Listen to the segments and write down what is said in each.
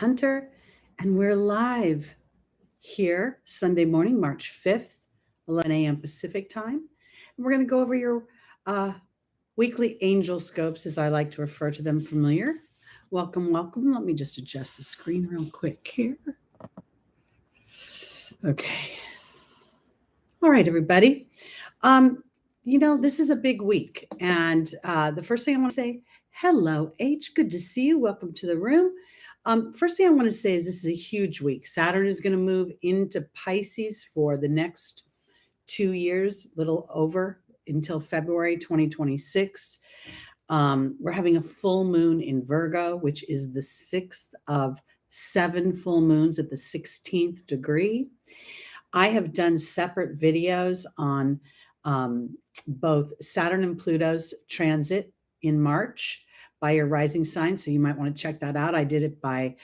Hunter, and we're live here Sunday morning, March 5th, 11 a.m. Pacific time. And we're going to go over your weekly angel scopes, as I like to refer to them familiar. Welcome, welcome. Let me just adjust the screen real quick here. Okay. All right, everybody. This is a big week. And the first thing I want to say, hello, H. Good to see you. Welcome to the room. First thing I want to say is this is a huge week. Saturn is going to move into Pisces for the next 2 years, little over until February 2026. We're having a full moon in Virgo, which is the 6th of 7 full moons at the 16th degree. I have done separate videos on both Saturn and Pluto's transit in March by your rising sign. So you might want to check that out. I did it by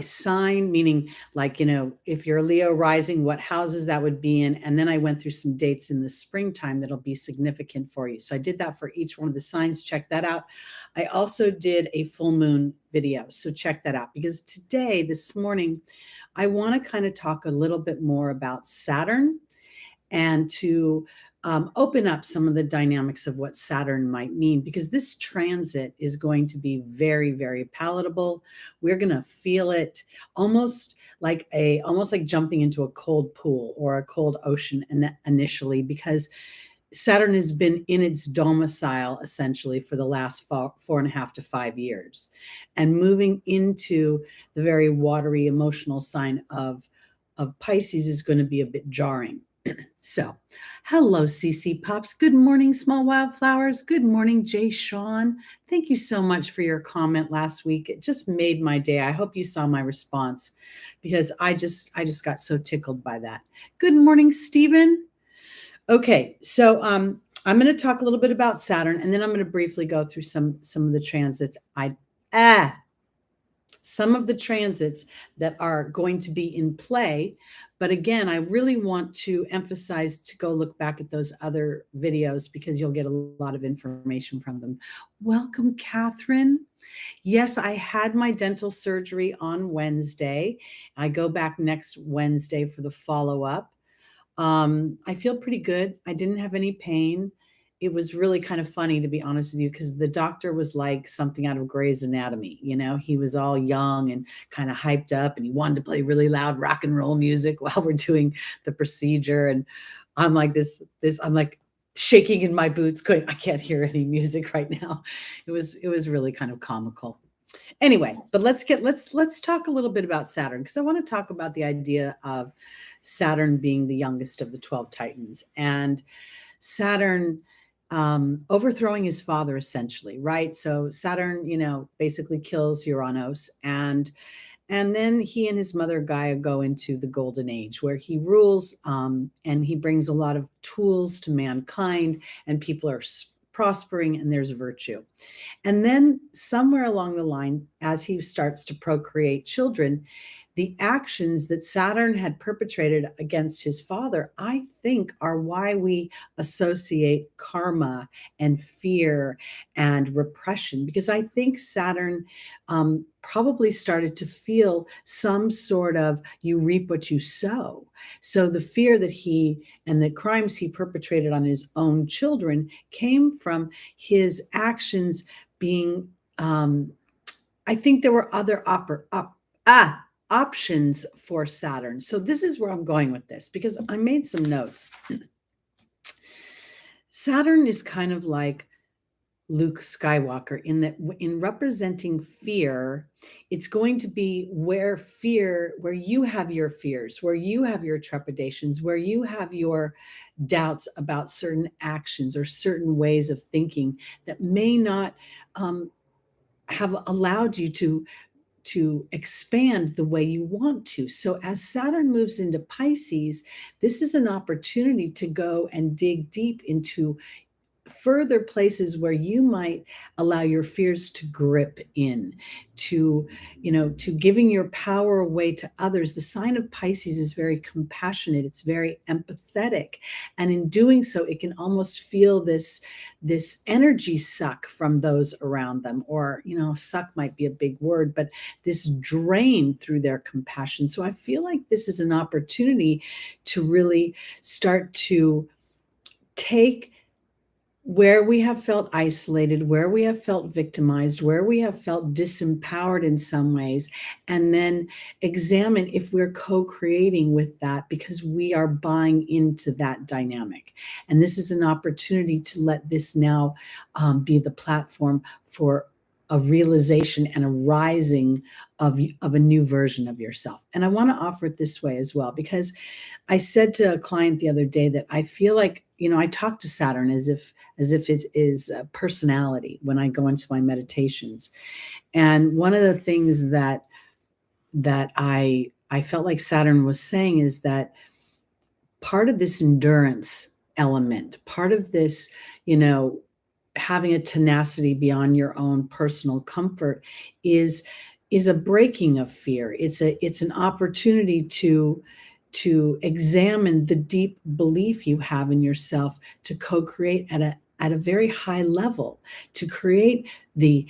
sign, meaning like, if you're a Leo rising, what houses that would be in. And then I went through some dates in the springtime that'll be significant for you. So I did that for each one of the signs. Check that out. I also did a full moon video. So check that out, because this morning, I want to kind of talk a little bit more about Saturn and to open up some of the dynamics of what Saturn might mean, because this transit is going to be very, very palatable. We're going to feel it almost like jumping into a cold pool or a cold ocean initially, because Saturn has been in its domicile essentially for the last 4.5 to 5 years, and moving into the very watery emotional sign of Pisces is going to be a bit jarring. So, hello, CC Pops. Good morning, Small Wildflowers. Good morning, Jay Sean. Thank you so much for your comment last week. It just made my day. I hope you saw my response, because I just got so tickled by that. Good morning, Stephen. Okay, so I'm going to talk a little bit about Saturn, and then I'm going to briefly go through some of the transits. Some of the transits that are going to be in play. But again, I really want to emphasize to go look back at those other videos, because you'll get a lot of information from them. Welcome, Catherine. Yes, I had my dental surgery on Wednesday. I go back next Wednesday for the follow-up. I feel pretty good. I didn't have any pain. It was really kind of funny, to be honest with you, because the doctor was like something out of Grey's Anatomy. He was all young and kind of hyped up, and he wanted to play really loud rock and roll music while we're doing the procedure. And I'm like I'm like shaking in my boots, going, I can't hear any music right now. It was really kind of comical. Anyway, but let's talk a little bit about Saturn, because I want to talk about the idea of Saturn being the youngest of the 12 Titans, and Saturn overthrowing his father, essentially, right? So Saturn, basically kills Uranus, and then he and his mother Gaia go into the golden age, where he rules, and he brings a lot of tools to mankind, and people are prospering, and there's virtue. And then somewhere along the line, as he starts to procreate children, the actions that Saturn had perpetrated against his father, I think, are why we associate karma and fear and repression, because I think Saturn probably started to feel some sort of you reap what you sow. So the fear that he and the crimes he perpetrated on his own children came from his actions being, I think there were other options for Saturn. So this is where I'm going with this, because I made some notes. Saturn is kind of like Luke Skywalker in that, in representing fear, it's going to be where you have your fears, where you have your trepidations, where you have your doubts about certain actions or certain ways of thinking that may not have allowed you to expand the way you want to. So as Saturn moves into Pisces, this is an opportunity to go and dig deep into further places where you might allow your fears to grip in, to, to giving your power away to others. The sign of Pisces is very compassionate. It's very empathetic. And in doing so, it can almost feel this energy suck from those around them, or, suck might be a big word, but this drain through their compassion. So I feel like this is an opportunity to really start to take where we have felt isolated, where we have felt victimized, where we have felt disempowered in some ways, and then examine if we're co-creating with that because we are buying into that dynamic. And this is an opportunity to let this now be the platform for a realization and a rising of a new version of yourself. And I want to offer it this way as well, because I said to a client the other day that I feel like, I talk to Saturn as if it is a personality when I go into my meditations. And one of the things that I felt like Saturn was saying is that part of this endurance element, part of this, having a tenacity beyond your own personal comfort is a breaking of fear. It's an opportunity to examine the deep belief you have in yourself, to co-create at a very high level, to create the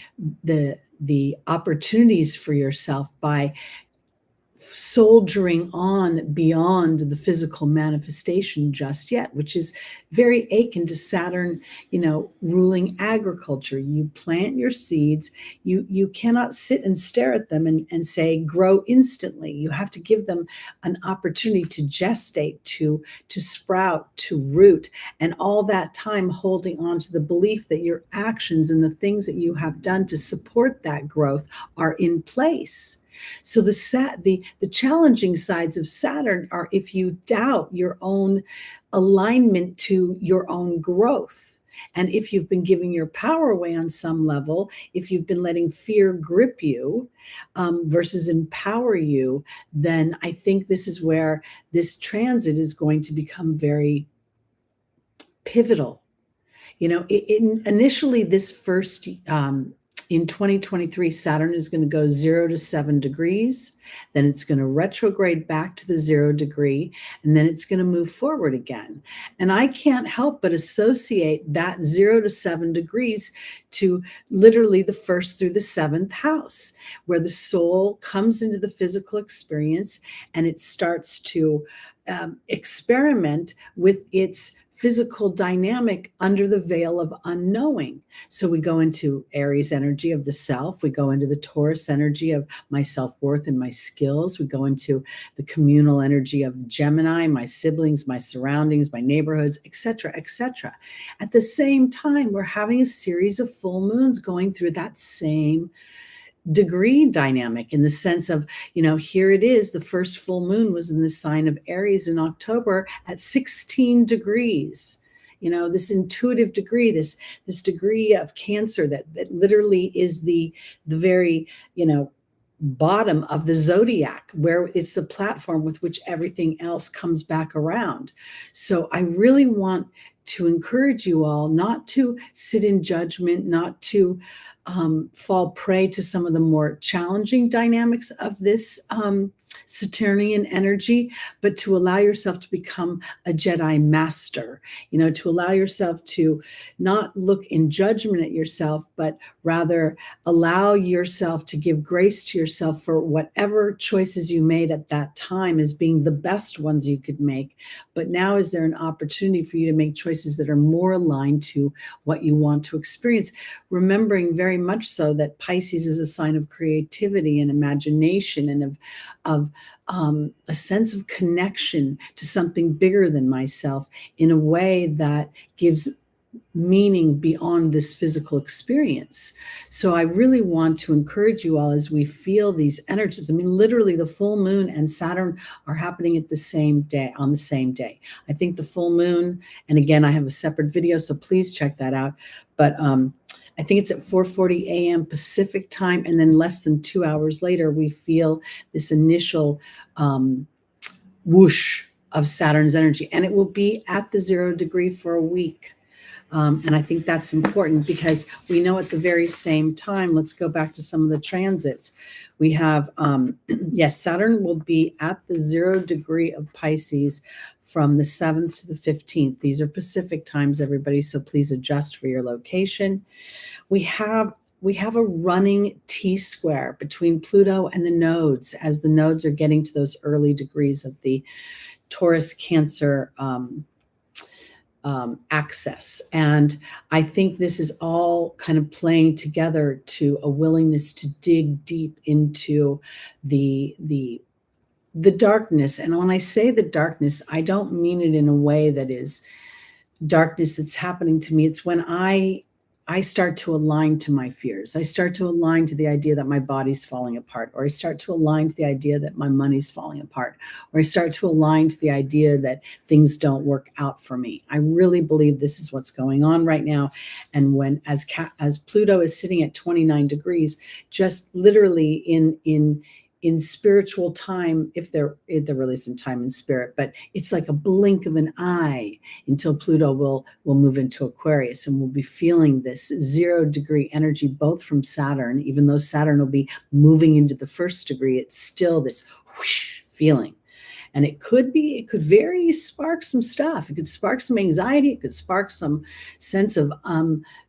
opportunities for yourself by soldiering on beyond the physical manifestation just yet, which is very akin to Saturn, ruling agriculture. You plant your seeds, you cannot sit and stare at them and say, grow instantly. You have to give them an opportunity to gestate, to sprout, to root, and all that time holding on to the belief that your actions and the things that you have done to support that growth are in place. So the challenging sides of Saturn are if you doubt your own alignment to your own growth. And if you've been giving your power away on some level, if you've been letting fear grip you versus empower you, then I think this is where this transit is going to become very pivotal. Initially this first in 2023, Saturn is going to go 0 to 7 degrees. Then it's going to retrograde back to the 0 degree, and then it's going to move forward again. And I can't help but associate that 0 to 7 degrees to literally the 1st through the 7th house, where the soul comes into the physical experience and it starts to experiment with its physical dynamic under the veil of unknowing. So we go into Aries energy of the self. We go into the Taurus energy of my self-worth and my skills. We go into the communal energy of Gemini, my siblings, my surroundings, my neighborhoods, etc., etc. At the same time, we're having a series of full moons going through that same degree dynamic, in the sense of, here it is, the first full moon was in the sign of Aries in October at 16 degrees. This intuitive degree, this degree of Cancer that literally is the very, bottom of the zodiac, where it's the platform with which everything else comes back around. So I really want to encourage you all not to sit in judgment, not to fall prey to some of the more challenging dynamics of this Saturnian energy, but to allow yourself to become a Jedi master, to allow yourself to not look in judgment at yourself, but rather allow yourself to give grace to yourself for whatever choices you made at that time as being the best ones you could make. But now is there an opportunity for you to make choices that are more aligned to what you want to experience, remembering very much so that Pisces is a sign of creativity and imagination and of a sense of connection to something bigger than myself in a way that gives meaning beyond this physical experience. So I really want to encourage you all as we feel these energies. I mean, literally the full moon and Saturn are happening at the same day, on the same day. I think the full moon, and again, I have a separate video, so please check that out. But I think it's at 4:40 a.m. Pacific time, and then less than 2 hours later, we feel this initial whoosh of Saturn's energy, and it will be at the 0 degree for a week. And I think that's important because we know at the very same time, let's go back to some of the transits. We have, yes, Saturn will be at the 0 degree of Pisces from the 7th to the 15th. These are Pacific times, everybody, so please adjust for your location. We have a running T-square between Pluto and the nodes as the nodes are getting to those early degrees of the Taurus Cancer access. And I think this is all kind of playing together to a willingness to dig deep into the darkness. And when I say the darkness, I don't mean it in a way that is darkness that's happening to me. It's when I start to align to my fears. I start to align to the idea that my body's falling apart, or I start to align to the idea that my money's falling apart, or I start to align to the idea that things don't work out for me. I really believe this is what's going on right now. And when, as Pluto is sitting at 29 degrees, just literally in spiritual time, if there really isn't time in spirit, but it's like a blink of an eye until Pluto will move into Aquarius, and we'll be feeling this 0 degree energy, both from Saturn. Even though Saturn will be moving into the 1st degree, it's still this whoosh feeling. And it could very spark some stuff. It could spark some anxiety. It could spark some sense of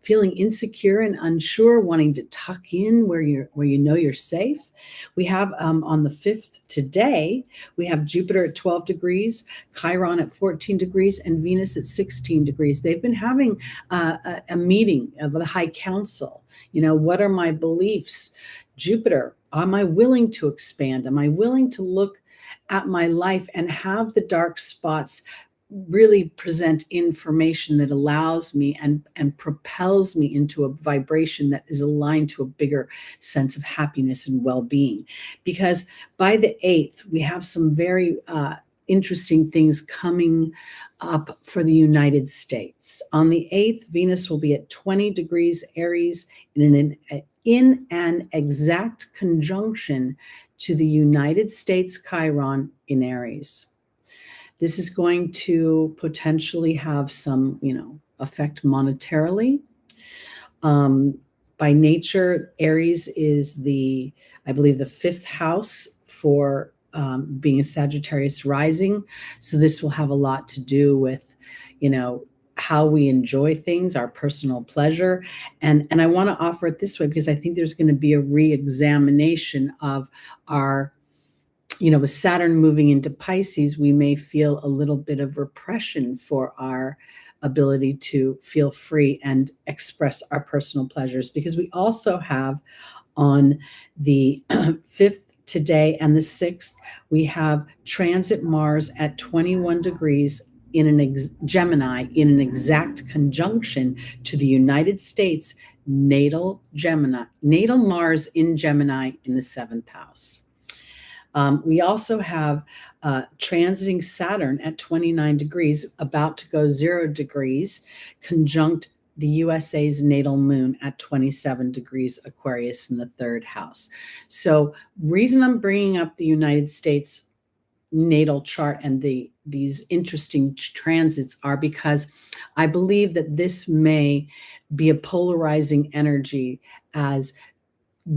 feeling insecure and unsure, wanting to tuck in where you know you're safe. We have on the 5th today, we have Jupiter at 12 degrees, Chiron at 14 degrees, and Venus at 16 degrees. They've been having a meeting of the High Council. You know, what are my beliefs? Jupiter, am I willing to expand? Am I willing to look at my life and have the dark spots really present information that allows me and propels me into a vibration that is aligned to a bigger sense of happiness and well-being? Because by the 8th, we have some very interesting things coming up for the United States. On the 8th, Venus will be at 20 degrees Aries in an exact conjunction to the United States Chiron in Aries. This is going to potentially have some, effect monetarily. By nature, Aries is I believe, the 5th house for being a Sagittarius rising. So this will have a lot to do with, how we enjoy things, our personal pleasure. And I want to offer it this way because I think there's going to be a re-examination of our, with Saturn moving into Pisces, we may feel a little bit of repression for our ability to feel free and express our personal pleasures, because we also have on the 5th today and the 6th, we have transit Mars at 21 degrees in Gemini in an exact conjunction to the United States natal Mars in Gemini in the 7th house. We also have transiting Saturn at 29 degrees, about to go 0 degrees, conjunct the USA's natal moon at 27 degrees Aquarius in the 3rd house. So reason I'm bringing up the United States natal chart and these interesting transits are because I believe that this may be a polarizing energy as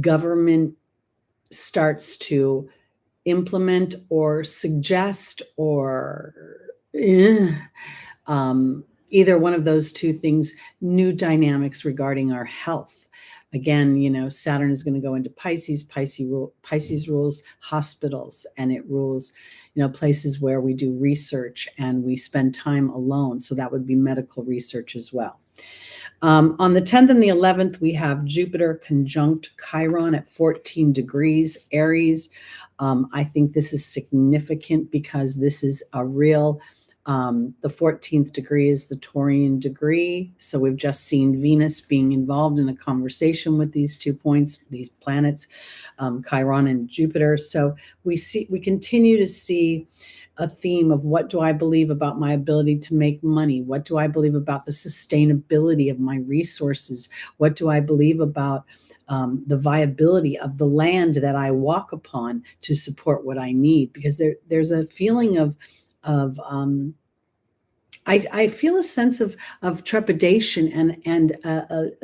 government starts to implement or suggest or either one of those two things, new dynamics regarding our health. Again, Saturn is going to go into Pisces. Pisces rules hospitals, and it rules, places where we do research and we spend time alone. So that would be medical research as well. On the 10th and the 11th, we have Jupiter conjunct Chiron at 14 degrees Aries. I think this is significant because this is a real, the 14th degree is the Taurian degree. So we've just seen Venus being involved in a conversation with these 2 points, these planets, Chiron and Jupiter. So we continue to see a theme of what do I believe about my ability to make money? What do I believe about the sustainability of my resources? What do I believe about the viability of the land that I walk upon to support what I need? Because there's a feeling of I feel a sense of trepidation and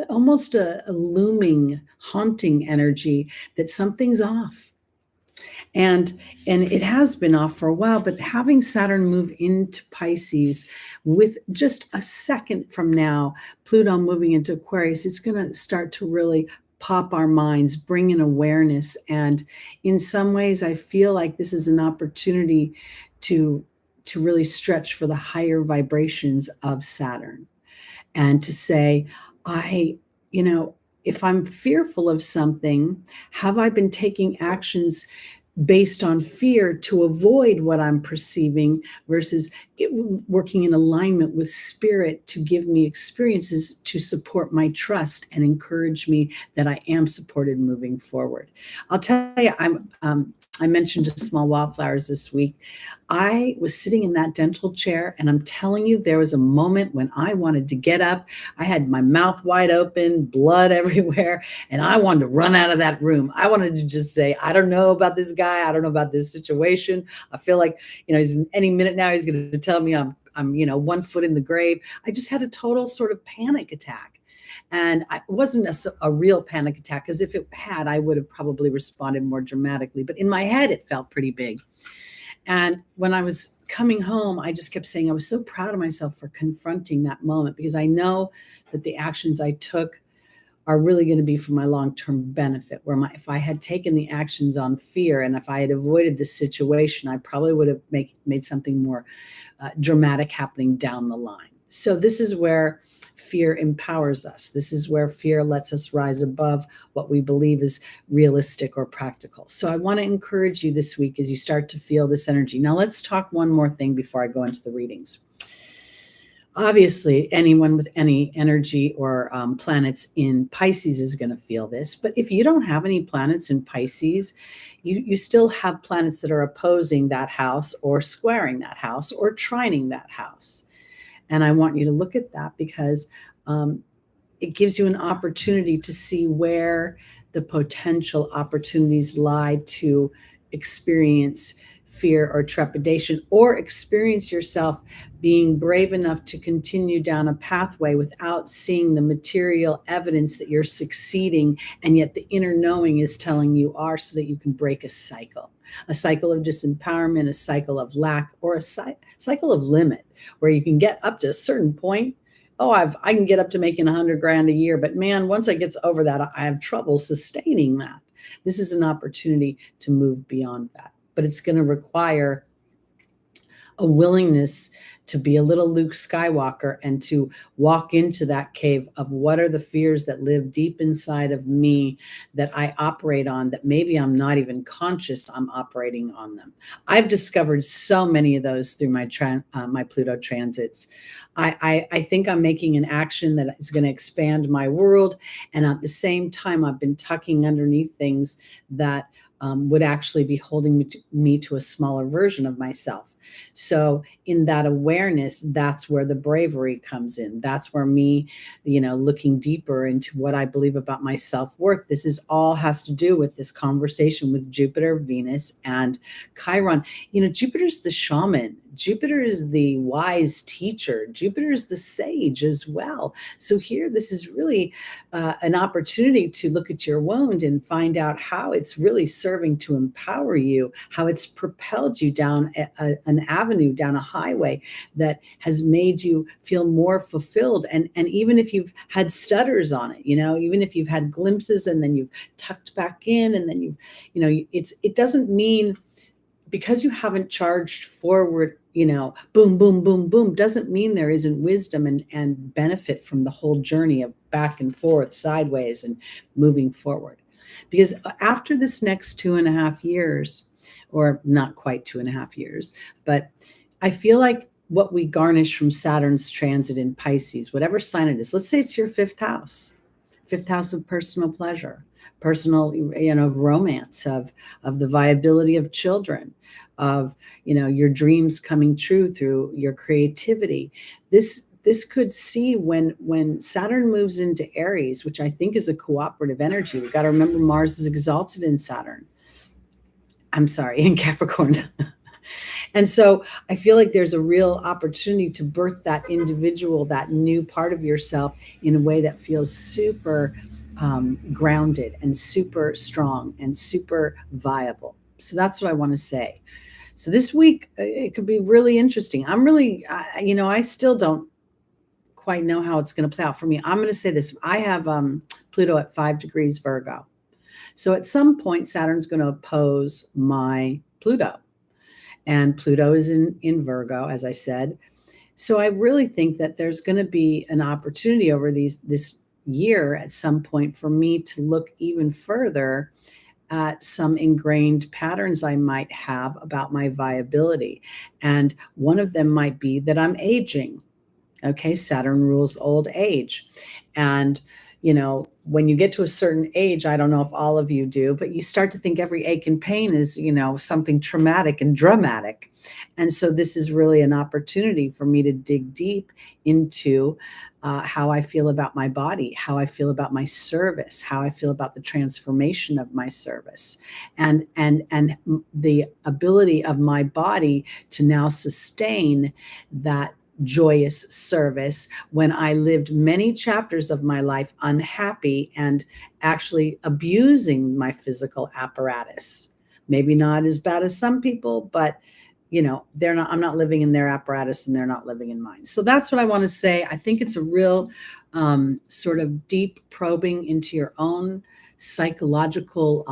almost a looming, haunting energy that something's off. And it has been off for a while, but having Saturn move into Pisces with just a second from now, Pluto moving into Aquarius, it's going to start to really pop our minds, bring in awareness. And in some ways, I feel like this is an opportunity to really stretch for the higher vibrations of Saturn and to say, I, you know, if I'm fearful of something, have I been taking actions based on fear to avoid what I'm perceiving versus working in alignment with spirit to give me experiences to support my trust and encourage me that I am supported moving forward. I'll tell you, I mentioned small wildflowers this week. I was sitting in that dental chair, and I'm telling you, there was a moment when I wanted to get up. I had my mouth wide open, blood everywhere, and I wanted to run out of that room. I wanted to just say, I don't know about this guy. I don't know about this situation. I feel like, he's any minute now, he's going to tell me I'm 1 foot in the grave. I just had a total sort of panic attack. And it wasn't a real panic attack, because if it had, I would have probably responded more dramatically. But in my head, it felt pretty big. And when I was coming home, I just kept saying I was so proud of myself for confronting that moment, because I know that the actions I took are really going to be for my long-term benefit. If I had taken the actions on fear, and if I had avoided this situation, I probably would have made something more dramatic happening down the line. So this is where fear empowers us. This is where fear lets us rise above what we believe is realistic or practical. So I want to encourage you this week as you start to feel this energy. Now let's talk one more thing before I go into the readings. Obviously, anyone with any energy or planets in Pisces is going to feel this. But if you don't have any planets in Pisces, you still have planets that are opposing that house or squaring that house or trining that house. And I want you to look at that, because it gives you an opportunity to see where the potential opportunities lie to experience fear or trepidation, or experience yourself being brave enough to continue down a pathway without seeing the material evidence that you're succeeding, and yet the inner knowing is telling you are, so that you can break a cycle of disempowerment, a cycle of lack, or a cycle of limit, where you can get up to a certain point. I can get up to making $100,000 a year, but man, once I get over that, I have trouble sustaining that. This is an opportunity to move beyond that. But it's going to require a willingness to be a little Luke Skywalker and to walk into that cave of what are the fears that live deep inside of me that I operate on, that maybe I'm not even conscious I'm operating on them. I've discovered so many of those through my Pluto transits. I think I'm making an action that is going to expand my world. And at the same time, I've been tucking underneath things that would actually be holding me to a smaller version of myself. So in that awareness, that's where the bravery comes in. That's where me, looking deeper into what I believe about my self-worth. This is all has to do with this conversation with Jupiter, Venus, and Chiron. Jupiter's the shaman. Jupiter is the wise teacher. Jupiter is the sage as well. So here, this is really an opportunity to look at your wound and find out how it's really serving to empower you, how it's propelled you down an avenue, down a highway that has made you feel more fulfilled. And even if you've had stutters on it, even if you've had glimpses and then you've tucked back in, and then it doesn't mean, because you haven't charged forward, boom, boom, boom, boom, doesn't mean there isn't wisdom and benefit from the whole journey of back and forth, sideways, and moving forward. Because after this next 2.5 years, or not quite 2.5 years, but I feel like what we garnish from Saturn's transit in Pisces, whatever sign it is, let's say it's your fifth house of personal pleasure, personal, romance, of the viability of children, of, your dreams coming true through your creativity. This could see when Saturn moves into Aries, which I think is a cooperative energy. We've got to remember Mars is exalted in Saturn. I'm sorry, in Capricorn. And so I feel like there's a real opportunity to birth that individual, that new part of yourself in a way that feels super grounded and super strong and super viable. So that's what I want to say. So this week, it could be really interesting. I'm really, I still don't quite know how it's going to play out for me. I'm going to say this. I have Pluto at 5 degrees Virgo. So at some point, Saturn's going to oppose my Pluto. And Pluto is in Virgo, as I said. So I really think that there's going to be an opportunity over this year at some point for me to look even further at some ingrained patterns I might have about my viability. And one of them might be that I'm aging. Okay, Saturn rules old age. And, when you get to a certain age, I don't know if all of you do, but you start to think every ache and pain is, something traumatic and dramatic. And so this is really an opportunity for me to dig deep into how I feel about my body, how I feel about my service, how I feel about the transformation of my service, and the ability of my body to now sustain that joyous service when I lived many chapters of my life unhappy and actually abusing my physical apparatus. Maybe not as bad as some people, but I'm not living in their apparatus and they're not living in mine. So that's what I want to say. I think it's a real sort of deep probing into your own psychological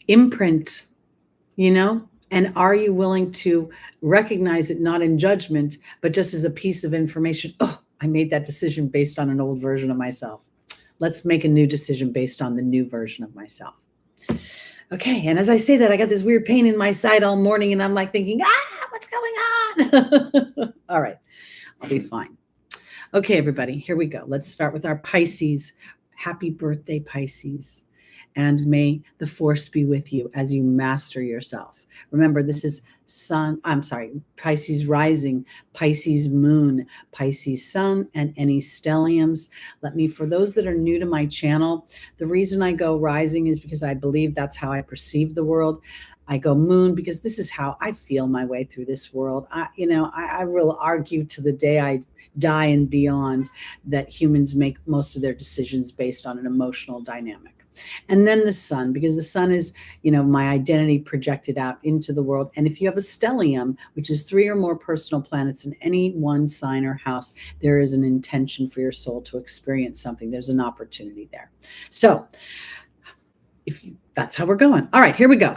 imprint, and are you willing to recognize it not in judgment, but just as a piece of information? Oh, I made that decision based on an old version of myself. Let's make a new decision based on the new version of myself. Okay, and as I say that, I got this weird pain in my side all morning, and I'm like thinking, what's going on? All right, I'll be fine. Okay, everybody, here we go. Let's start with our Pisces. Happy birthday, Pisces. And may the force be with you as you master yourself. Remember, this is Pisces rising, Pisces moon, Pisces sun, and any stelliums. For those that are new to my channel, the reason I go rising is because I believe that's how I perceive the world. I go moon because this is how I feel my way through this world. I will argue to the day I die and beyond that humans make most of their decisions based on an emotional dynamic. And then the sun, because the sun is, my identity projected out into the world. And if you have a stellium, which is 3 or more personal planets in any one sign or house, there is an intention for your soul to experience something. There's an opportunity there. So that's how we're going. All right, here we go.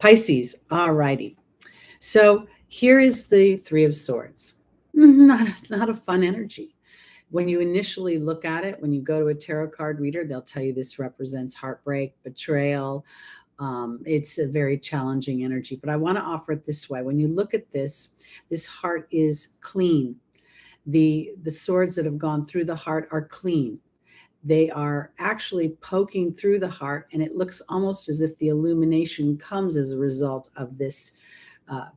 Pisces. All righty. So here is the 3 of Swords. Not a fun energy. When you initially look at it, when you go to a tarot card reader, they'll tell you this represents heartbreak, betrayal. It's a very challenging energy, but I want to offer it this way. When you look at this heart is clean. The swords that have gone through the heart are clean. They are actually poking through the heart, and it looks almost as if the illumination comes as a result of this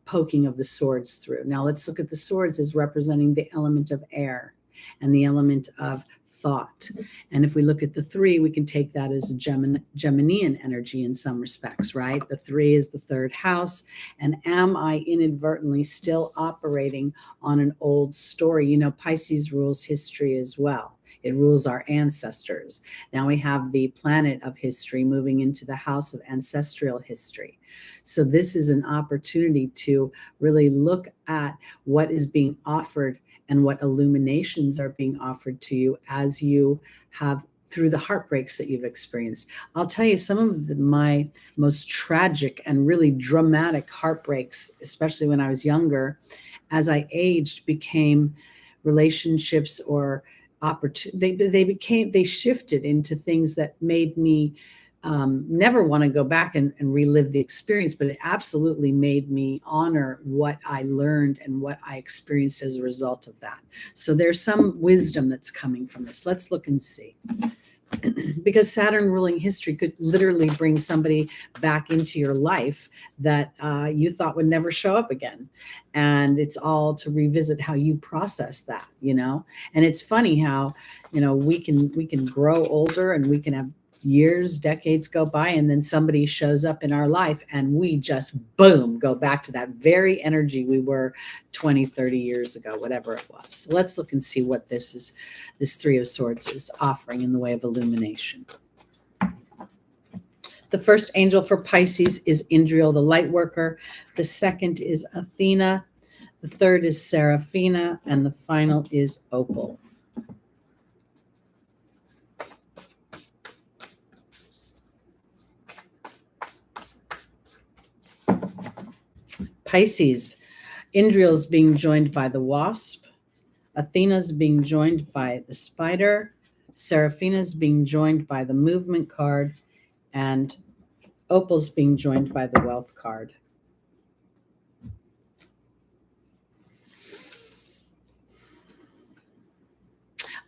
poking of the swords through. Now let's look at the swords as representing the element of air and the element of thought. And if we look at the 3, we can take that as a Geminian energy in some respects, right? The 3 is the 3rd house. And am I inadvertently still operating on an old story? Pisces rules history as well. It rules our ancestors. Now we have the planet of history moving into the house of ancestral history. So this is an opportunity to really look at what is being offered and what illuminations are being offered to you as you have through the heartbreaks that you've experienced. I'll tell you some of my most tragic and really dramatic heartbreaks, especially when I was younger, as I aged, became relationships or opportunity. They shifted into things that made me never want to go back and relive the experience, but it absolutely made me honor what I learned and what I experienced as a result of that. So there's some wisdom that's coming from this. Let's look and see. Because Saturn ruling history could literally bring somebody back into your life that you thought would never show up again. And it's all to revisit how you process that, And it's funny how, we can grow older and we can have years, decades go by, and then somebody shows up in our life and we just, boom, go back to that very energy we were 20, 30 years ago, whatever it was. So let's look and see what this Three of Swords is offering in the way of illumination. The first angel for Pisces is Indriel, the light worker. The second is Athena. The third is Seraphina. And the final is Opal. Pisces, Indriel's being joined by the wasp. Athena's being joined by the spider. Seraphina's being joined by the movement card. And Opal's being joined by the wealth card.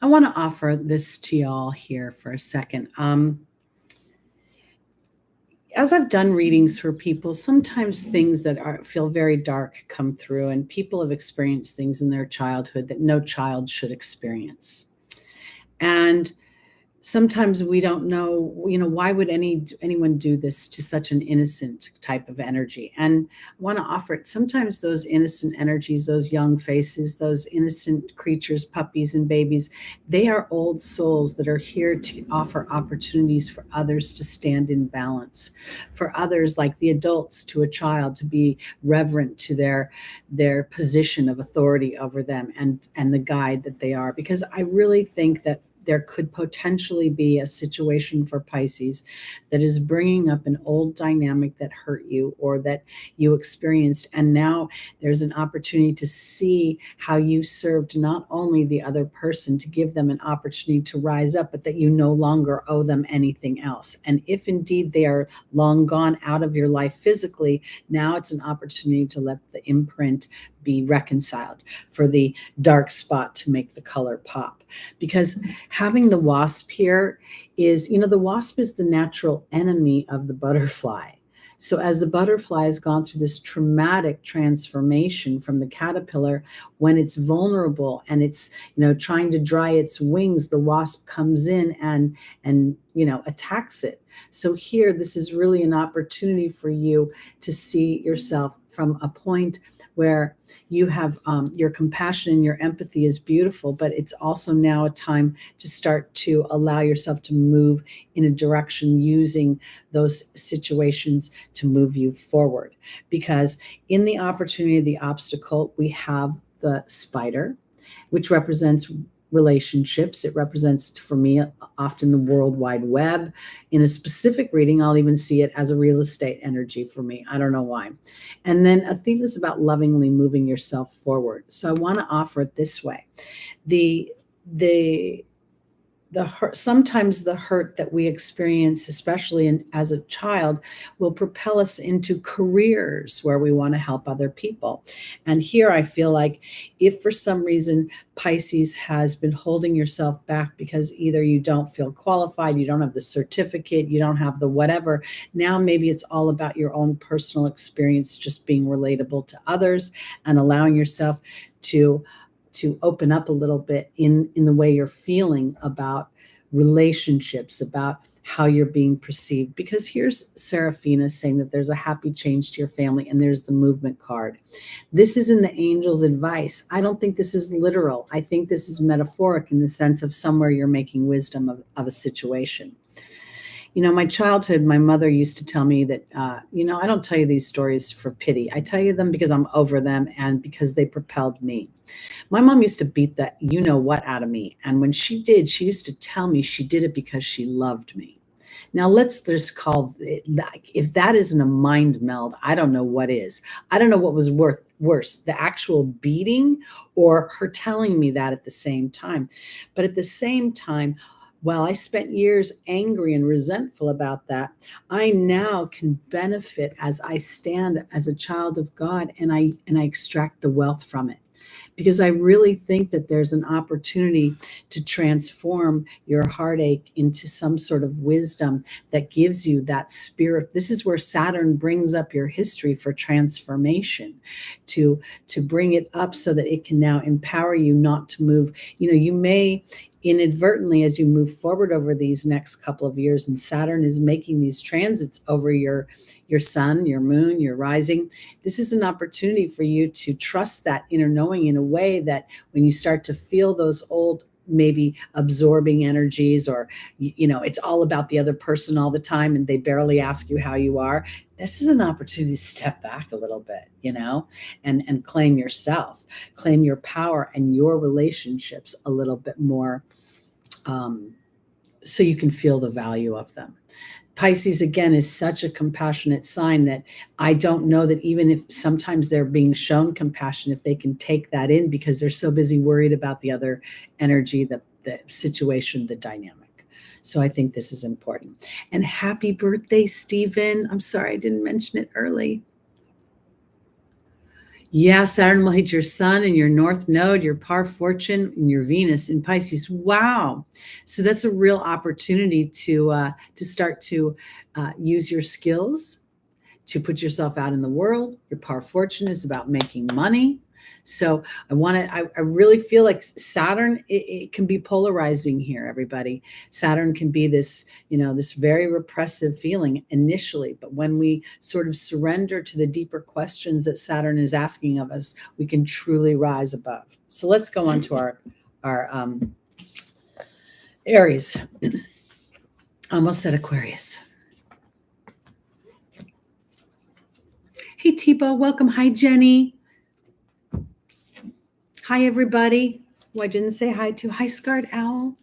I want to offer this to y'all here for a second. As I've done readings for people, sometimes things that feel very dark come through, and people have experienced things in their childhood that no child should experience. And sometimes we don't know, why would anyone do this to such an innocent type of energy? And I want to offer it. Sometimes those innocent energies, those young faces, those innocent creatures, puppies and babies, they are old souls that are here to offer opportunities for others to stand in balance, for others like the adults to a child to be reverent to their position of authority over them and the guide that they are. Because I really think that there could potentially be a situation for Pisces that is bringing up an old dynamic that hurt you or that you experienced. And now there's an opportunity to see how you served not only the other person to give them an opportunity to rise up, but that you no longer owe them anything else. And if indeed they are long gone out of your life physically, now it's an opportunity to let the imprint be reconciled, for the dark spot to make the color pop. Because having the wasp here is, the wasp is the natural enemy of the butterfly. So as the butterfly has gone through this traumatic transformation from the caterpillar, when it's vulnerable and it's, trying to dry its wings, the wasp comes in and attacks it. So here, this is really an opportunity for you to see yourself from a point where you have your compassion and your empathy is beautiful, but it's also now a time to start to allow yourself to move in a direction using those situations to move you forward. Because in the opportunity, the obstacle, we have the spider, which represents relationships. It represents, for me, often the World Wide Web. In a specific reading, I'll even see it as a real estate energy for me. I don't know why. And then Athena is about lovingly moving yourself forward. So I want to offer it this way. The hurt, sometimes the hurt that we experience, especially as a child, will propel us into careers where we want to help other people. And here I feel like if for some reason Pisces has been holding yourself back because either you don't feel qualified, you don't have the certificate, you don't have the whatever, now maybe it's all about your own personal experience, just being relatable to others and allowing yourself to open up a little bit in the way you're feeling about relationships, about how you're being perceived. Because here's Seraphina saying that there's a happy change to your family, and there's the movement card. This is in the angel's advice. I don't think this is literal. I think this is metaphoric in the sense of somewhere you're making wisdom of a situation. My childhood, my mother used to tell me that, I don't tell you these stories for pity. I tell you them because I'm over them and because they propelled me. My mom used to beat the what out of me. And when she did, she used to tell me she did it because she loved me. Now let's just call it, if that isn't a mind meld, I don't know what is. I don't know what was worse, the actual beating or her telling me that at the same time. But at the same time, while I spent years angry and resentful about that, I now can benefit as I stand as a child of God and I extract the wealth from it. Because I really think that there's an opportunity to transform your heartache into some sort of wisdom that gives you that spirit. This is where Saturn brings up your history for transformation, to bring it up so that it can now empower you not to move. You may inadvertently, as you move forward over these next couple of years, and Saturn is making these transits over your sun, your moon, your rising, this is an opportunity for you to trust that inner knowing in a way that when you start to feel those old, maybe absorbing energies, or it's all about the other person all the time and they barely ask you how you are, this is an opportunity to step back a little bit, and claim yourself, claim your power and your relationships a little bit more, so you can feel the value of them. Pisces, again, is such a compassionate sign that I don't know that even if sometimes they're being shown compassion, if they can take that in, because they're so busy worried about the other energy, the situation, the dynamic. So I think this is important. And happy birthday, Stephen. I'm sorry I didn't mention it early. Yeah, Saturn will hit your sun and your north node, your par fortune, and your Venus in Pisces. Wow. So that's a real opportunity to start to use your skills, to put yourself out in the world. Your par fortune is about making money. So I really feel like Saturn, it can be polarizing here, everybody. Saturn can be this, this very repressive feeling initially, but when we sort of surrender to the deeper questions that Saturn is asking of us, we can truly rise above. So let's go on to our Aries. Almost said Aquarius. Hey, Tipo, welcome. Hi, Jenny. Hi, everybody who I didn't say hi to. Hi, Scarred Owl.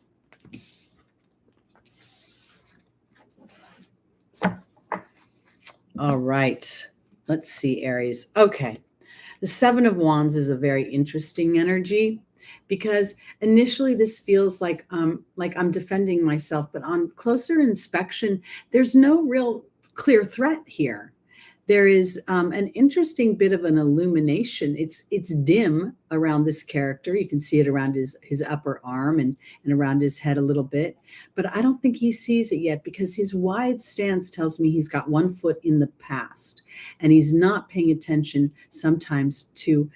All right. Let's see, Aries. Okay. The Seven of Wands is a very interesting energy because initially this feels like I'm defending myself, but on closer inspection, there's no real clear threat here. There is an interesting bit of an illumination. It's dim around this character. You can see it around his upper arm and around his head a little bit, but I don't think he sees it yet because his wide stance tells me he's got one foot in the past and he's not paying attention sometimes to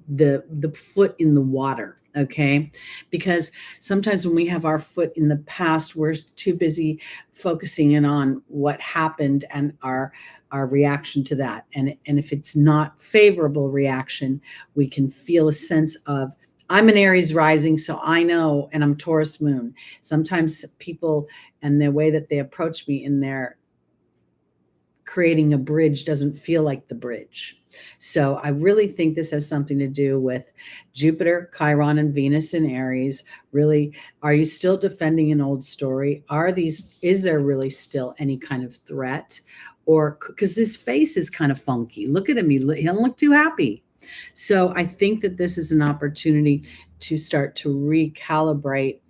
the foot in the water. Okay. Because sometimes when we have our foot in the past, we're too busy focusing in on what happened and our reaction to that. And if it's not favorable reaction, we can feel a sense of, I'm an Aries rising, so I know, and I'm Taurus moon. Sometimes people and the way that they approach me in their creating a bridge doesn't feel like the bridge. So I really think this has something to do with Jupiter, Chiron, and Venus in Aries. Really, are you still defending an old story? Is there really still any kind of threat? Or because his face is kind of funky. Look at him. He doesn't look too happy. So I think that this is an opportunity to start to recalibrate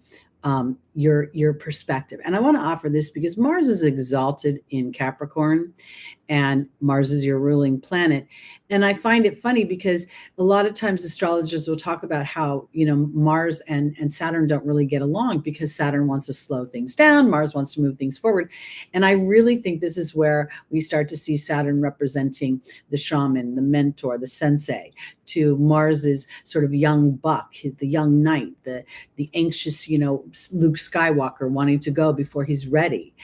your perspective. And I want to offer this because Mars is exalted in Capricorn and Mars is your ruling planet. And I find it funny because a lot of times astrologers will talk about how, Mars and Saturn don't really get along because Saturn wants to slow things down. Mars wants to move things forward. And I really think this is where we start to see Saturn representing the shaman, the mentor, the sensei, to Mars's sort of young buck, the young knight, the anxious, Luke Skywalker wanting to go before he's ready,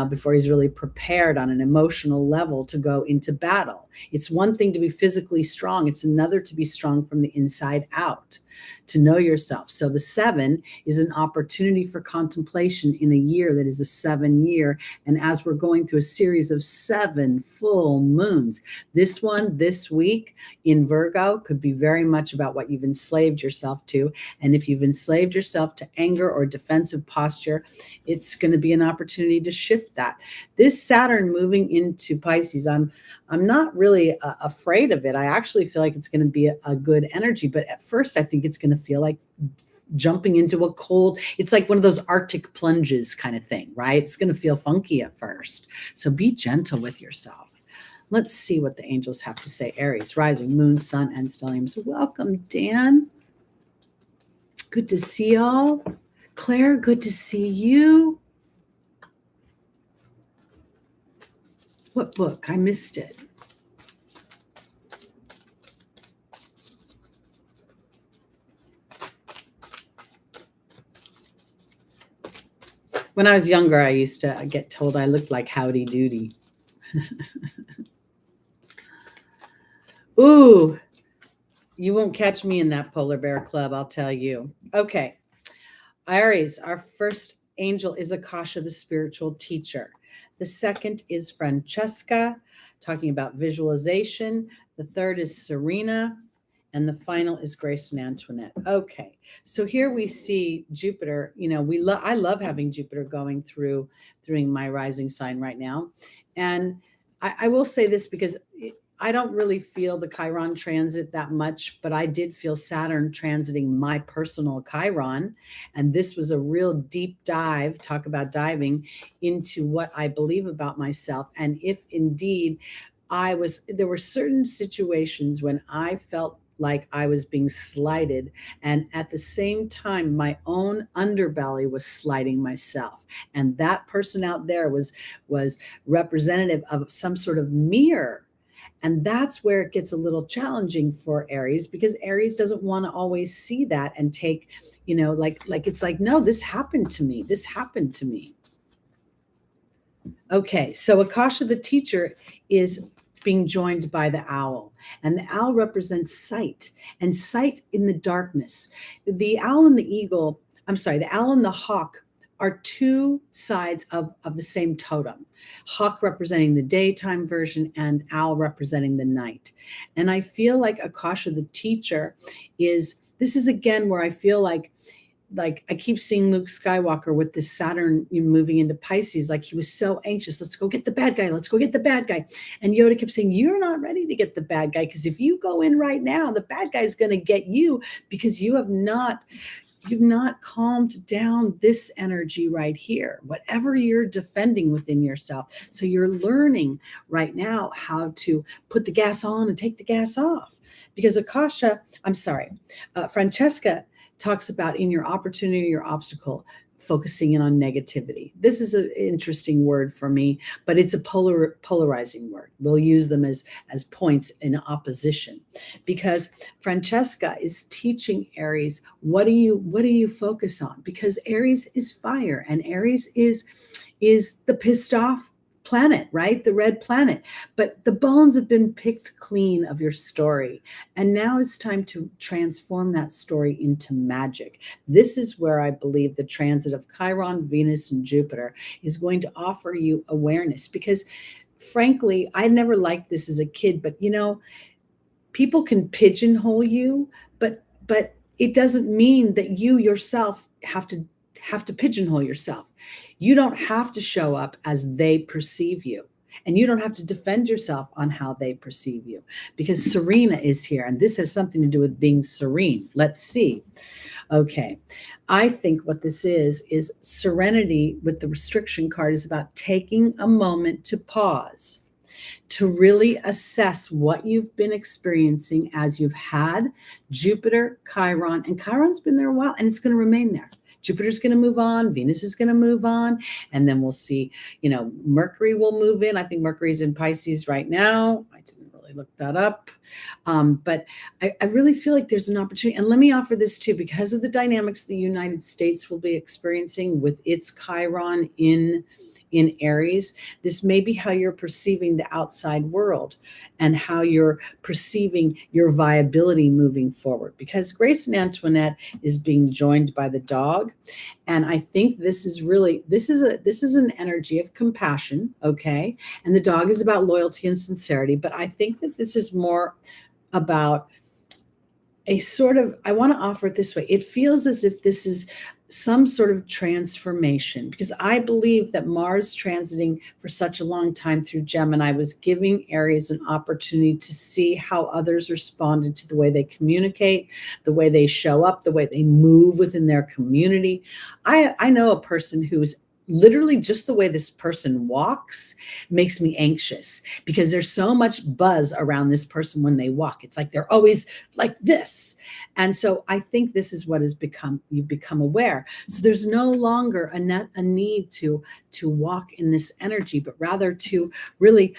before he's really prepared on an emotional level to go into battle. It's one thing to be physically strong. It's another to be strong from the inside out, to know yourself. So the 7 is an opportunity for contemplation in a year that is a 7 year. And as we're going through a series of 7 full moons, this one this week in Virgo could be very much about what you've enslaved yourself to. And if you've enslaved yourself to anger or defensive posture, it's going to be an opportunity to shift that. This Saturn moving into Pisces, I'm not really afraid of it. I actually feel like it's going to be a good energy. But at first, I think it's going to feel like jumping into a cold, it's like one of those Arctic plunges kind of thing, right? It's going to feel funky at first. So be gentle with yourself. Let's see what the angels have to say. Aries, rising, moon, sun, and stellium. So welcome, Dan. Good to see y'all. Claire, good to see you. What book? I missed it. When I was younger, I used to get told I looked like Howdy Doody. Ooh, you won't catch me in that polar bear club, I'll tell you. Okay, Aries, our first angel is Akasha, the spiritual teacher. The second is Francesca, talking about visualization. The third is Serena. And the final is Grace and Antoinette. Okay, so here we see Jupiter. You know, I love having Jupiter going through my rising sign right now. And I will say this because I don't really feel the Chiron transit that much, but I did feel Saturn transiting my personal Chiron. And this was a real deep dive, talk about diving into what I believe about myself. And if indeed there were certain situations when I felt like I was being slighted. And at the same time, my own underbelly was slighting myself. And that person out there was representative of some sort of mirror. And that's where it gets a little challenging for Aries, because Aries doesn't want to always see that and take, like it's like, no, this happened to me. This happened to me. Okay, so Akasha, the teacher, is being joined by the owl, and the owl represents sight and sight in the darkness. The owl and the the owl and the hawk are two sides of the same totem. Hawk representing the daytime version and owl representing the night. And I feel like Akasha, the teacher, this is again where I feel like I keep seeing Luke Skywalker with this Saturn moving into Pisces. Like he was so anxious. Let's go get the bad guy. Let's go get the bad guy. And Yoda kept saying, you're not ready to get the bad guy, because if you go in right now, the bad guy is going to get you, because you've not calmed down this energy right here, whatever you're defending within yourself. So you're learning right now how to put the gas on and take the gas off, because Francesca talks about in your opportunity, your obstacle, focusing in on negativity. This is an interesting word for me, but it's a polarizing word. We'll use them as points in opposition, because Francesca is teaching Aries, what do you focus on? Because Aries is fire, and Aries is the pissed off planet, right? The red planet. But the bones have been picked clean of your story. And now it's time to transform that story into magic. This is where I believe the transit of Chiron, Venus, and Jupiter is going to offer you awareness. Because frankly, I never liked this as a kid, but people can pigeonhole you, but it doesn't mean that you yourself have to pigeonhole yourself. You don't have to show up as they perceive you, and you don't have to defend yourself on how they perceive you, because Serena is here, and this has something to do with being serene. Let's see. Okay. I think what this is serenity with the restriction card is about taking a moment to pause, to really assess what you've been experiencing as you've had Jupiter, Chiron, and Chiron's been there a while, and it's going to remain there. Jupiter's going to move on, Venus is going to move on, and then we'll see, Mercury will move in. I think Mercury's in Pisces right now. I didn't really look that up. But I really feel like there's an opportunity. And let me offer this too, because of the dynamics the United States will be experiencing with its Chiron in Aries. This may be how you're perceiving the outside world and how you're perceiving your viability moving forward, because Grace and Antoinette is being joined by the dog. And I think this is an energy of compassion. Okay. And the dog is about loyalty and sincerity. But I think that this is more about I want to offer it this way. It feels as if this is some sort of transformation, because I believe that Mars transiting for such a long time through Gemini was giving Aries an opportunity to see how others responded to the way they communicate, the way they show up, the way they move within their community. I know a person who's literally just the way this person walks makes me anxious, because there's so much buzz around this person when they walk. It's like they're always like this. And so I think this is what you've become aware. So there's no longer a need to walk in this energy, but rather to really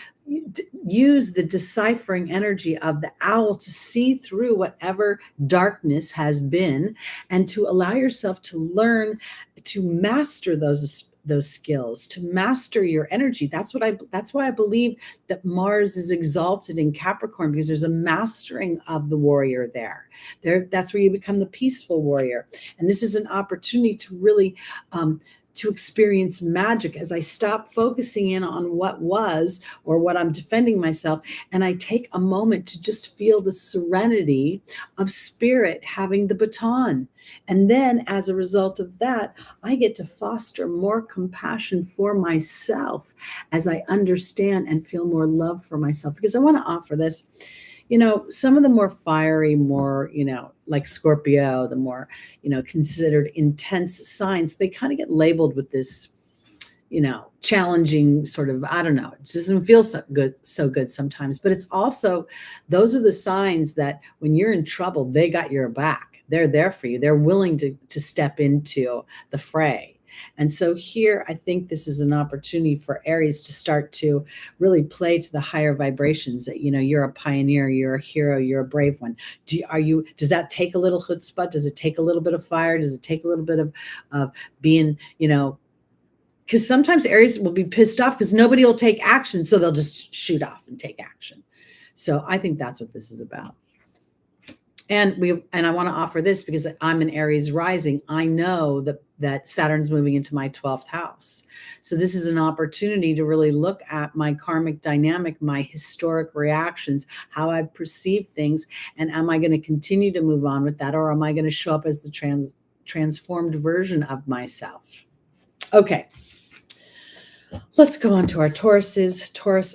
use the deciphering energy of the owl to see through whatever darkness has been, and to allow yourself to learn to master those those skills, to master your energy. That's why I believe that Mars is exalted in Capricorn, because there's a mastering of the warrior there. That's where you become the peaceful warrior. And this is an opportunity to really to experience magic as I stop focusing in on what was or what I'm defending myself. And I take a moment to just feel the serenity of spirit having the baton. And then as a result of that, I get to foster more compassion for myself as I understand and feel more love for myself. Because I want to offer this. Some of the more fiery, more, like Scorpio, the more, considered intense signs, they kind of get labeled with this, challenging sort of, I don't know, it doesn't feel so good sometimes. But it's also, those are the signs that when you're in trouble, they got your back. They're there for you. They're willing to step into the fray. And so here, I think this is an opportunity for Aries to start to really play to the higher vibrations that, you're a pioneer, you're a hero, you're a brave one. Does that take a little chutzpah? Does it take a little bit of fire? Does it take a little bit of being, because sometimes Aries will be pissed off because nobody will take action. So they'll just shoot off and take action. So I think that's what this is about. And I want to offer this because I'm an Aries rising. I know that Saturn's moving into my 12th house. So this is an opportunity to really look at my karmic dynamic, my historic reactions, how I've perceived things, and am I going to continue to move on with that, or am I going to show up as the transformed version of myself? Okay, let's go on to our Tauruses. Taurus,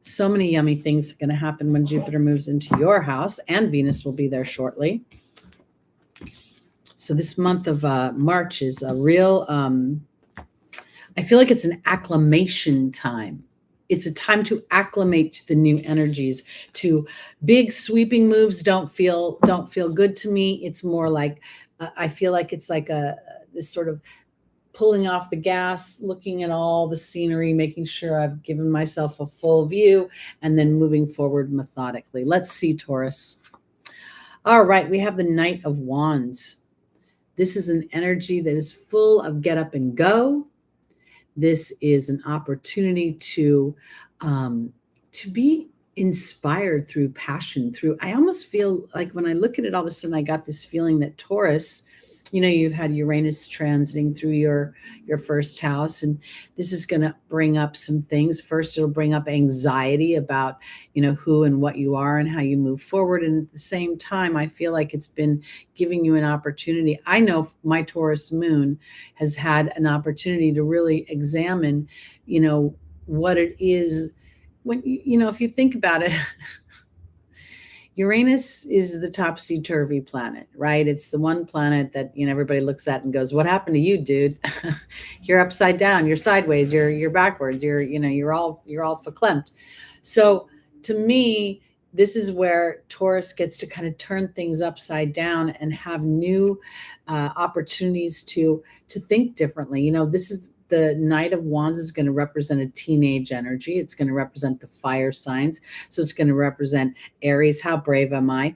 so many yummy things are going to happen when Jupiter moves into your house, and Venus will be there shortly. So this month of March is a real, I feel like it's an acclimation time. It's a time to acclimate to the new energies. To big sweeping moves don't feel good to me. It's more like, I feel like it's like this sort of pulling off the gas, looking at all the scenery, making sure I've given myself a full view, and then moving forward methodically. Let's see, Taurus. All right, we have the Knight of Wands. This is an energy that is full of get up and go. This is an opportunity to be inspired through passion. I almost feel like when I look at it, all of a sudden I got this feeling that Taurus, you've had Uranus transiting through your first house, and this is going to bring up some things. First, it'll bring up anxiety about, who and what you are and how you move forward. And at the same time, I feel like it's been giving you an opportunity. I know my Taurus moon has had an opportunity to really examine, what it is when, if you think about it, Uranus is the topsy-turvy planet, right? It's the one planet that, everybody looks at and goes, what happened to you, dude? You're upside down, you're sideways, you're backwards, you're all verklempt. So to me, this is where Taurus gets to kind of turn things upside down and have new opportunities to think differently. This is the Knight of Wands is going to represent a teenage energy. It's going to represent the fire signs. So it's going to represent Aries. How brave am I?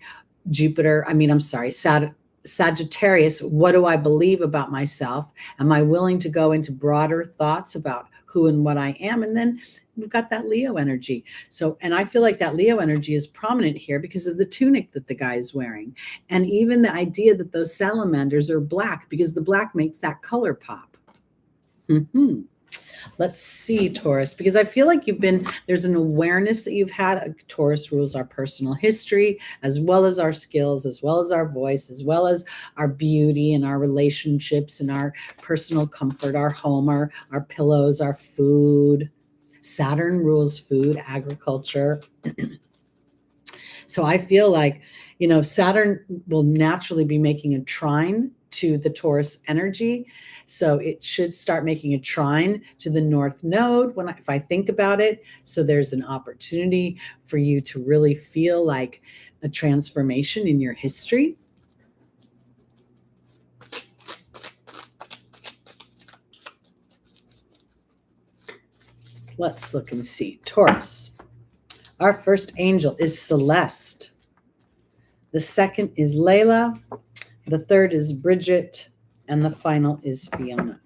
Sagittarius. What do I believe about myself? Am I willing to go into broader thoughts about who and what I am? And then we've got that Leo energy. So, and I feel like that Leo energy is prominent here because of the tunic that the guy is wearing. And even the idea that those salamanders are black, because the black makes that color pop. Let's see, Taurus, because I feel like there's an awareness that you've had. Taurus rules our personal history, as well as our skills, as well as our voice, as well as our beauty and our relationships and our personal comfort, our home, our pillows, our food. Saturn rules food, agriculture. So I feel like, Saturn will naturally be making a trine to the Taurus energy. So it should start making a trine to the North Node if I think about it. So there's an opportunity for you to really feel like a transformation in your history. Let's look and see. Taurus. Our first angel is Celeste. The second is Layla. The third is Bridget. And the final is Fiona.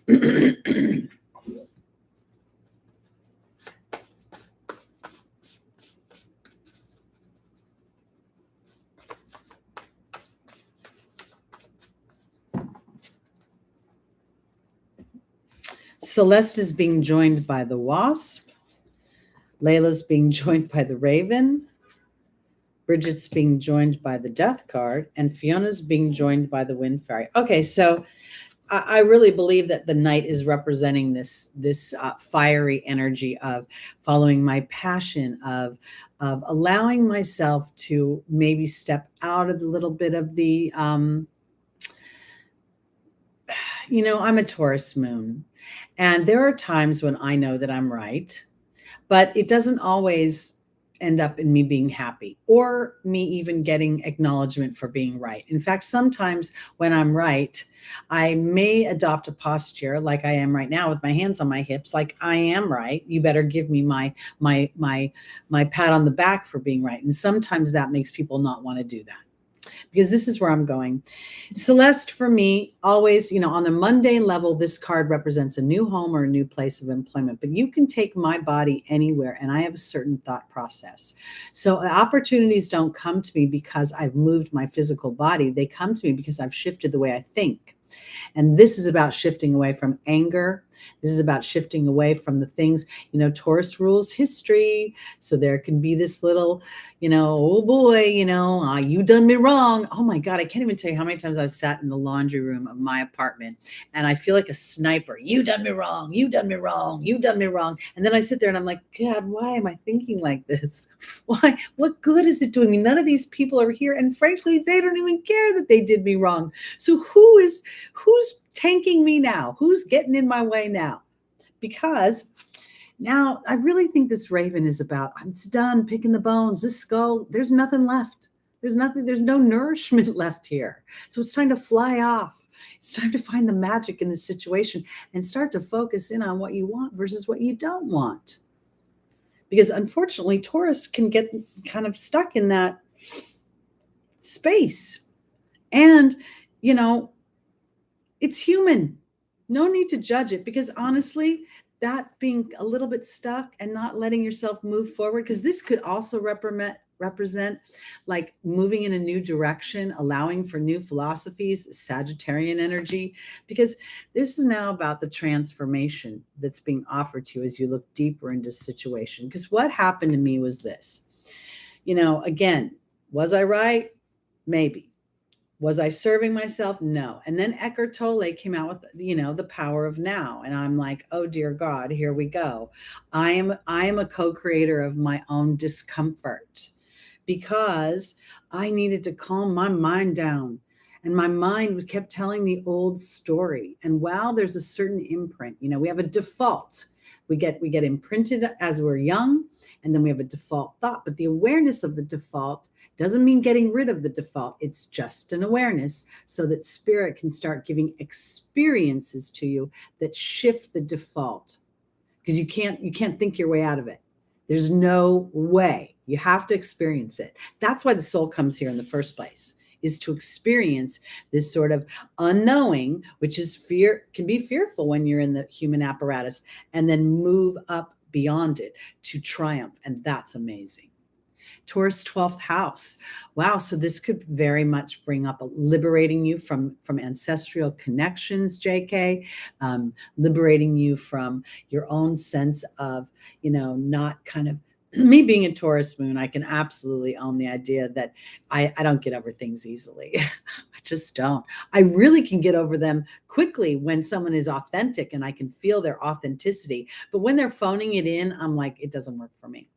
Celeste is being joined by the Wasp. Layla's being joined by the Raven. Bridget's being joined by the Death card. And Fiona's being joined by the Wind Fairy. Okay, so I really believe that the Knight is representing this fiery energy of following my passion, of allowing myself to maybe step out of a little bit of the, I'm a Taurus moon, and there are times when I know that I'm right, but it doesn't always end up in me being happy or me even getting acknowledgement for being right. In fact, sometimes when I'm right, I may adopt a posture like I am right now with my hands on my hips, like I am right. You better give me my pat on the back for being right. And sometimes that makes people not want to do that, because this is where I'm going. Celeste, for me, always, on the mundane level, this card represents a new home or a new place of employment, but you can take my body anywhere, and I have a certain thought process. So opportunities don't come to me because I've moved my physical body. They come to me because I've shifted the way I think. And this is about shifting away from anger. This is about shifting away from the things, Taurus rules history. So there can be this little, oh boy, you done me wrong. Oh my God, I can't even tell you how many times I've sat in the laundry room of my apartment and I feel like a sniper. You done me wrong. You done me wrong. You done me wrong. And then I sit there and I'm like, God, why am I thinking like this? Why? What good is it doing me? None of these people are here. And frankly, they don't even care that they did me wrong. So who's tanking me now? Who's getting in my way now? Because now I really think this Raven is about, it's done picking the bones, this skull, there's nothing left. There's no nourishment left here. So it's time to fly off. It's time to find the magic in this situation and start to focus in on what you want versus what you don't want. Because unfortunately, Taurus can get kind of stuck in that space. And, it's human. No need to judge it, because honestly, that being a little bit stuck and not letting yourself move forward, because this could also represent like moving in a new direction, allowing for new philosophies, Sagittarian energy, because this is now about the transformation that's being offered to you as you look deeper into situation. Because what happened to me was this, again, was I right? Maybe. Was I serving myself? No. And then Eckhart Tolle came out with, the power of now. And I'm like, oh dear God, here we go. I am a co-creator of my own discomfort, because I needed to calm my mind down. And my mind kept telling the old story. And while there's a certain imprint, we have a default. We get imprinted as we're young, and then we have a default thought. But the awareness of the default doesn't mean getting rid of the default. It's just an awareness so that spirit can start giving experiences to you that shift the default. Because you can't think your way out of it. There's no way. You have to experience it. That's why the soul comes here in the first place, is to experience this sort of unknowing, which is fear, can be fearful when you're in the human apparatus, and then move up beyond it to triumph. And that's amazing. Taurus 12th house. Wow. So this could very much bring up liberating you from ancestral connections, JK, liberating you from your own sense of, not kind of, me being a Taurus moon, I can absolutely own the idea that I don't get over things easily. I just don't. I really can get over them quickly when someone is authentic and I can feel their authenticity. But when they're phoning it in, I'm like, it doesn't work for me.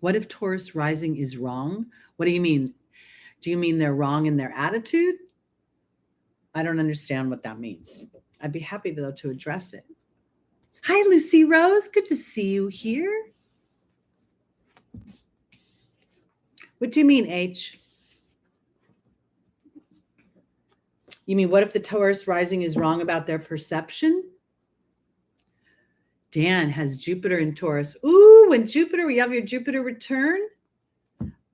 What if Taurus rising is wrong? What do you mean? Do you mean they're wrong in their attitude? I don't understand what that means. I'd be happy though to address it. Hi, Lucy Rose. Good to see you here. What do you mean, H? You mean, what if the Taurus rising is wrong about their perception? Dan has Jupiter in Taurus. Ooh, when we have your Jupiter return,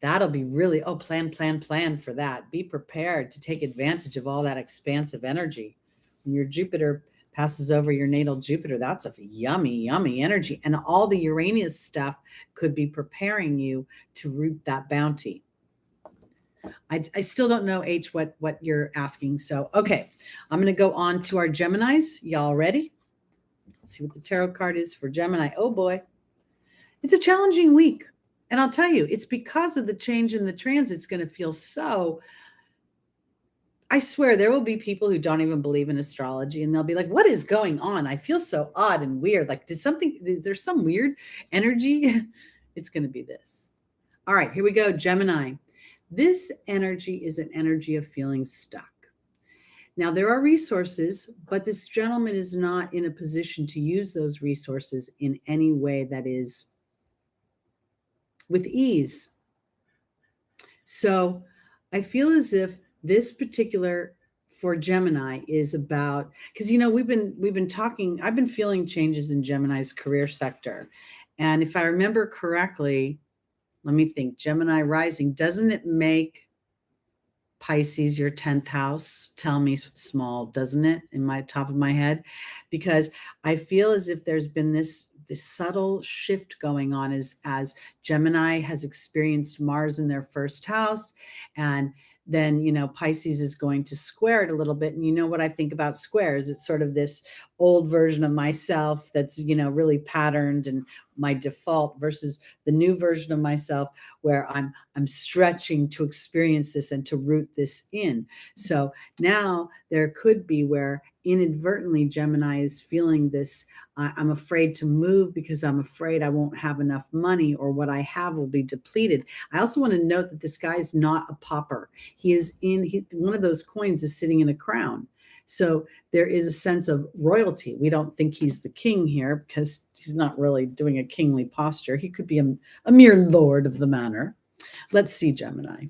that'll be really, plan for that. Be prepared to take advantage of all that expansive energy. When your Jupiter passes over your natal Jupiter, that's a yummy energy. And all the Uranus stuff could be preparing you to reap that bounty. I still don't know, H, what you're asking. So, okay, I'm going to go on to our Geminis. Y'all ready? Let's see what the tarot card is for Gemini. Oh boy, it's a challenging week. And I'll tell you, it's because of the change in the transit's going to feel so. I swear there will be people who don't even believe in astrology and they'll be like, what is going on? I feel so odd and weird. Like, there's some weird energy. It's going to be this. All right, here we go, Gemini. This energy is an energy of feeling stuck. Now, there are resources, but this gentleman is not in a position to use those resources in any way that is with ease. So I feel as if this particular for Gemini is about, because we've been talking, I've been feeling changes in Gemini's career sector. And if I remember correctly, let me think, Gemini rising, doesn't it make Pisces your 10th house? Tell me small, doesn't it, in my top of my head? Because I feel as if there's been this subtle shift going on as Gemini has experienced Mars in their first house, and then Pisces is going to square it a little bit. And you know what I think about squares? It's sort of this old version of myself that's really patterned and my default, versus the new version of myself where I'm stretching to experience this and to root this in. So now there could be where inadvertently Gemini is feeling this, I'm afraid to move because I'm afraid I won't have enough money, or what I have will be depleted. I also want to note that this guy's not a pauper. One of those coins is sitting in a crown. So there is a sense of royalty. We don't think he's the king here because he's not really doing a kingly posture. He could be a mere lord of the manor. Let's see, Gemini.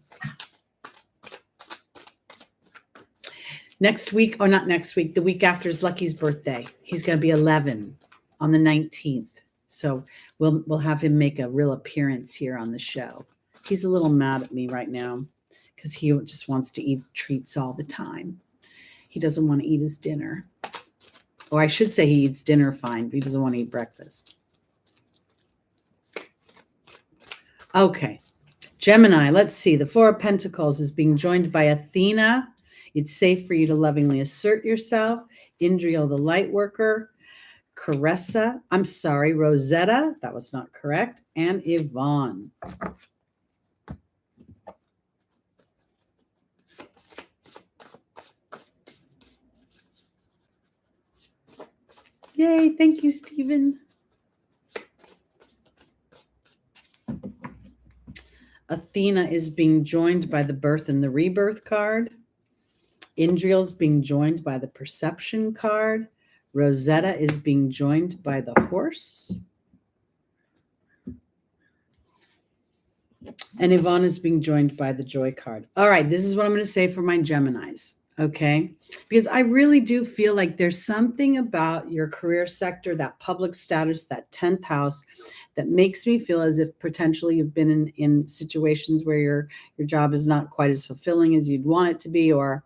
Next week, or not next week, the week after is Lucky's birthday. He's going to be 11 on the 19th. So we'll have him make a real appearance here on the show. He's a little mad at me right now because he just wants to eat treats all the time. He doesn't want to eat his dinner. Or I should say he eats dinner fine, but he doesn't want to eat breakfast. Okay. Gemini, let's see. The Four of Pentacles is being joined by Athena. It's safe for you to lovingly assert yourself. Indriel, the light worker. Rosetta, that was not correct. And Yvonne. Yay, thank you, Stephen. Athena is being joined by the birth and the rebirth card. Indriel's being joined by the perception card. Rosetta is being joined by the horse. And Yvonne is being joined by the joy card. All right, this is what I'm going to say for my Geminis, okay? Because I really do feel like there's something about your career sector, that public status, that 10th house, that makes me feel as if potentially you've been in situations where your job is not quite as fulfilling as you'd want it to be, or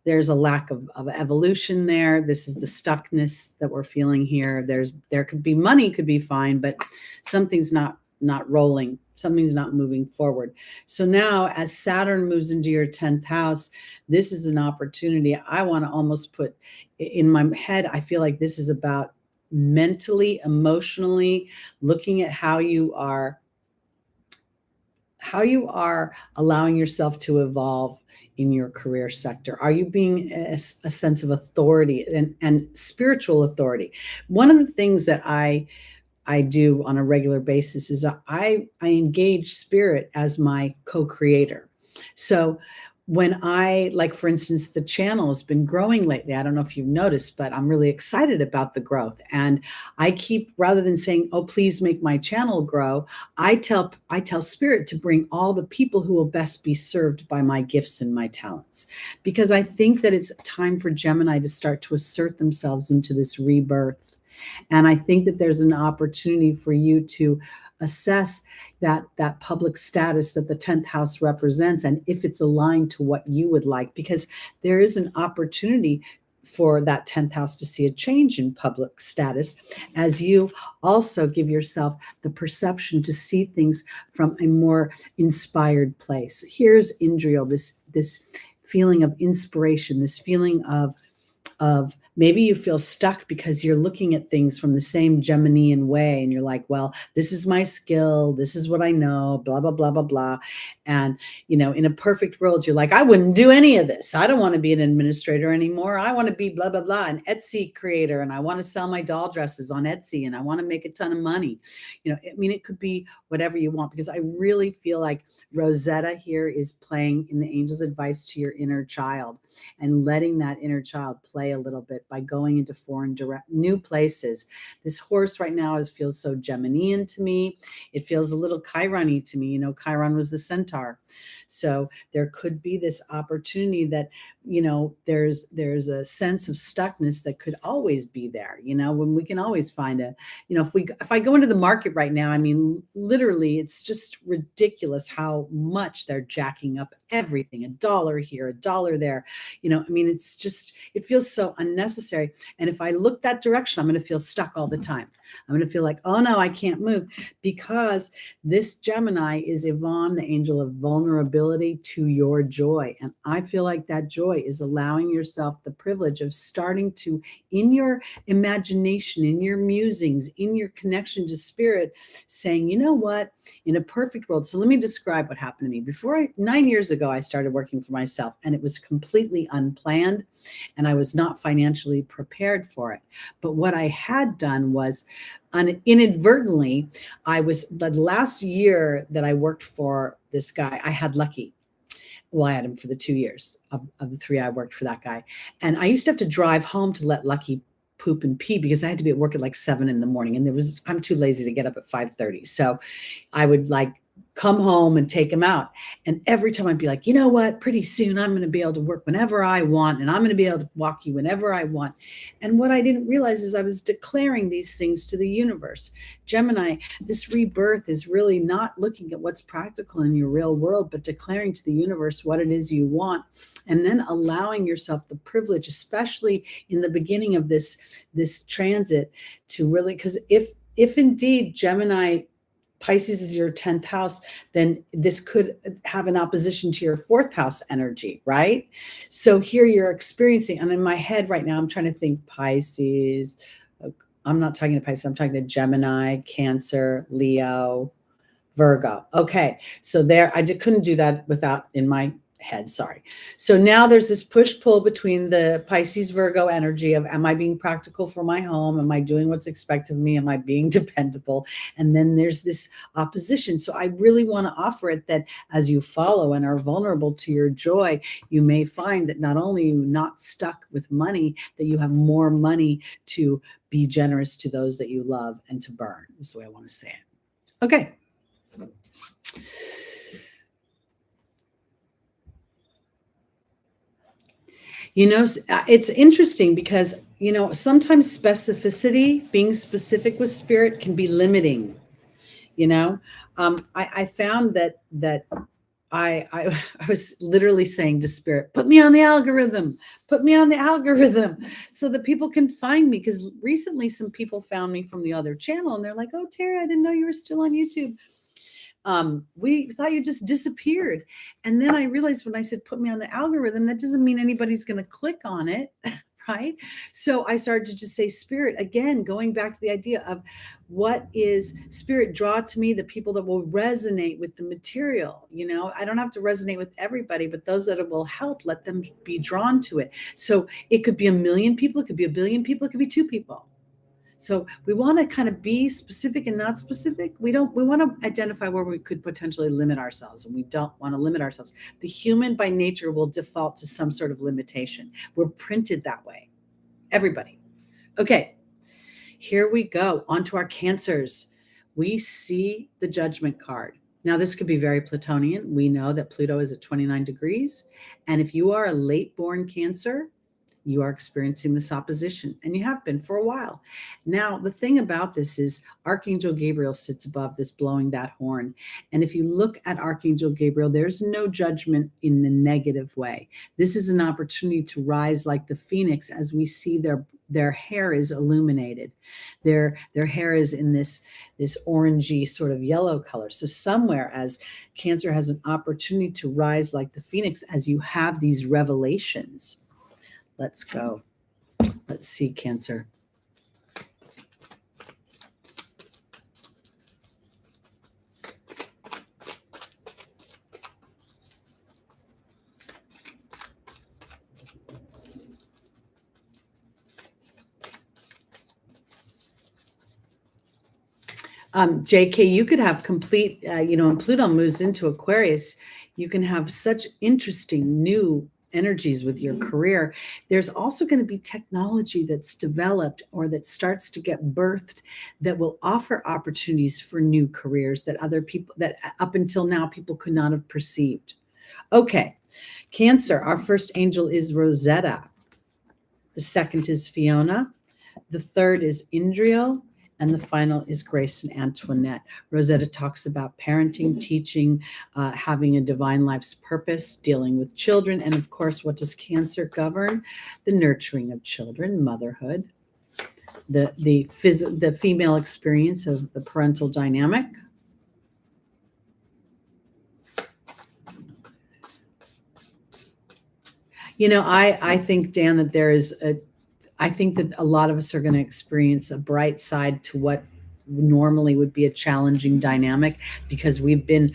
there's a lack of evolution there. This is the stuckness that we're feeling here. There could be money, could be fine, but something's not rolling. Something's not moving forward. So now as Saturn moves into your 10th house, this is an opportunity. I want to almost put in my head, I feel like this is about mentally, emotionally, looking at how you are allowing yourself to evolve in your career sector. Are you being a sense of authority and spiritual authority? One of the things that I do on a regular basis is I engage spirit as my co-creator. So when for instance, the channel has been growing lately. I don't know if you've noticed, but I'm really excited about the growth. And I keep, rather than saying, oh, please make my channel grow, I tell spirit to bring all the people who will best be served by my gifts and my talents. Because I think that it's time for Gemini to start to assert themselves into this rebirth. And I think that there's an opportunity for you to assess that public status that the 10th house represents, and if it's aligned to what you would like, because there is an opportunity for that 10th house to see a change in public status, as you also give yourself the perception to see things from a more inspired place. Here's Indriel, this feeling of inspiration, this feeling of maybe you feel stuck because you're looking at things from the same Geminian way, and you're like, well, this is my skill, this is what I know, blah, blah, blah, blah, blah. And, in a perfect world, you're like, I wouldn't do any of this. I don't want to be an administrator anymore. I want to be blah, blah, blah, an Etsy creator, and I want to sell my doll dresses on Etsy, and I want to make a ton of money. It could be whatever you want, because I really feel like Rosetta here is playing in the angel's advice to your inner child and letting that inner child play a little bit by going into foreign new places. This horse right now feels so Geminian to me. It feels a little Chiron-y to me. Chiron was the centaur. So there could be this opportunity that, there's a sense of stuckness that could always be there, when we can always find if I go into the market right now, I mean, literally, it's just ridiculous how much they're jacking up everything. $1 here, $1 there. It's just, it feels so unnecessary. And if I look that direction, I'm going to feel stuck all the time. I'm going to feel like, oh no, I can't move, because this Gemini is Yvonne, the angel of vulnerability to your joy. And I feel like that joy is allowing yourself the privilege of starting to, in your imagination, in your musings, in your connection to spirit, saying, you know what, in a perfect world. So let me describe what happened to me. 9 years ago, I started working for myself, and it was completely unplanned, and I was not financially prepared for it. But what I had done was, inadvertently, the last year that I worked for this guy, I had Lucky. Well, I had him for the 2 years of the 3 I worked for that guy. And I used to have to drive home to let Lucky poop and pee, because I had to be at work at like 7 a.m. and I'm too lazy to get up at 5:30. So I would come home and take him out. And every time I'd be like, you know what, pretty soon I'm going to be able to work whenever I want, and I'm going to be able to walk you whenever I want. And what I didn't realize is I was declaring these things to the universe. Gemini, this rebirth is really not looking at what's practical in your real world, but declaring to the universe what it is you want. And then allowing yourself the privilege, especially in the beginning of this transit, to really, because if indeed Gemini, Pisces is your 10th house, then this could have an opposition to your 4th house energy, right? So here you're experiencing, and in my head right now, I'm trying to think Pisces. I'm not talking to Pisces. I'm talking to Gemini, Cancer, Leo, Virgo. Okay. So there, I couldn't do that without in my head. Sorry. So now there's this push-pull between the Pisces Virgo energy of, am I being practical for my home? Am I doing what's expected of me? Am I being dependable? And then there's this opposition. So I really want to offer it that as you follow and are vulnerable to your joy, you may find that not only are you not stuck with money, that you have more money to be generous to those that you love and to burn, is the way I want to say it. Okay. It's interesting because, sometimes specificity, being specific with spirit, can be limiting. I found that I was literally saying to spirit, put me on the algorithm, so that people can find me. Because recently some people found me from the other channel, and they're like, oh, Teri, I didn't know you were still on YouTube. We thought you just disappeared. And then I realized when I said, put me on the algorithm, that doesn't mean anybody's going to click on it. Right. So I started to just say, spirit, again, going back to the idea of what is spirit, draw to me the people that will resonate with the material. I don't have to resonate with everybody, but those that it will help, let them be drawn to it. So it could be 1 million people. It could be 1 billion people. It could be 2 people. So we want to kind of be specific and not specific. We want to identify where we could potentially limit ourselves, and we don't want to limit ourselves. The human by nature will default to some sort of limitation. We're printed that way. Everybody. Okay, here we go. On to our Cancers. We see the Judgment card. Now, this could be very Plutonian. We know that Pluto is at 29 degrees. And if you are a late born Cancer, you are experiencing this opposition, and you have been for a while. Now, the thing about this is Archangel Gabriel sits above this, blowing that horn. And if you look at Archangel Gabriel, there's no judgment in the negative way. This is an opportunity to rise like the phoenix as we see their hair is illuminated. Their hair is in this orangey sort of yellow color. So somewhere, as Cancer has an opportunity to rise like the phoenix as you have these revelations. Let's go. Let's see, Cancer. JK, you could have complete, when Pluto moves into Aquarius, you can have such interesting new energies with your career. There's also going to be technology that's developed or that starts to get birthed that will offer opportunities for new careers that other people, that up until now people could not have perceived. Okay, Cancer, our first angel is Rosetta. The second is Fiona. The third is Indriel. And the final is Grace and Antoinette. Rosetta talks about parenting, teaching, having a divine life's purpose, dealing with children. And of course, what does Cancer govern? The nurturing of children, motherhood, the female experience of the parental dynamic. I think, Dan, that I think that a lot of us are going to experience a bright side to what normally would be a challenging dynamic, because we've been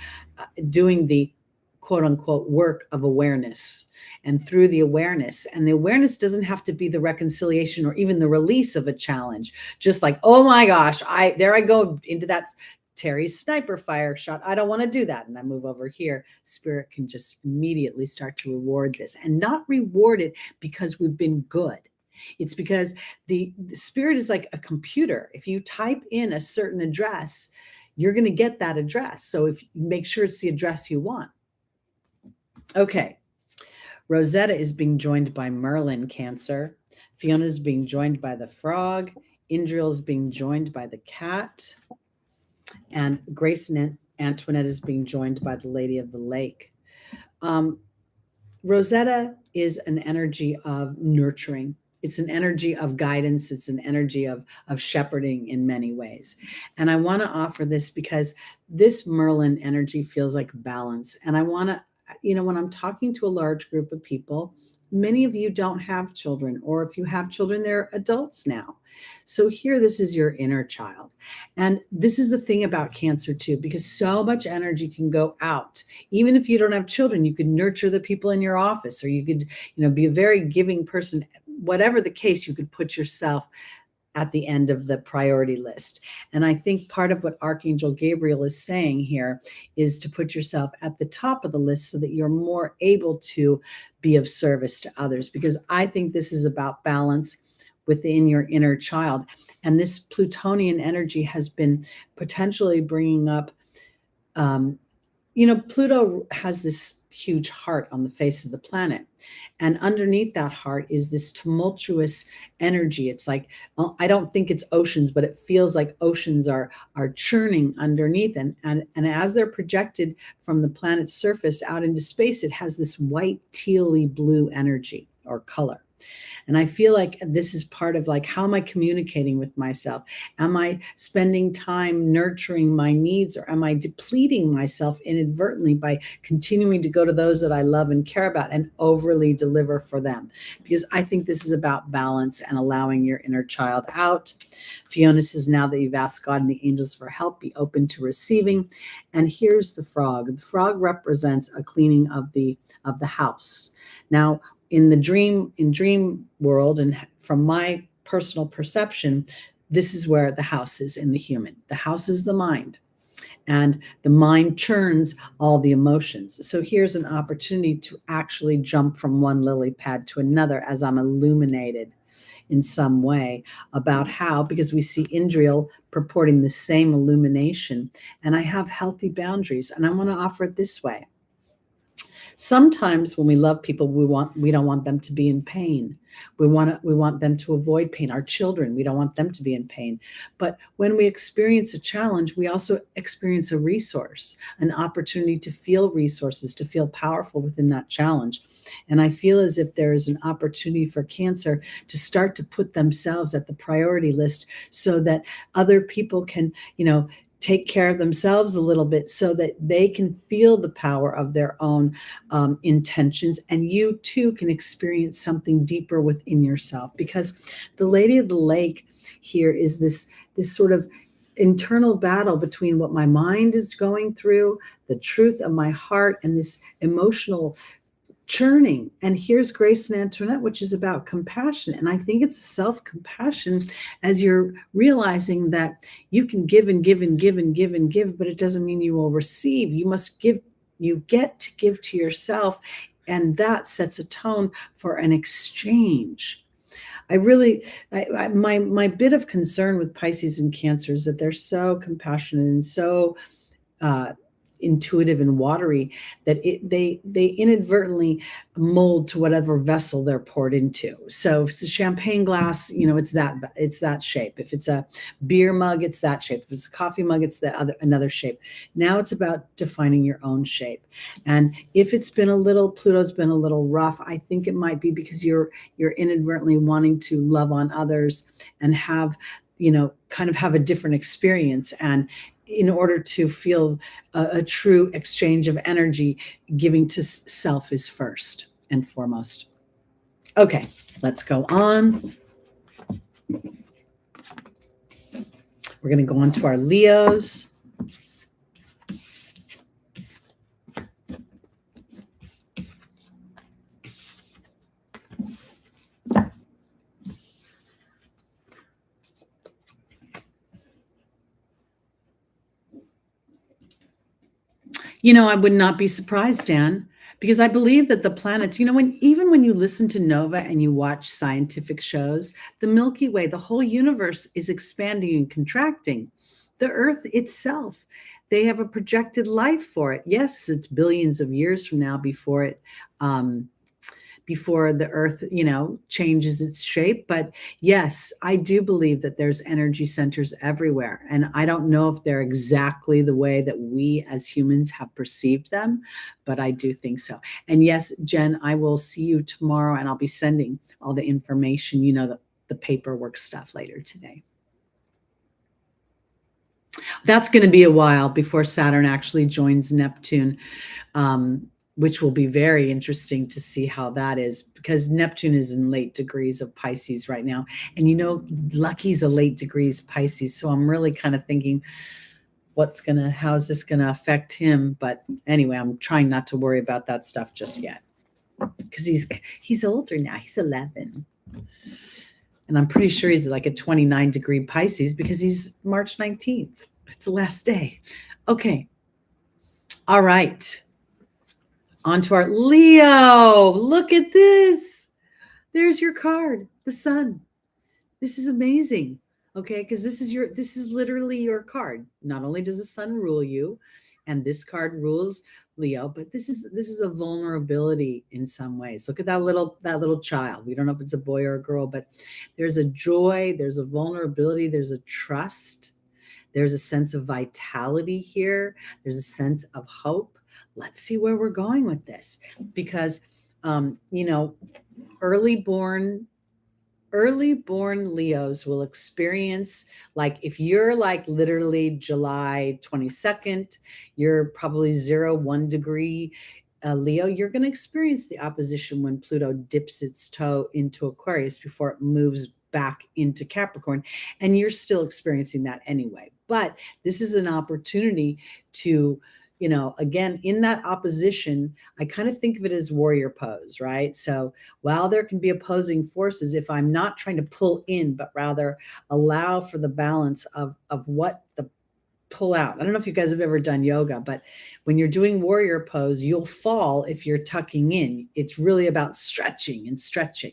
doing the quote unquote work of awareness. And through the awareness, and the awareness doesn't have to be the reconciliation or even the release of a challenge. Just like, oh my gosh, there I go into that Teri's sniper fire shot. I don't want to do that. And I move over here. Spirit can just immediately start to reward this, and not reward it because we've been good. It's because the spirit is like a computer. If you type in a certain address, you're going to get that address. So if you make sure it's the address you want. Okay. Rosetta is being joined by Merlin, Cancer. Fiona is being joined by the frog. Indriel is being joined by the cat. And Grace and Antoinette is being joined by the Lady of the Lake. Rosetta is an energy of nurturing. It's an energy of guidance. It's an energy of shepherding in many ways. And I want to offer this because this Merlin energy feels like balance. And I want to, when I'm talking to a large group of people, many of you don't have children, or if you have children, they're adults now. So here, this is your inner child. And this is the thing about Cancer too, because so much energy can go out. Even if you don't have children, you could nurture the people in your office, or you could, be a very giving person. Whatever the case, you could put yourself at the end of the priority list. And I think part of what Archangel Gabriel is saying here is to put yourself at the top of the list so that you're more able to be of service to others, because I think this is about balance within your inner child. And this Plutonian energy has been potentially bringing up, Pluto has this huge heart on the face of the planet. And underneath that heart is this tumultuous energy. It's like, I don't think it's oceans, but it feels like oceans are churning underneath. And as they're projected from the planet's surface out into space, it has this white, tealy blue energy or color. And I feel like this is part of like, how am I communicating with myself? Am I spending time nurturing my needs, or am I depleting myself inadvertently by continuing to go to those that I love and care about and overly deliver for them? Because I think this is about balance and allowing your inner child out. Fiona says, now that you've asked God and the angels for help, be open to receiving. And here's the frog. The frog represents a cleaning of the house. Now, in dream world, and from my personal perception, this is where the house is in the human. The house is the mind, and the mind churns all the emotions. So here's an opportunity to actually jump from one lily pad to another as I'm illuminated in some way about how, because we see Indriel purporting the same illumination, and I have healthy boundaries, and I want to offer it this way. Sometimes when we love people, we don't want them to be in pain. We want them to avoid pain. Our children, we don't want them to be in pain. But when we experience a challenge, we also experience a resource, an opportunity to feel resources, to feel powerful within that challenge. And I feel as if there is an opportunity for Cancer to start to put themselves at the priority list so that other people can, take care of themselves a little bit so that they can feel the power of their own intentions, and you too can experience something deeper within yourself. Because the Lady of the Lake here is this sort of internal battle between what my mind is going through, the truth of my heart, and this emotional churning. And here's Grace and Antoinette, which is about compassion. And I think it's self-compassion as you're realizing that you can give and give and give and give and give, but it doesn't mean you will receive. You must give. You get to give to yourself, and that sets a tone for an exchange. My bit of concern with Pisces and Cancer is that they're so compassionate and so intuitive and watery that they inadvertently mold to whatever vessel they're poured into. So if it's a champagne glass, it's that shape. If it's a beer mug, it's that shape. If it's a coffee mug, it's another shape. Now it's about defining your own shape. And if Pluto's been a little rough, I think it might be because you're inadvertently wanting to love on others and have kind of have a different experience. And in order to feel a true exchange of energy, giving to self is first and foremost. Okay, let's go on. We're going to go on to our Leos. I would not be surprised, Dan, because I believe that the planets, even when you listen to Nova and you watch scientific shows, the Milky Way, the whole universe is expanding and contracting. The Earth itself, they have a projected life for it. Yes, it's billions of years from now before the Earth, changes its shape. But yes, I do believe that there's energy centers everywhere. And I don't know if they're exactly the way that we as humans have perceived them, but I do think so. And yes, Jen, I will see you tomorrow, and I'll be sending all the information, the paperwork stuff later today. That's going to be a while before Saturn actually joins Neptune, which will be very interesting to see how that is, because Neptune is in late degrees of Pisces right now. And Lucky's a late degrees Pisces. So I'm really kind of thinking, how is this going to affect him? But anyway, I'm trying not to worry about that stuff just yet, because he's older now. He's 11. And I'm pretty sure he's like a 29-degree Pisces because he's March 19th. It's the last day. Okay. All right. On to our Leo. Look at this. There's your card, the sun. This is amazing. Okay, because this is literally your card. Not only does the sun rule you, and this card rules Leo, but this is a vulnerability in some ways. Look at that little child. We don't know if it's a boy or a girl, but there's a joy, there's a vulnerability, there's a trust, there's a sense of vitality here, there's a sense of hope. Let's see where we're going with this, because early born Leos will experience, like, if you're like literally July 22nd, you're probably 1 degree Leo, you're going to experience the opposition when Pluto dips its toe into Aquarius before it moves back into Capricorn. And you're still experiencing that anyway. But this is an opportunity to, again, in that opposition, I kind of think of it as warrior pose, right? So while there can be opposing forces, if I'm not trying to pull in, but rather allow for the balance of what the pull out. I don't know if you guys have ever done yoga, but when you're doing warrior pose, you'll fall if you're tucking in. It's really about stretching and stretching.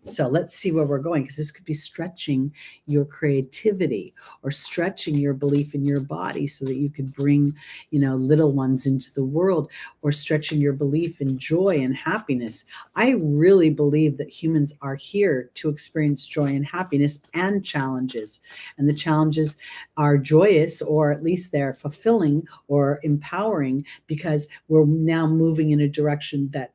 So let's see where we're going, because this could be stretching your creativity or stretching your belief in your body so that you could bring, little ones into the world, or stretching your belief in joy and happiness. I really believe that humans are here to experience joy and happiness and challenges. And the challenges are joyous, or at least they're fulfilling or empowering, because we're now moving in a direction that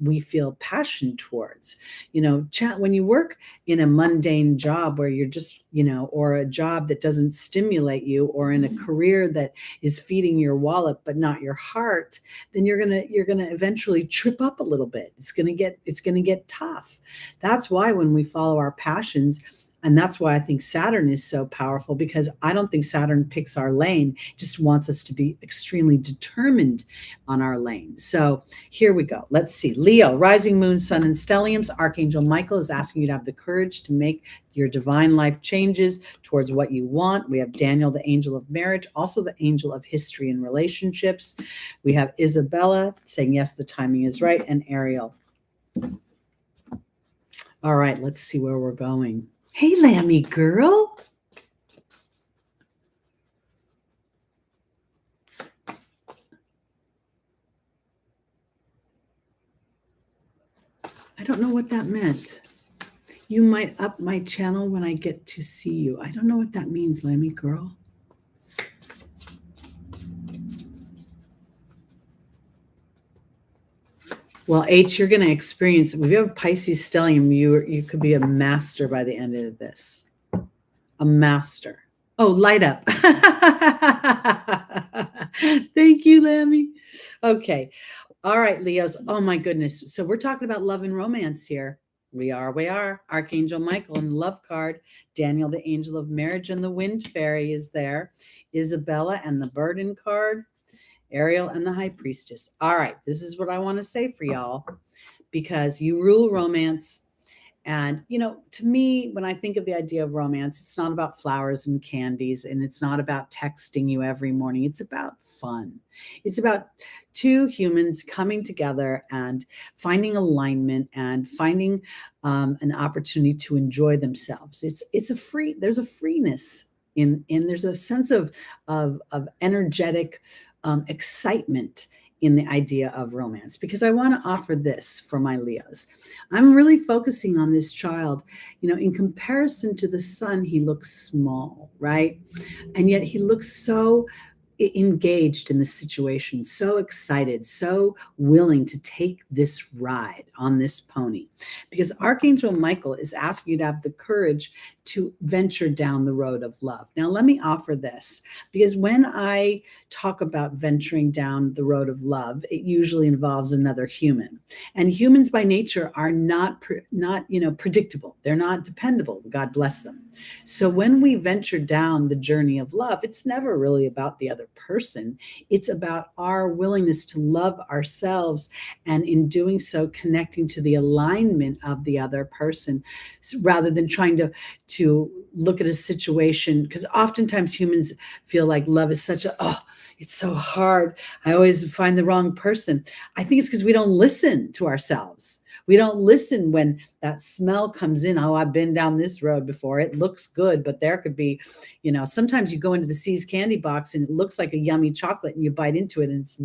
we feel passion towards. When you work in a mundane job where you're just, or a job that doesn't stimulate you, or in a career that is feeding your wallet but not your heart, then you're gonna eventually trip up a little bit. It's gonna get tough. That's why when we follow our passions, and that's why I think Saturn is so powerful, because I don't think Saturn picks our lane, just wants us to be extremely determined on our lane. So here we go. Let's see. Leo, rising moon, sun, and stelliums. Archangel Michael is asking you to have the courage to make your divine life changes towards what you want. We have Daniel, the angel of marriage, also the angel of history and relationships. We have Isabella saying, yes, the timing is right, and Ariel. All right, let's see where we're going. Hey, Lammy girl. I don't know what that meant. You might up my channel when I get to see you. I don't know what that means, Lammy girl. Well, H, you're going to experience, if you have Pisces stellium, you could be a master by the end of this. A master. Oh, light up. Thank you, Lammy. Okay. All right, Leos. Oh, my goodness. So we're talking about love and romance here. We are. Archangel Michael and the love card. Daniel, the angel of marriage, and the wind fairy is there. Isabella and the burden card. Ariel and the high priestess. All right, this is what I want to say for y'all, because you rule romance. And, to me, when I think of the idea of romance, it's not about flowers and candies, and it's not about texting you every morning. It's about fun. It's about two humans coming together and finding alignment and finding an opportunity to enjoy themselves. There's a freeness there's a sense of energetic excitement in the idea of romance, because I want to offer this for my Leos. I'm really focusing on this child. In comparison to the sun, he looks small, right? And yet he looks so engaged in the situation, so excited, so willing to take this ride on this pony, because Archangel Michael is asking you to have the courage to venture down the road of love. Now, let me offer this, because when I talk about venturing down the road of love, it usually involves another human, and humans by nature are not predictable. They're not dependable. God bless them. So when we venture down the journey of love, it's never really about the other person. It's about our willingness to love ourselves, and in doing so, connecting to the alignment of the other person, rather than trying to look at a situation, because oftentimes humans feel like love is it's so hard. I always find the wrong person. I think it's because we don't listen to ourselves. We don't listen when that smell comes in. Oh, I've been down this road before. It looks good, but there could be, sometimes you go into the C's candy box and it looks like a yummy chocolate, and you bite into it and it's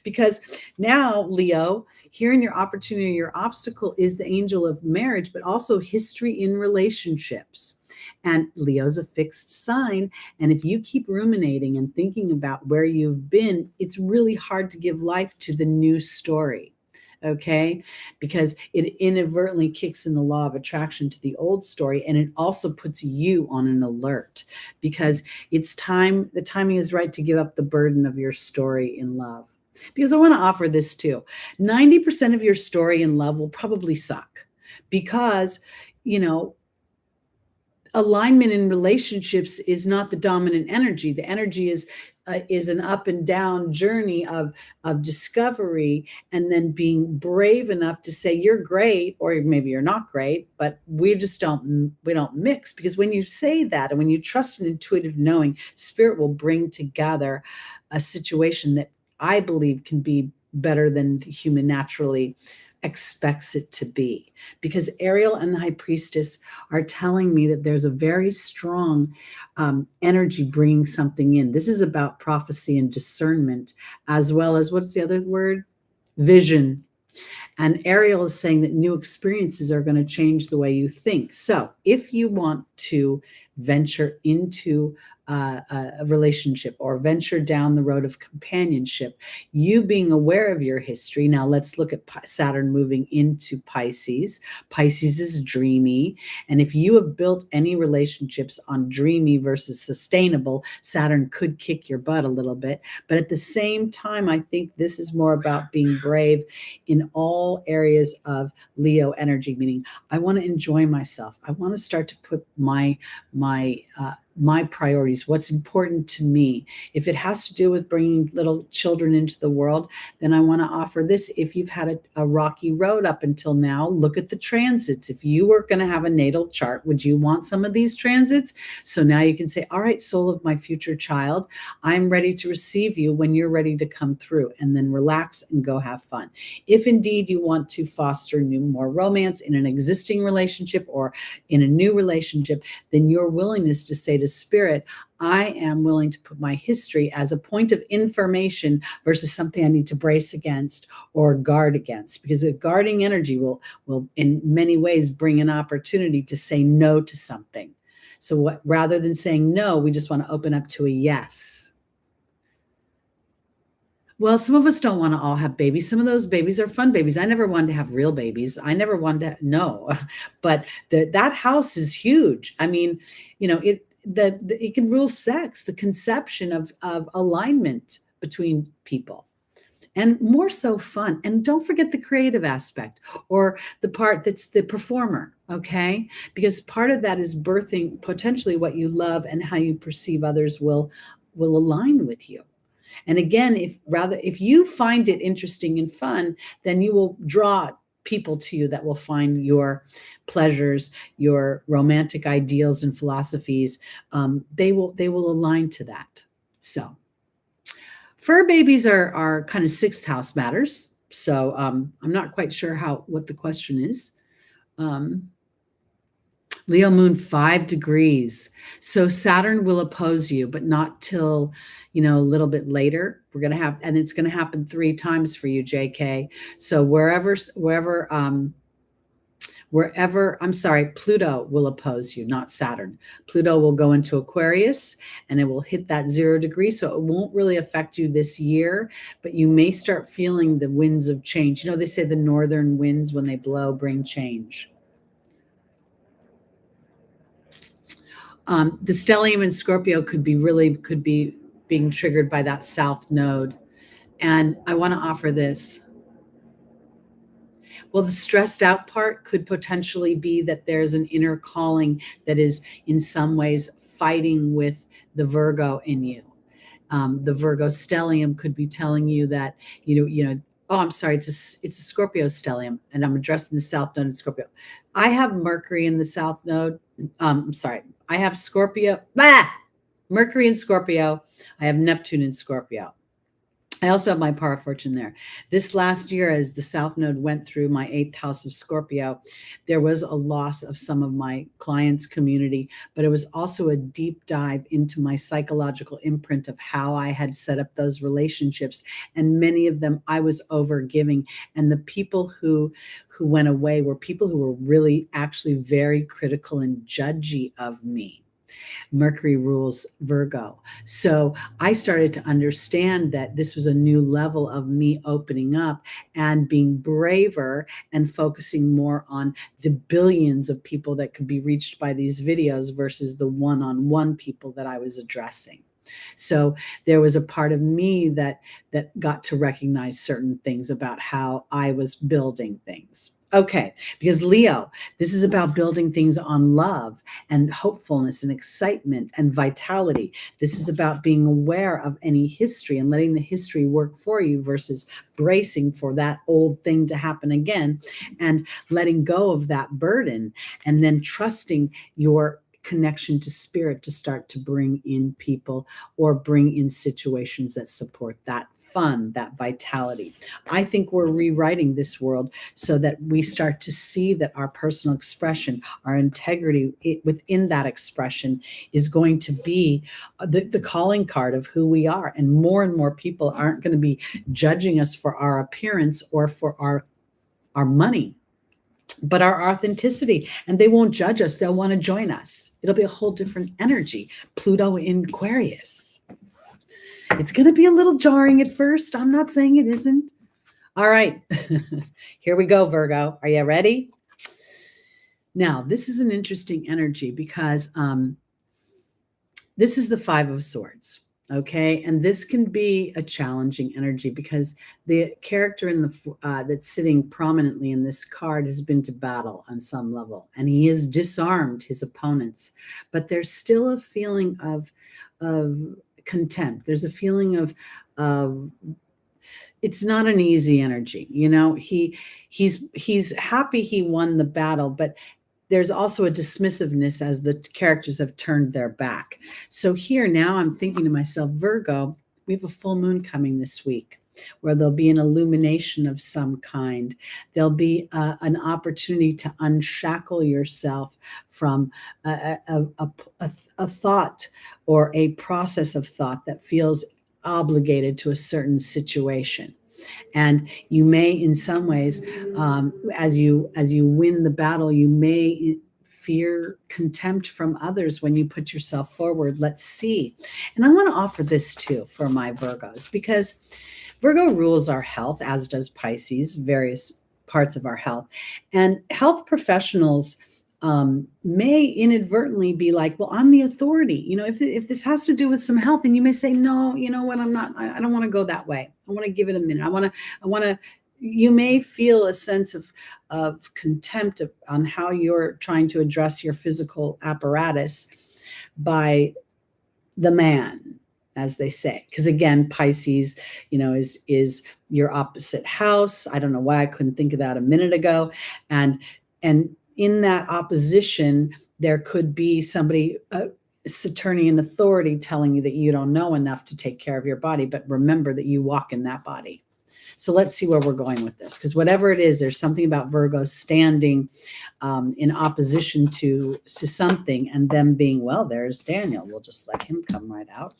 because now, Leo, here in your opportunity, your obstacle is the angel of marriage, but also history in relationships. And Leo's a fixed sign. And if you keep ruminating and thinking about where you've been, it's really hard to give life to the new story. Okay, because it inadvertently kicks in the law of attraction to the old story, and it also puts you on an alert, because it's time. The timing is right to give up the burden of your story in love. Because I want to offer this too. 90% of your story in love will probably suck, because alignment in relationships is not the dominant energy. The energy is an up and down journey of discovery, and then being brave enough to say you're great, or maybe you're not great, but we don't mix. Because when you say that, and when you trust an intuitive knowing, spirit will bring together a situation that I believe can be better than the human naturally expects it to be. Because Ariel and the High Priestess are telling me that there's a very strong energy bringing something in. This is about prophecy and discernment, as well as, what's the other word? Vision. And Ariel is saying that new experiences are going to change the way you think. So if you want to venture into a relationship or venture down the road of companionship, you being aware of your history. Now let's look at Saturn moving into Pisces. Pisces is dreamy. And if you have built any relationships on dreamy versus sustainable, Saturn could kick your butt a little bit. But at the same time, I think this is more about being brave in all areas of Leo energy, meaning I want to enjoy myself. I want to start to put my priorities, what's important to me. If it has to do with bringing little children into the world, then I want to offer this. If you've had a rocky road up until now, look at the transits. If you were going to have a natal chart, would you want some of these transits? So now you can say, all right, soul of my future child, I'm ready to receive you when you're ready to come through, and then relax and go have fun. If indeed you want to foster more romance in an existing relationship or in a new relationship, then your willingness to say to Spirit, I am willing to put my history as a point of information versus something I need to brace against or guard against, because a guarding energy will in many ways bring an opportunity to say no to something. So rather than saying no, we just want to open up to a yes. Well, some of us don't want to all have babies. Some of those babies are fun babies. I never wanted to have real babies. I never wanted to, no, but that house is huge. I mean, it can rule sex, the conception of alignment between people, and more so fun. And don't forget the creative aspect, or the part that's the performer. Okay. Because part of that is birthing potentially what you love, and how you perceive others will align with you. And again, if you find it interesting and fun, then you will draw people to you that will find your pleasures, your romantic ideals and philosophies. They will align to that. So fur babies are kind of sixth house matters. So I'm not quite sure what the question is. Leo moon 5 degrees. So Saturn will oppose you, but not till, a little bit later. We're going to have, and it's going to happen 3 times for you, JK. So Pluto will oppose you, not Saturn. Pluto will go into Aquarius, and it will hit that 0 degree. So it won't really affect you this year, but you may start feeling the winds of change. They say the northern winds, when they blow, bring change. The stellium in Scorpio could be being triggered by that south node. And I want to offer this. Well, the stressed out part could potentially be that there's an inner calling that is in some ways fighting with the Virgo in you. The Virgo stellium could be telling you that, oh, I'm sorry, it's a Scorpio stellium, and I'm addressing the south node in Scorpio. I have Mercury in the south node. I'm sorry. I have Scorpio, Mercury in Scorpio. I have Neptune in Scorpio. I also have my power of fortune there. This last year, as the south node went through my 8th house of Scorpio, there was a loss of some of my clients' community, but it was also a deep dive into my psychological imprint of how I had set up those relationships. And many of them I was overgiving. And the people who went away were people who were really actually very critical and judgy of me. Mercury rules Virgo. So I started to understand that this was a new level of me opening up and being braver and focusing more on the billions of people that could be reached by these videos versus the one-on-one people that I was addressing. So there was a part of me that got to recognize certain things about how I was building things. Okay, because Leo, this is about building things on love and hopefulness and excitement and vitality. This is about being aware of any history and letting the history work for you versus bracing for that old thing to happen again, and letting go of that burden, and then trusting your connection to spirit to start to bring in people or bring in situations that support that fun, that vitality. I think we're rewriting this world so that we start to see that our personal expression, our integrity within that expression is going to be the calling card of who we are. And more people aren't going to be judging us for our appearance or for our money, but our authenticity. And they won't judge us. They'll want to join us. It'll be a whole different energy. Pluto in Aquarius. It's going to be a little jarring at first. I'm not saying it isn't. All right. Here we go, Virgo. Are you ready? Now, this is an interesting energy because this is the Five of Swords. Okay. And this can be a challenging energy because the character in the that's sitting prominently in this card has been to battle on some level, and he has disarmed his opponents, but there's still a feeling of contempt. There's a feeling of it's not an easy energy. You know, he's happy he won the battle, but there's also a dismissiveness as the characters have turned their back. So here now I'm thinking to myself, Virgo, we have a full moon coming this week where there'll be an illumination of some kind. There'll be an opportunity to unshackle yourself from a thought or a process of thought that feels obligated to a certain situation. And you may, in some ways, as you win the battle, you may fear contempt from others when you put yourself forward. Let's see. And I want to offer this too for my Virgos, because Virgo rules our health, as does Pisces, various parts of our health. And health professionals may inadvertently be like, well, I'm the authority. You know, if this has to do with some health, and you may say, no, you know what, I'm not, I don't want to go that way. I want to give it a minute. I want to, you may feel a sense of contempt on how you're trying to address your physical apparatus by the man, as they say. Because again, Pisces, you know, is your opposite house. I don't know why I couldn't think of that a minute ago. And in that opposition, there could be somebody, Saturnian authority, telling you that you don't know enough to take care of your body, but remember that you walk in that body. So let's see where we're going with this, because whatever it is, there's something about Virgo standing in opposition to something, and them being, well, there's Daniel. We'll just let him come right out.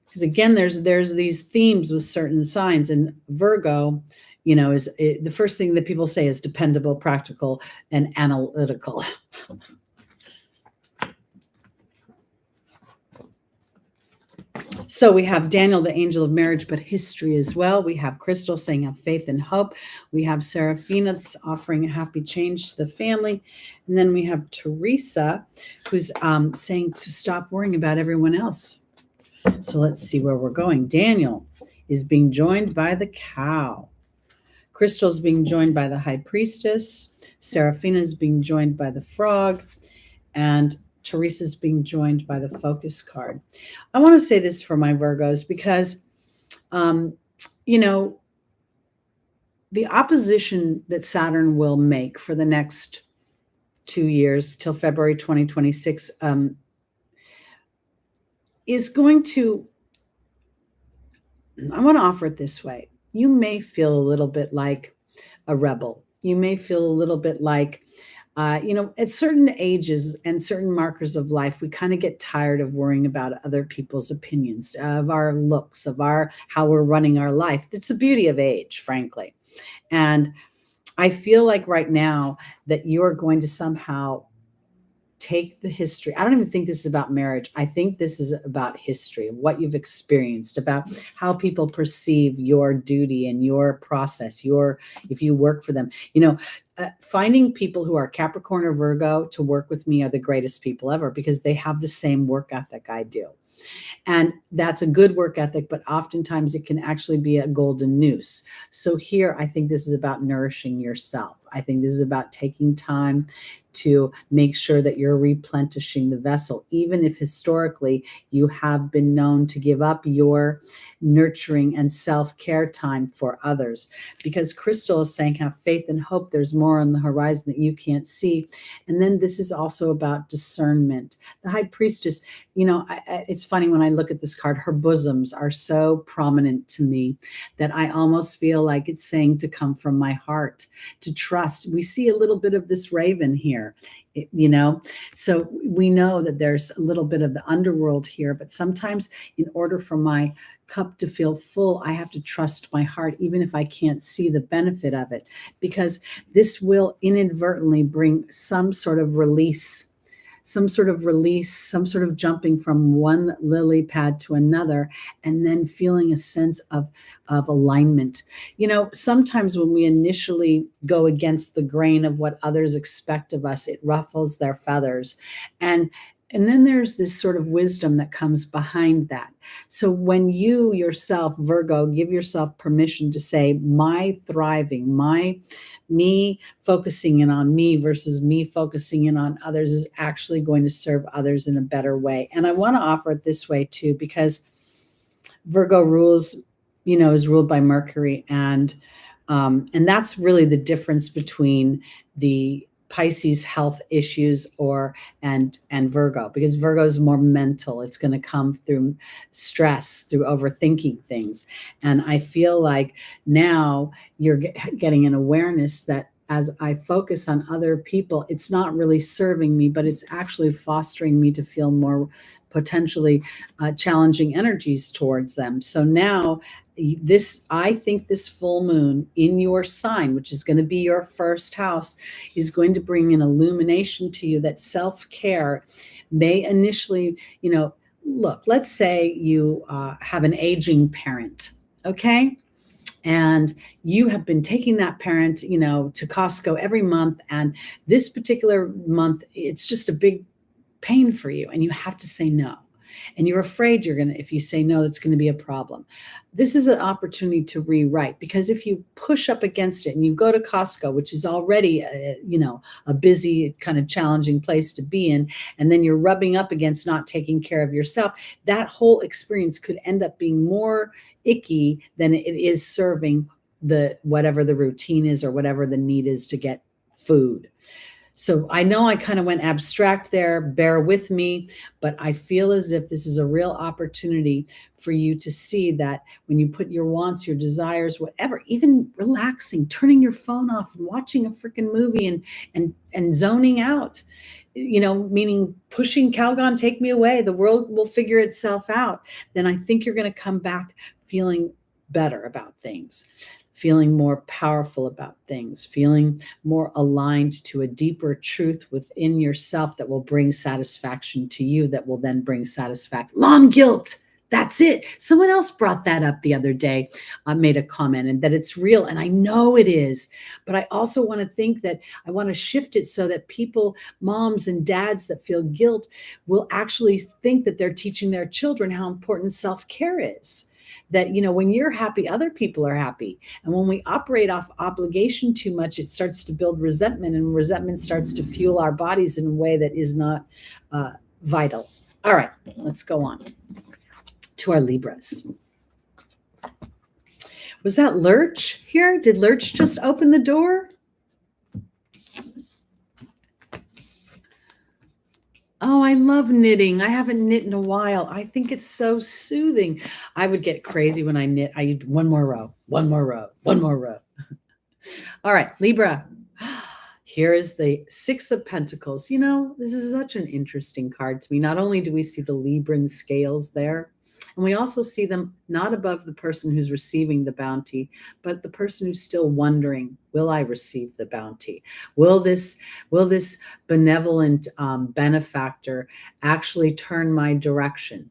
Because again, there's these themes with certain signs, and Virgo, you know, the first thing that people say is dependable, practical, and analytical. So we have Daniel, the angel of marriage, but history as well. We have Crystal saying have faith and hope. We have Seraphina that's offering a happy change to the family. And then we have Teresa, who's saying to stop worrying about everyone else. So let's see where we're going. Daniel is being joined by the cow. Crystal's being joined by the high priestess. Seraphina is being joined by the frog. And Teresa's being joined by the focus card. I want to say this for my Virgos because, you know, the opposition that Saturn will make for the next 2 years till February 2026 is going to, I want to offer it this way. You may feel a little bit like a rebel. You may feel a little bit like, you know, at certain ages and certain markers of life, we kind of get tired of worrying about other people's opinions, of our looks, of how we're running our life. It's the beauty of age, frankly. And I feel like right now that you're going to somehow take the history. I don't even think this is about marriage. I think this is about history, what you've experienced, about how people perceive your duty and your process, if you work for them. You know, finding people who are Capricorn or Virgo to work with me are the greatest people ever, because they have the same work ethic I do. And that's a good work ethic, but oftentimes it can actually be a golden noose. So here, I think this is about nourishing yourself. I think this is about taking time to make sure that you're replenishing the vessel, even if historically you have been known to give up your nurturing and self-care time for others. Because Crystal is saying, have faith and hope. There's more on the horizon that you can't see. And then this is also about discernment. The high priestess, it's funny when I look at this card, her bosoms are so prominent to me that I almost feel like it's saying to come from my heart, to trust. We see a little bit of this raven here, so we know that there's a little bit of the underworld here, but sometimes in order for my cup to feel full, I have to trust my heart, even if I can't see the benefit of it, because this will inadvertently bring some sort of release, some sort of jumping from one lily pad to another, and then feeling a sense of alignment. Sometimes when we initially go against the grain of what others expect of us, it ruffles their feathers. And then there's this sort of wisdom that comes behind that. So when you yourself, Virgo, give yourself permission to say, my thriving, me focusing in on me versus me focusing in on others is actually going to serve others in a better way. And I want to offer it this way too, because Virgo rules, is ruled by Mercury. And that's really the difference between the Pisces health issues and Virgo, because Virgo is more mental. It's going to come through stress, through overthinking things. And I feel like now you're getting an awareness that as I focus on other people, it's not really serving me, but it's actually fostering me to feel more potentially challenging energies towards them. So now I think this full moon in your sign, which is going to be your first house, is going to bring an illumination to you that self-care may initially, look, let's say you have an aging parent, okay? And you have been taking that parent, to Costco every month. And this particular month, it's just a big pain for you. And you have to say no. And you're afraid if you say no, it's going to be a problem. This is an opportunity to rewrite, because if you push up against it and you go to Costco, which is already, a busy kind of challenging place to be in, and then you're rubbing up against not taking care of yourself, that whole experience could end up being more icky than it is serving whatever the routine is or whatever the need is to get food. So I know I kind of went abstract there, bear with me, but I feel as if this is a real opportunity for you to see that when you put your wants, your desires, whatever, even relaxing, turning your phone off and watching a freaking movie and zoning out, meaning pushing Calgon, take me away, the world will figure itself out, then I think you're going to come back feeling better about things, feeling more powerful about things, feeling more aligned to a deeper truth within yourself that will bring satisfaction to you, that will then bring satisfaction. Mom guilt. That's it. Someone else brought that up the other day, made a comment, and that it's real. And I know it is, but I also want to think that I want to shift it so that people, moms and dads that feel guilt, will actually think that they're teaching their children how important self-care is. That, when you're happy, other people are happy. And when we operate off obligation too much, it starts to build resentment, and resentment starts to fuel our bodies in a way that is not vital. All right, let's go on to our Libras. Was that Lurch here? Did Lurch just open the door? Oh, I love knitting. I haven't knit in a while. I think it's so soothing. I would get crazy when I knit. I do one more row, one more row, one more row. All right, Libra. Here is the Six of Pentacles. This is such an interesting card to me. Not only do we see the Libran scales there, and we also see them not above the person who's receiving the bounty, but the person who's still wondering, will I receive the bounty? Will this benevolent benefactor actually turn my direction?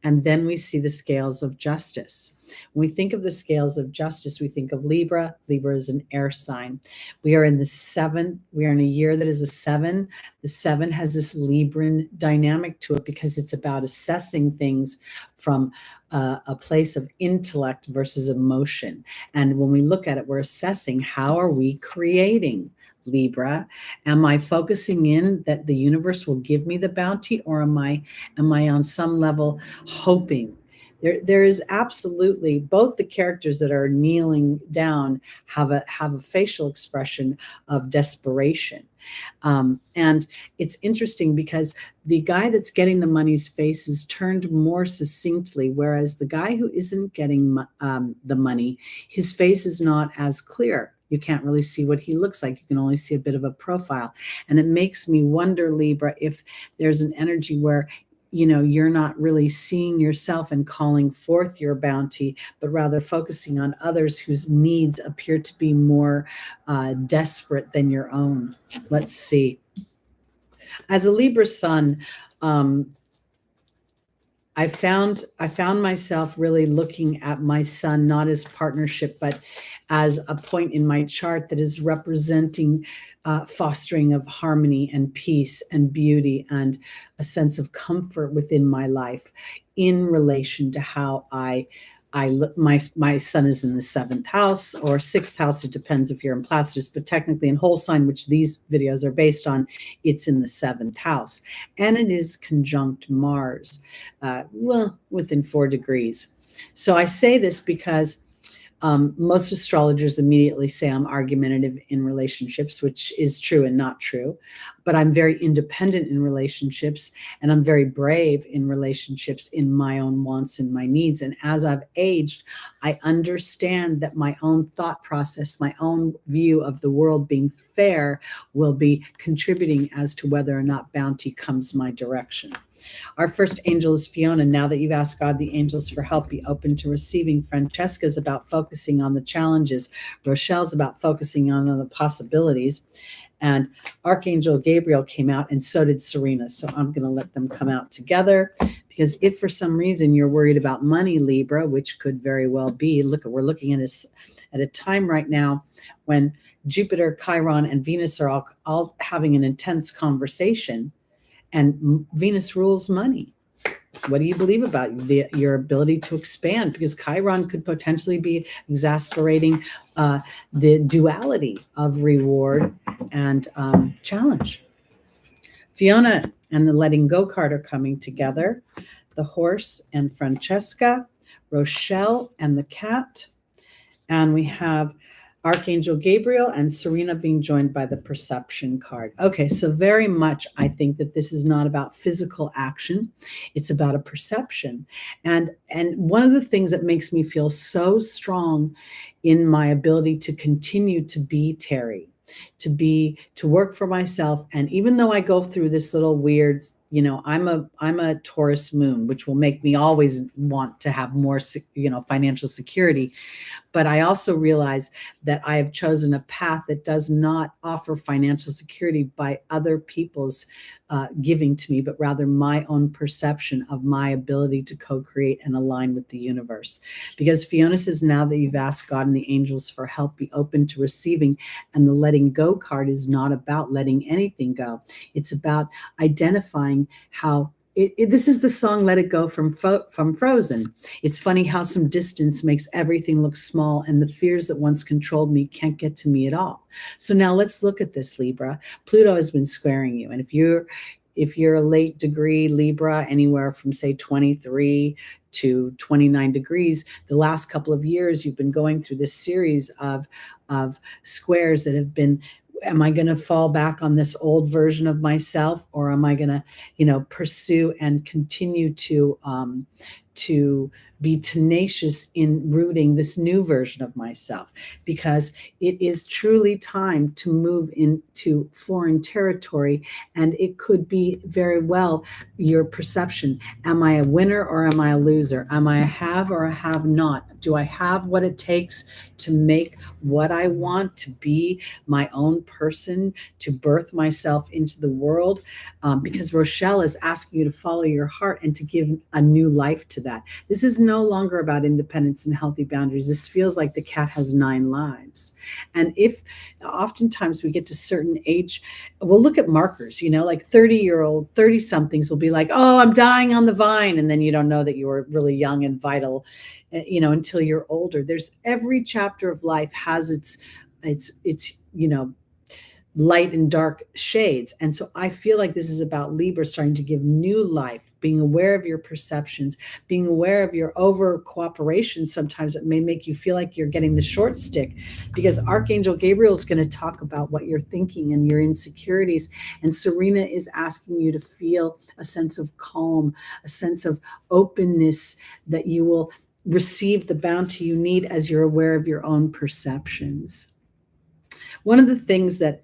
And then we see the scales of justice. When we think of the scales of justice, we think of Libra. Libra is an air sign. We are in the 7th. We are in a year that is a 7. The 7 has this Libran dynamic to it because it's about assessing things from a place of intellect versus emotion. And when we look at it, we're assessing, how are we creating? Libra, am I focusing in that the universe will give me the bounty, or am I on some level hoping There is absolutely, both the characters that are kneeling down have a facial expression of desperation. And it's interesting because the guy that's getting the money's face is turned more succinctly, whereas the guy who isn't getting the money, his face is not as clear. You can't really see what he looks like. You can only see a bit of a profile. And it makes me wonder, Libra, if there's an energy where you're not really seeing yourself and calling forth your bounty, but rather focusing on others whose needs appear to be more desperate than your own. Let's see. As a Libra sun, I found myself really looking at my sun not as partnership, but as a point in my chart that is representing fostering of harmony and peace and beauty and a sense of comfort within my life in relation to how I look. My sun is in the 7th house or 6th house. It depends if you're in Placidus, but technically in whole sign, which these videos are based on, it's in the 7th house. And it is conjunct Mars, well, within 4 degrees. So I say this because most astrologers immediately say I'm argumentative in relationships, which is true and not true. But I'm very independent in relationships, and I'm very brave in relationships in my own wants and my needs. And as I've aged, I understand that my own thought process, my own view of the world being fair will be contributing as to whether or not bounty comes my direction. Our first angel is Fiona. Now that you've asked God the angels for help, be open to receiving. Francesca's about focusing on the challenges. Rochelle's about focusing on the possibilities. And Archangel Gabriel came out, and so did Serena. So I'm going to let them come out together, because if for some reason you're worried about money, Libra, which could very well be, we're looking at a time right now when Jupiter, Chiron, and Venus are all having an intense conversation. And Venus rules money. What do you believe about your ability to expand? Because Chiron could potentially be exasperating the duality of reward and challenge. Fiona and the letting go card are coming together. The horse and Francesca, Rochelle and the cat. And we have Archangel Gabriel and Serena being joined by the perception card. Okay, so very much I think that this is not about physical action. It's about a perception. And one of the things that makes me feel so strong in my ability to continue to be Teri, to work for myself. And even though I go through this little weird, I'm a Taurus moon, which will make me always want to have more, financial security. But I also realize that I have chosen a path that does not offer financial security by other people's giving to me, but rather my own perception of my ability to co-create and align with the universe. Because Fiona says, now that you've asked God and the angels for help, be open to receiving. And the letting go card is not about letting anything go. It's about identifying how this is the song Let It Go from Frozen. It's funny how some distance makes everything look small, and the fears that once controlled me can't get to me at all. So now let's look at this, Libra. Pluto has been squaring you. And if you're a late degree Libra, anywhere from say 23 to 29 degrees, the last couple of years you've been going through this series of squares that have been, am I going to fall back on this old version of myself, or am I going to, pursue and continue to be tenacious in rooting this new version of myself? Because it is truly time to move into foreign territory, and it could be very well your perception. Am I a winner or am I a loser? Am I a have or a have not? Do I have what it takes to make what I want, to be my own person, to birth myself into the world? Because Rochelle is asking you to follow your heart and to give a new life to that. This is no longer about independence and healthy boundaries. This feels like the cat has 9 lives. And if oftentimes we get to certain age, we'll look at markers, like 30 somethings will be like, oh, I'm dying on the vine. And then you don't know that you were really young and vital, until you're older. There's every chapter of life has its light and dark shades. And so I feel like this is about Libra starting to give new life, being aware of your perceptions, being aware of your over cooperation. Sometimes it may make you feel like you're getting the short stick, because Archangel Gabriel is going to talk about what you're thinking and your insecurities. And Serena is asking you to feel a sense of calm, a sense of openness, that you will receive the bounty you need as you're aware of your own perceptions. One of the things that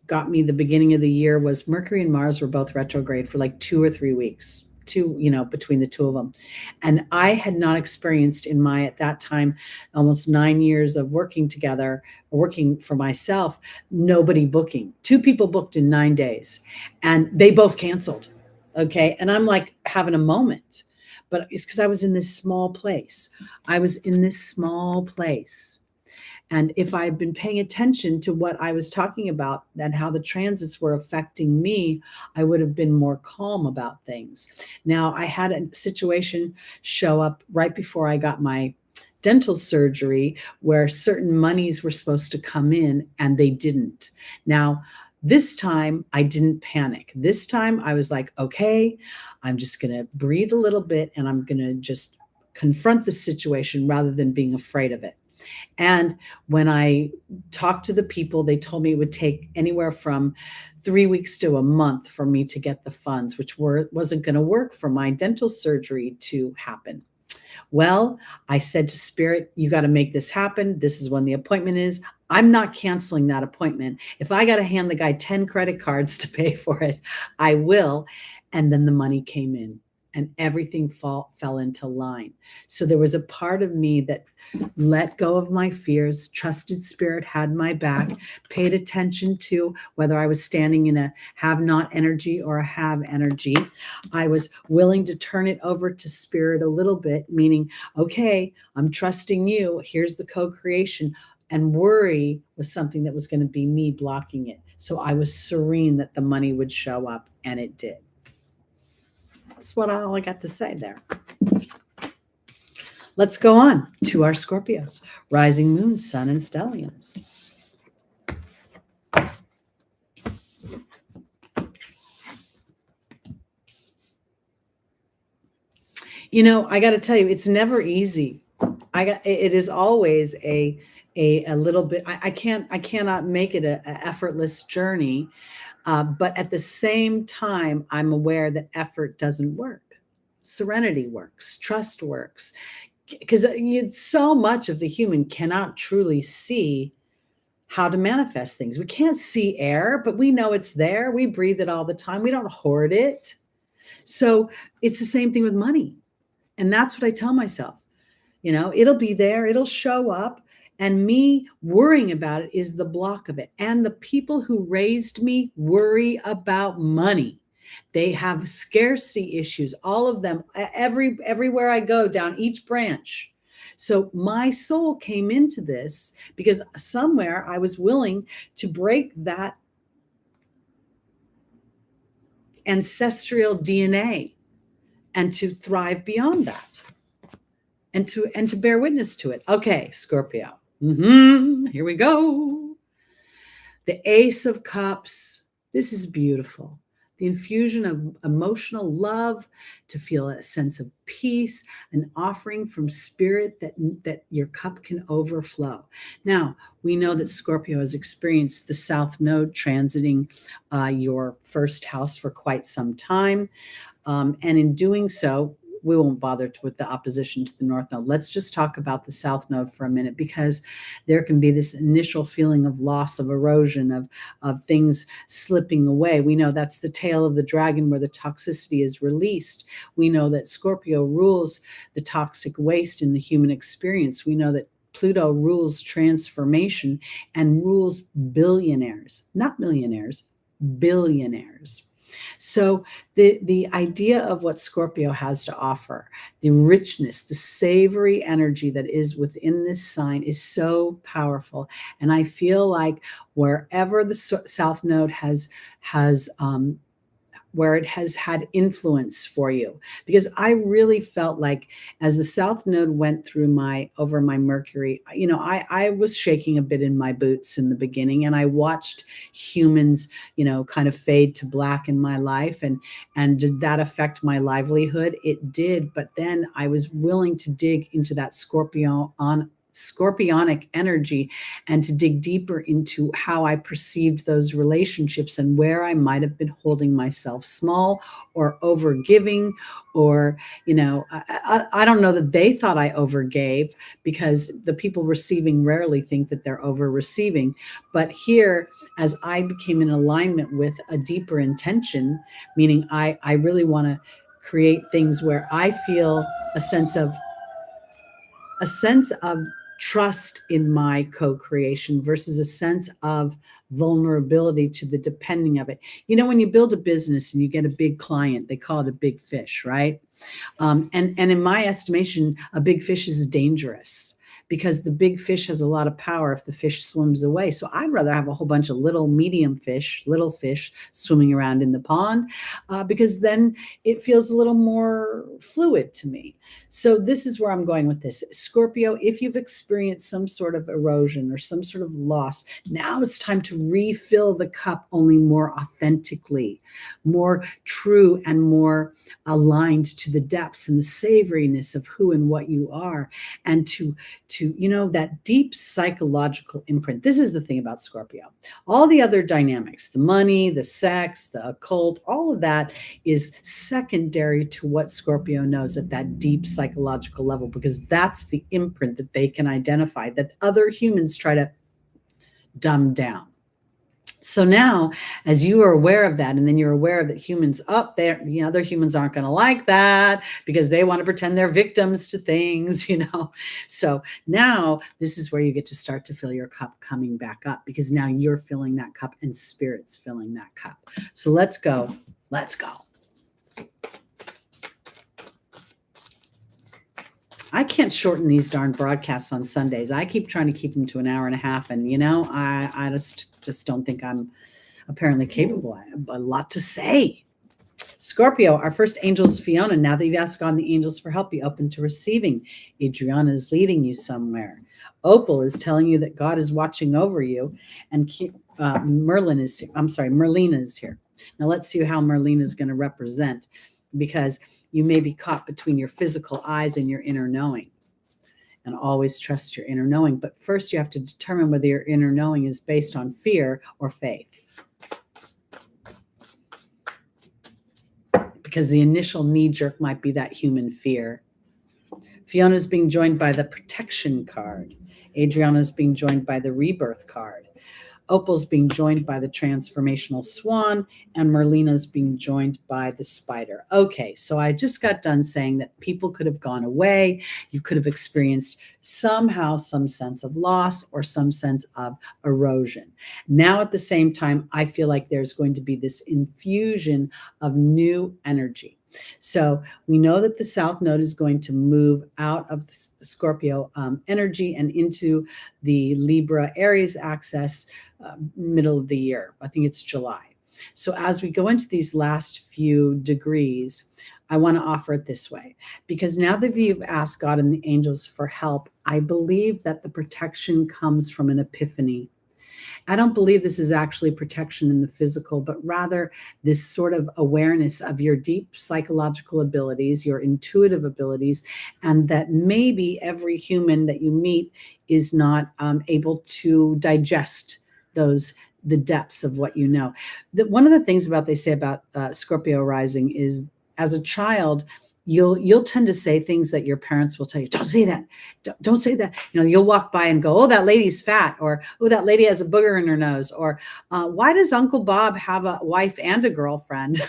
got me the beginning of the year was Mercury and Mars were both retrograde for like 2 or 3 weeks, between the two of them. And I had not experienced in my, at that time, almost 9 years of working together, working for myself, nobody booking. 2 people booked in 9 days and they both canceled. Okay. And I'm like having a moment, but it's because I was in this small place. And if I had been paying attention to what I was talking about and how the transits were affecting me, I would have been more calm about things. Now, I had a situation show up right before I got my dental surgery where certain monies were supposed to come in and they didn't. Now, this time I didn't panic. This time I was like, okay, I'm just going to breathe a little bit and I'm going to just confront the situation rather than being afraid of it. And when I talked to the people, they told me it would take anywhere from 3 weeks to a month for me to get the funds, which wasn't going to work for my dental surgery to happen. Well, I said to Spirit, you got to make this happen. This is when the appointment is. I'm not canceling that appointment. If I got to hand the guy 10 credit cards to pay for it, I will. And then the money came in and everything fell into line. So there was a part of me that let go of my fears, trusted Spirit had my back, paid attention to whether I was standing in a have-not energy or a have energy. I was willing to turn it over to Spirit a little bit, meaning, okay, I'm trusting you. Here's the co-creation. And worry was something that was going to be me blocking it. So I was serene that the money would show up, and it did. That's all I got to say there. Let's go on to our Scorpios, rising moon, sun, and stelliums. I got to tell you, it's never easy. It is always a little bit. I cannot make it an effortless journey. But at the same time, I'm aware that effort doesn't work. Serenity works, trust works, because so much of the human cannot truly see how to manifest things. We can't see air, but we know it's there. We breathe it all the time. We don't hoard it. So it's the same thing with money. And that's what I tell myself. It'll be there. It'll show up. And me worrying about it is the block of it. And the people who raised me worry about money. They have scarcity issues, all of them, everywhere I go, down each branch. So my soul came into this because somewhere I was willing to break that ancestral DNA and to thrive beyond that and to bear witness to it. Okay, Scorpio. Here we go. The Ace of Cups. This is beautiful. The infusion of emotional love, to feel a sense of peace, an offering from Spirit that your cup can overflow. Now, we know that Scorpio has experienced the South Node transiting your first house for quite some time. And in doing so, we won't bother with the opposition to the North Node. Let's just talk about the South Node for a minute, because there can be this initial feeling of loss, of erosion, of things slipping away. We know that's the tail of the dragon where the toxicity is released. We know that Scorpio rules the toxic waste in the human experience. We know that Pluto rules transformation and rules billionaires, not millionaires, billionaires. So the idea of what Scorpio has to offer, the richness, the savory energy that is within this sign is so powerful. And I feel like wherever the South Node has where it has had influence for you. Because I really felt like as the South Node went through over my Mercury, I was shaking a bit in my boots in the beginning, and I watched humans, kind of fade to black in my life. And did that affect my livelihood? It did. But then I was willing to dig into that scorpionic energy and to dig deeper into how I perceived those relationships and where I might have been holding myself small or over giving, or, I don't know that they thought I overgave, because the people receiving rarely think that they're over receiving. But here, as I became in alignment with a deeper intention, meaning I really want to create things where I feel a sense of trust in my co-creation versus a sense of vulnerability to the depending of it. When you build a business and you get a big client, they call it a big fish, right? And in my estimation, a big fish is dangerous, because the big fish has a lot of power if the fish swims away. So I'd rather have a whole bunch of little fish swimming around in the pond, because then it feels a little more fluid to me. So this is where I'm going with this. Scorpio, if you've experienced some sort of erosion or some sort of loss, now it's time to refill the cup, only more authentically, more true, and more aligned to the depths and the savoriness of who and what you are, and to that deep psychological imprint. This is the thing about Scorpio. All the other dynamics, the money, the sex, the occult, all of that is secondary to what Scorpio knows at that deep psychological level, because that's the imprint that they can identify that other humans try to dumb down. So now, as you are aware of that, and then you're aware that humans up there, the other humans aren't going to like that because they want to pretend they're victims to things, So now this is where you get to start to fill your cup coming back up, because now you're filling that cup and spirit's filling that cup. So let's go. Let's go. I can't shorten these darn broadcasts on Sundays. I keep trying to keep them to an hour and a half. And, I just don't think I'm apparently capable. I have a lot to say. Scorpio, our first angel is Fiona. Now that you've asked God and the angels for help, be open to receiving. Adriana is leading you somewhere. Opal is telling you that God is watching over you. And Merlina is here. Now let's see how Merlina is going to represent, because you may be caught between your physical eyes and your inner knowing. And always trust your inner knowing. But first you have to determine whether your inner knowing is based on fear or faith. Because the initial knee-jerk might be that human fear. Fiona's being joined by the protection card. Adriana's being joined by the rebirth card. Opal's being joined by the transformational swan, and Merlina's being joined by the spider. Okay, so I just got done saying that people could have gone away. You could have experienced somehow some sense of loss or some sense of erosion. Now, at the same time, I feel like there's going to be this infusion of new energy. So we know that the South Node is going to move out of the Scorpio energy and into the Libra Aries axis middle of the year. I think it's July. So as we go into these last few degrees, I want to offer it this way, because now that you've asked God and the angels for help, I believe that the protection comes from an epiphany. I don't believe this is actually protection in the physical, but rather this sort of awareness of your deep psychological abilities, your intuitive abilities, and that maybe every human that you meet is not able to digest the depths of what you know. One of the things they say about Scorpio rising is, as a child, you'll tend to say things that your parents will tell you, don't say that. Don't say that. You'll walk by and go, oh, that lady's fat, or, oh, that lady has a booger in her nose, or why does Uncle Bob have a wife and a girlfriend?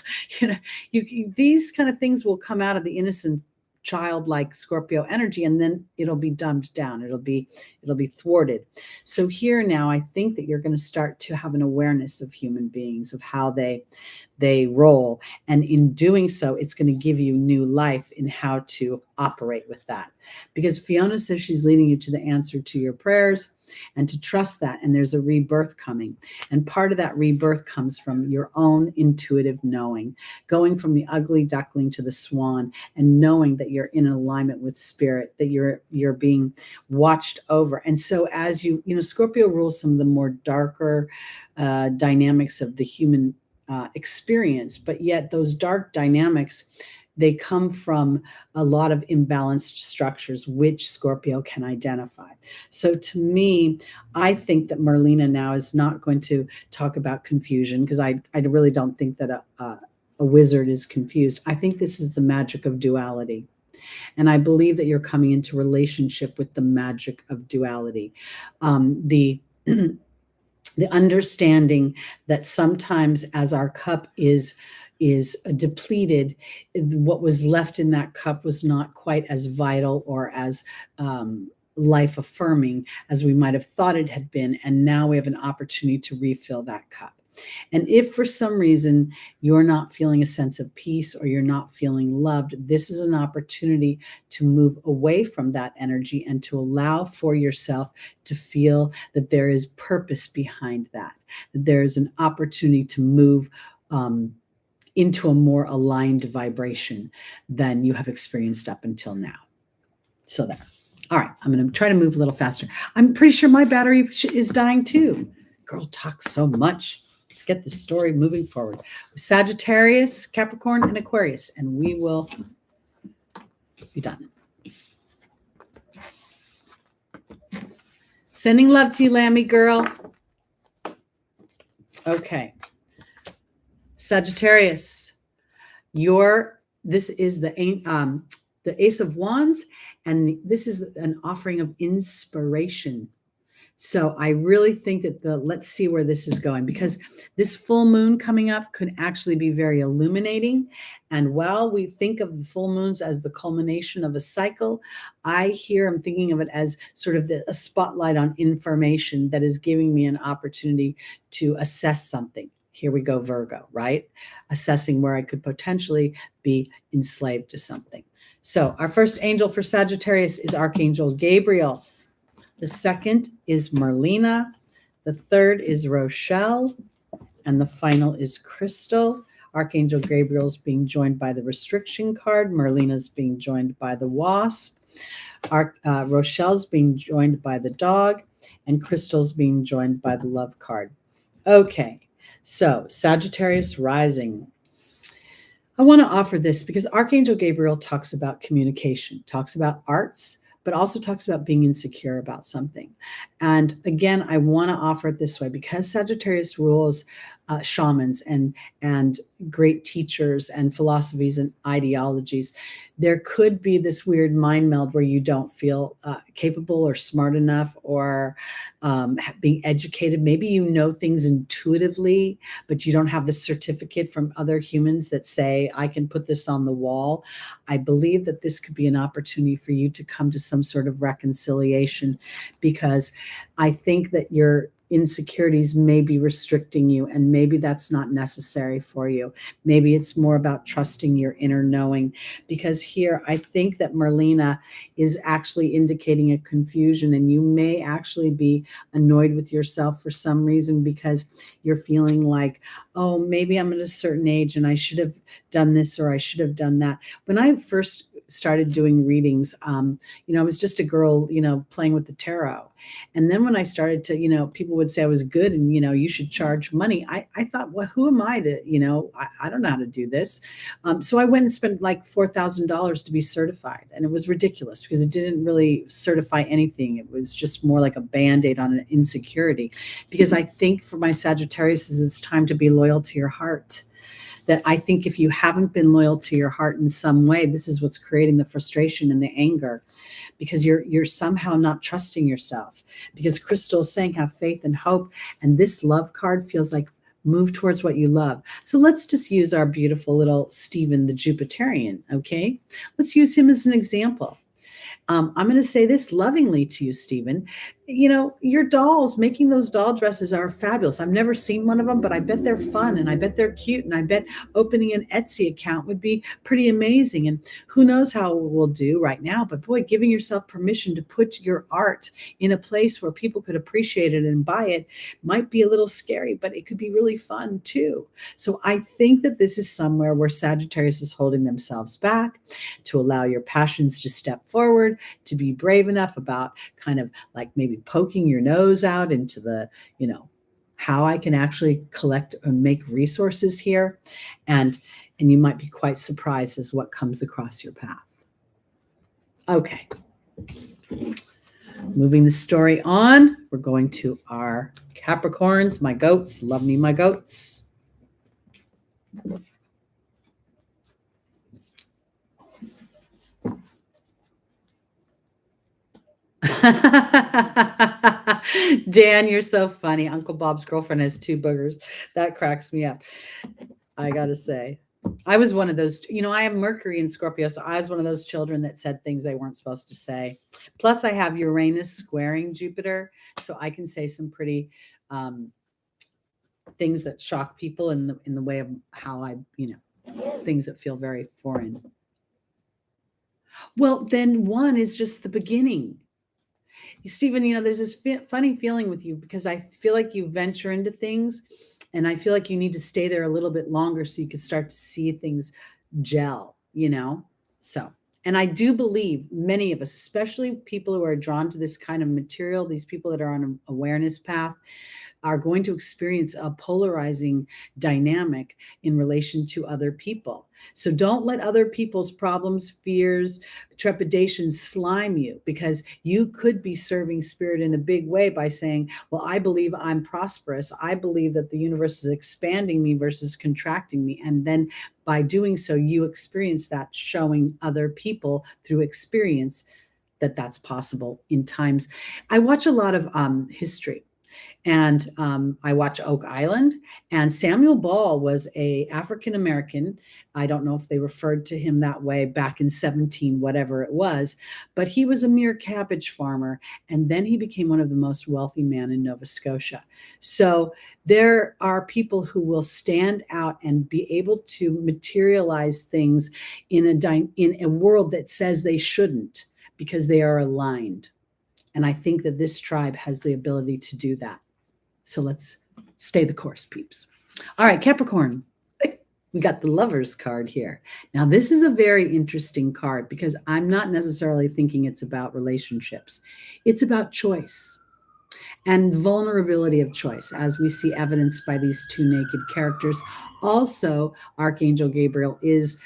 These kind of things will come out of the innocent childlike Scorpio energy, and then it'll be dumbed down. It'll be thwarted. So here now, I think that you're going to start to have an awareness of human beings, of how they roll. And in doing so, it's going to give you new life in how to operate with that. Because Fiona says she's leading you to the answer to your prayers. and to trust that. And there's a rebirth coming. And part of that rebirth comes from your own intuitive knowing, going from the ugly duckling to the swan, and knowing that you're in alignment with spirit, that you're being watched over. And so as you know, Scorpio rules some of the more darker dynamics of the human experience, but yet those dark dynamics, they come from a lot of imbalanced structures, which Scorpio can identify. So to me, I think that Merlina now is not going to talk about confusion, because I really don't think that a wizard is confused. I think this is the magic of duality. And I believe that you're coming into relationship with the magic of duality. The understanding that sometimes as our cup is depleted, what was left in that cup was not quite as vital or as life affirming as we might have thought it had been. And now we have an opportunity to refill that cup. And if for some reason you're not feeling a sense of peace or you're not feeling loved, this is an opportunity to move away from that energy and to allow for yourself to feel that there is purpose behind that there is an opportunity to move into a more aligned vibration than you have experienced up until now. So there. All right, I'm going to try to move a little faster. I'm pretty sure my battery is dying too. Girl talks so much. Let's get this story moving forward. Sagittarius, Capricorn, and Aquarius, and we will be done. Sending love to you, Lammy girl. Okay. Sagittarius, this is the Ace of Wands, and this is an offering of inspiration. So I really think that let's see where this is going, because this full moon coming up could actually be very illuminating. And while we think of the full moons as the culmination of a cycle, I'm thinking of it as sort of a spotlight on information that is giving me an opportunity to assess something. Here we go, Virgo, right? Assessing where I could potentially be enslaved to something. So our first angel for Sagittarius is Archangel Gabriel. The second is Merlina. The third is Rochelle. And the final is Crystal. Archangel Gabriel's being joined by the restriction card. Merlina's being joined by the wasp. Rochelle's being joined by the dog. And Crystal's being joined by the love card. Okay, so Sagittarius rising. I want to offer this because Archangel Gabriel talks about communication, talks about arts, but also talks about being insecure about something. And again, I want to offer it this way because Sagittarius rules shamans and great teachers and philosophies and ideologies. There could be this weird mind meld where you don't feel capable or smart enough or being educated. Maybe you know things intuitively, but you don't have the certificate from other humans that say, I can put this on the wall. I believe that this could be an opportunity for you to come to some sort of reconciliation, because I think that your insecurities may be restricting you, and maybe that's not necessary for you. Maybe it's more about trusting your inner knowing, because here I think that Merlina is actually indicating a confusion, and you may actually be annoyed with yourself for some reason because you're feeling like, oh, maybe I'm at a certain age and I should have done this or I should have done that. When I first started doing readings, I was just a girl, playing with the tarot. And then when I started to, people would say I was good and, you should charge money. I thought, well, who am I to, I don't know how to do this. So I went and spent like $4,000 to be certified. And it was ridiculous because it didn't really certify anything. It was just more like a Band-Aid on an insecurity. Because I think for my Sagittarius, it's time to be loyal to your heart. That I think if you haven't been loyal to your heart in some way, this is what's creating the frustration and the anger, because you're somehow not trusting yourself. Because Crystal is saying have faith and hope, and this love card feels like move towards what you love. So let's just use our beautiful little Stephen the Jupiterian, okay? Let's use him as an example. I'm going to say this lovingly to you, Stephen. your dolls, making those doll dresses are fabulous. I've never seen one of them, but I bet they're fun and I bet they're cute. And I bet opening an Etsy account would be pretty amazing. And who knows how we'll do right now, but boy, giving yourself permission to put your art in a place where people could appreciate it and buy it might be a little scary, but it could be really fun too. So I think that this is somewhere where Sagittarius is holding themselves back to allow your passions to step forward, to be brave enough about kind of like maybe poking your nose out into the, how I can actually collect and make resources here. And you might be quite surprised as what comes across your path. Okay. Moving the story on, we're going to our Capricorns, my goats. Love me, my goats. Dan, you're so funny. Uncle Bob's girlfriend has 2 boogers. That cracks me up. I gotta say, I was one of those, I have Mercury in Scorpio, so I was one of those children that said things they weren't supposed to say. Plus I have Uranus squaring Jupiter, so I can say some pretty things that shock people in the way of how I, things that feel very foreign. Well, then 1 is just the beginning. Stephen, there's this funny feeling with you because I feel like you venture into things and I feel like you need to stay there a little bit longer so you can start to see things gel, So, and I do believe many of us, especially people who are drawn to this kind of material, these people that are on an awareness path, are going to experience a polarizing dynamic in relation to other people. So don't let other people's problems, fears, trepidations slime you, because you could be serving spirit in a big way by saying, well, I believe I'm prosperous. I believe that the universe is expanding me versus contracting me. And then by doing so, you experience that, showing other people through experience that that's possible in times. I watch a lot of history. And I watch Oak Island, and Samuel Ball was a African-American. I don't know if they referred to him that way back in 17, whatever it was, but he was a mere cabbage farmer. And then he became one of the most wealthy men in Nova Scotia. So there are people who will stand out and be able to materialize things in a world that says they shouldn't, because they are aligned. And I think that this tribe has the ability to do that. So let's stay the course, peeps. All right, Capricorn. We got the Lovers card here. Now, this is a very interesting card because I'm not necessarily thinking it's about relationships. It's about choice and vulnerability of choice, as we see evidenced by these 2 naked characters. Also, Archangel Gabriel is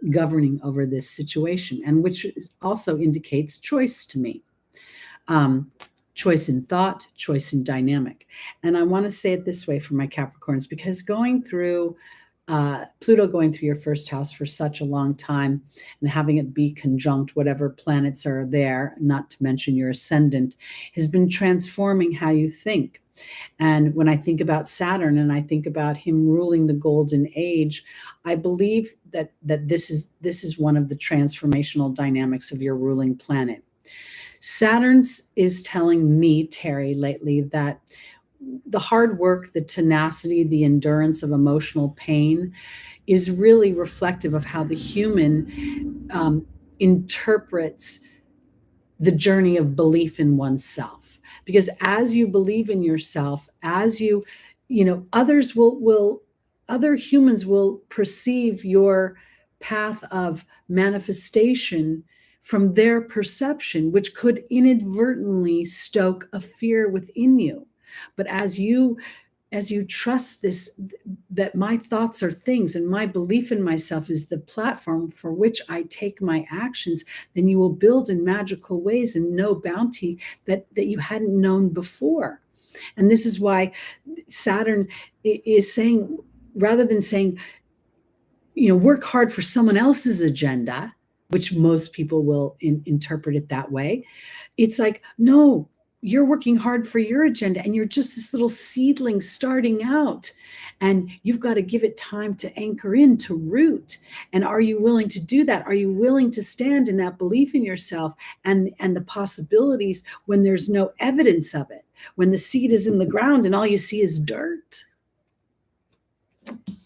governing over this situation, and which also indicates choice to me. Choice in thought, choice in dynamic. And I want to say it this way for my Capricorns, because going through Pluto going through your first house for such a long time and having it be conjunct whatever planets are there, not to mention your ascendant, has been transforming how you think. And when I think about Saturn and I think about him ruling the golden age, I believe that this is one of the transformational dynamics of your ruling planet. Saturn is telling me, Teri, lately that the hard work, the tenacity, the endurance of emotional pain is really reflective of how the human interprets the journey of belief in oneself. Because as you believe in yourself, as others other humans will perceive your path of manifestation from their perception, which could inadvertently stoke a fear within you. But as you trust this, that my thoughts are things and my belief in myself is the platform for which I take my actions, then you will build in magical ways and know bounty that you hadn't known before. And this is why Saturn is saying, rather than saying, work hard for someone else's agenda, which most people will interpret it that way, it's like, no, you're working hard for your agenda and you're just this little seedling starting out, and you've got to give it time to anchor in, to root. And are you willing to do that? Are you willing to stand in that belief in yourself and the possibilities when there's no evidence of it, when the seed is in the ground and all you see is dirt?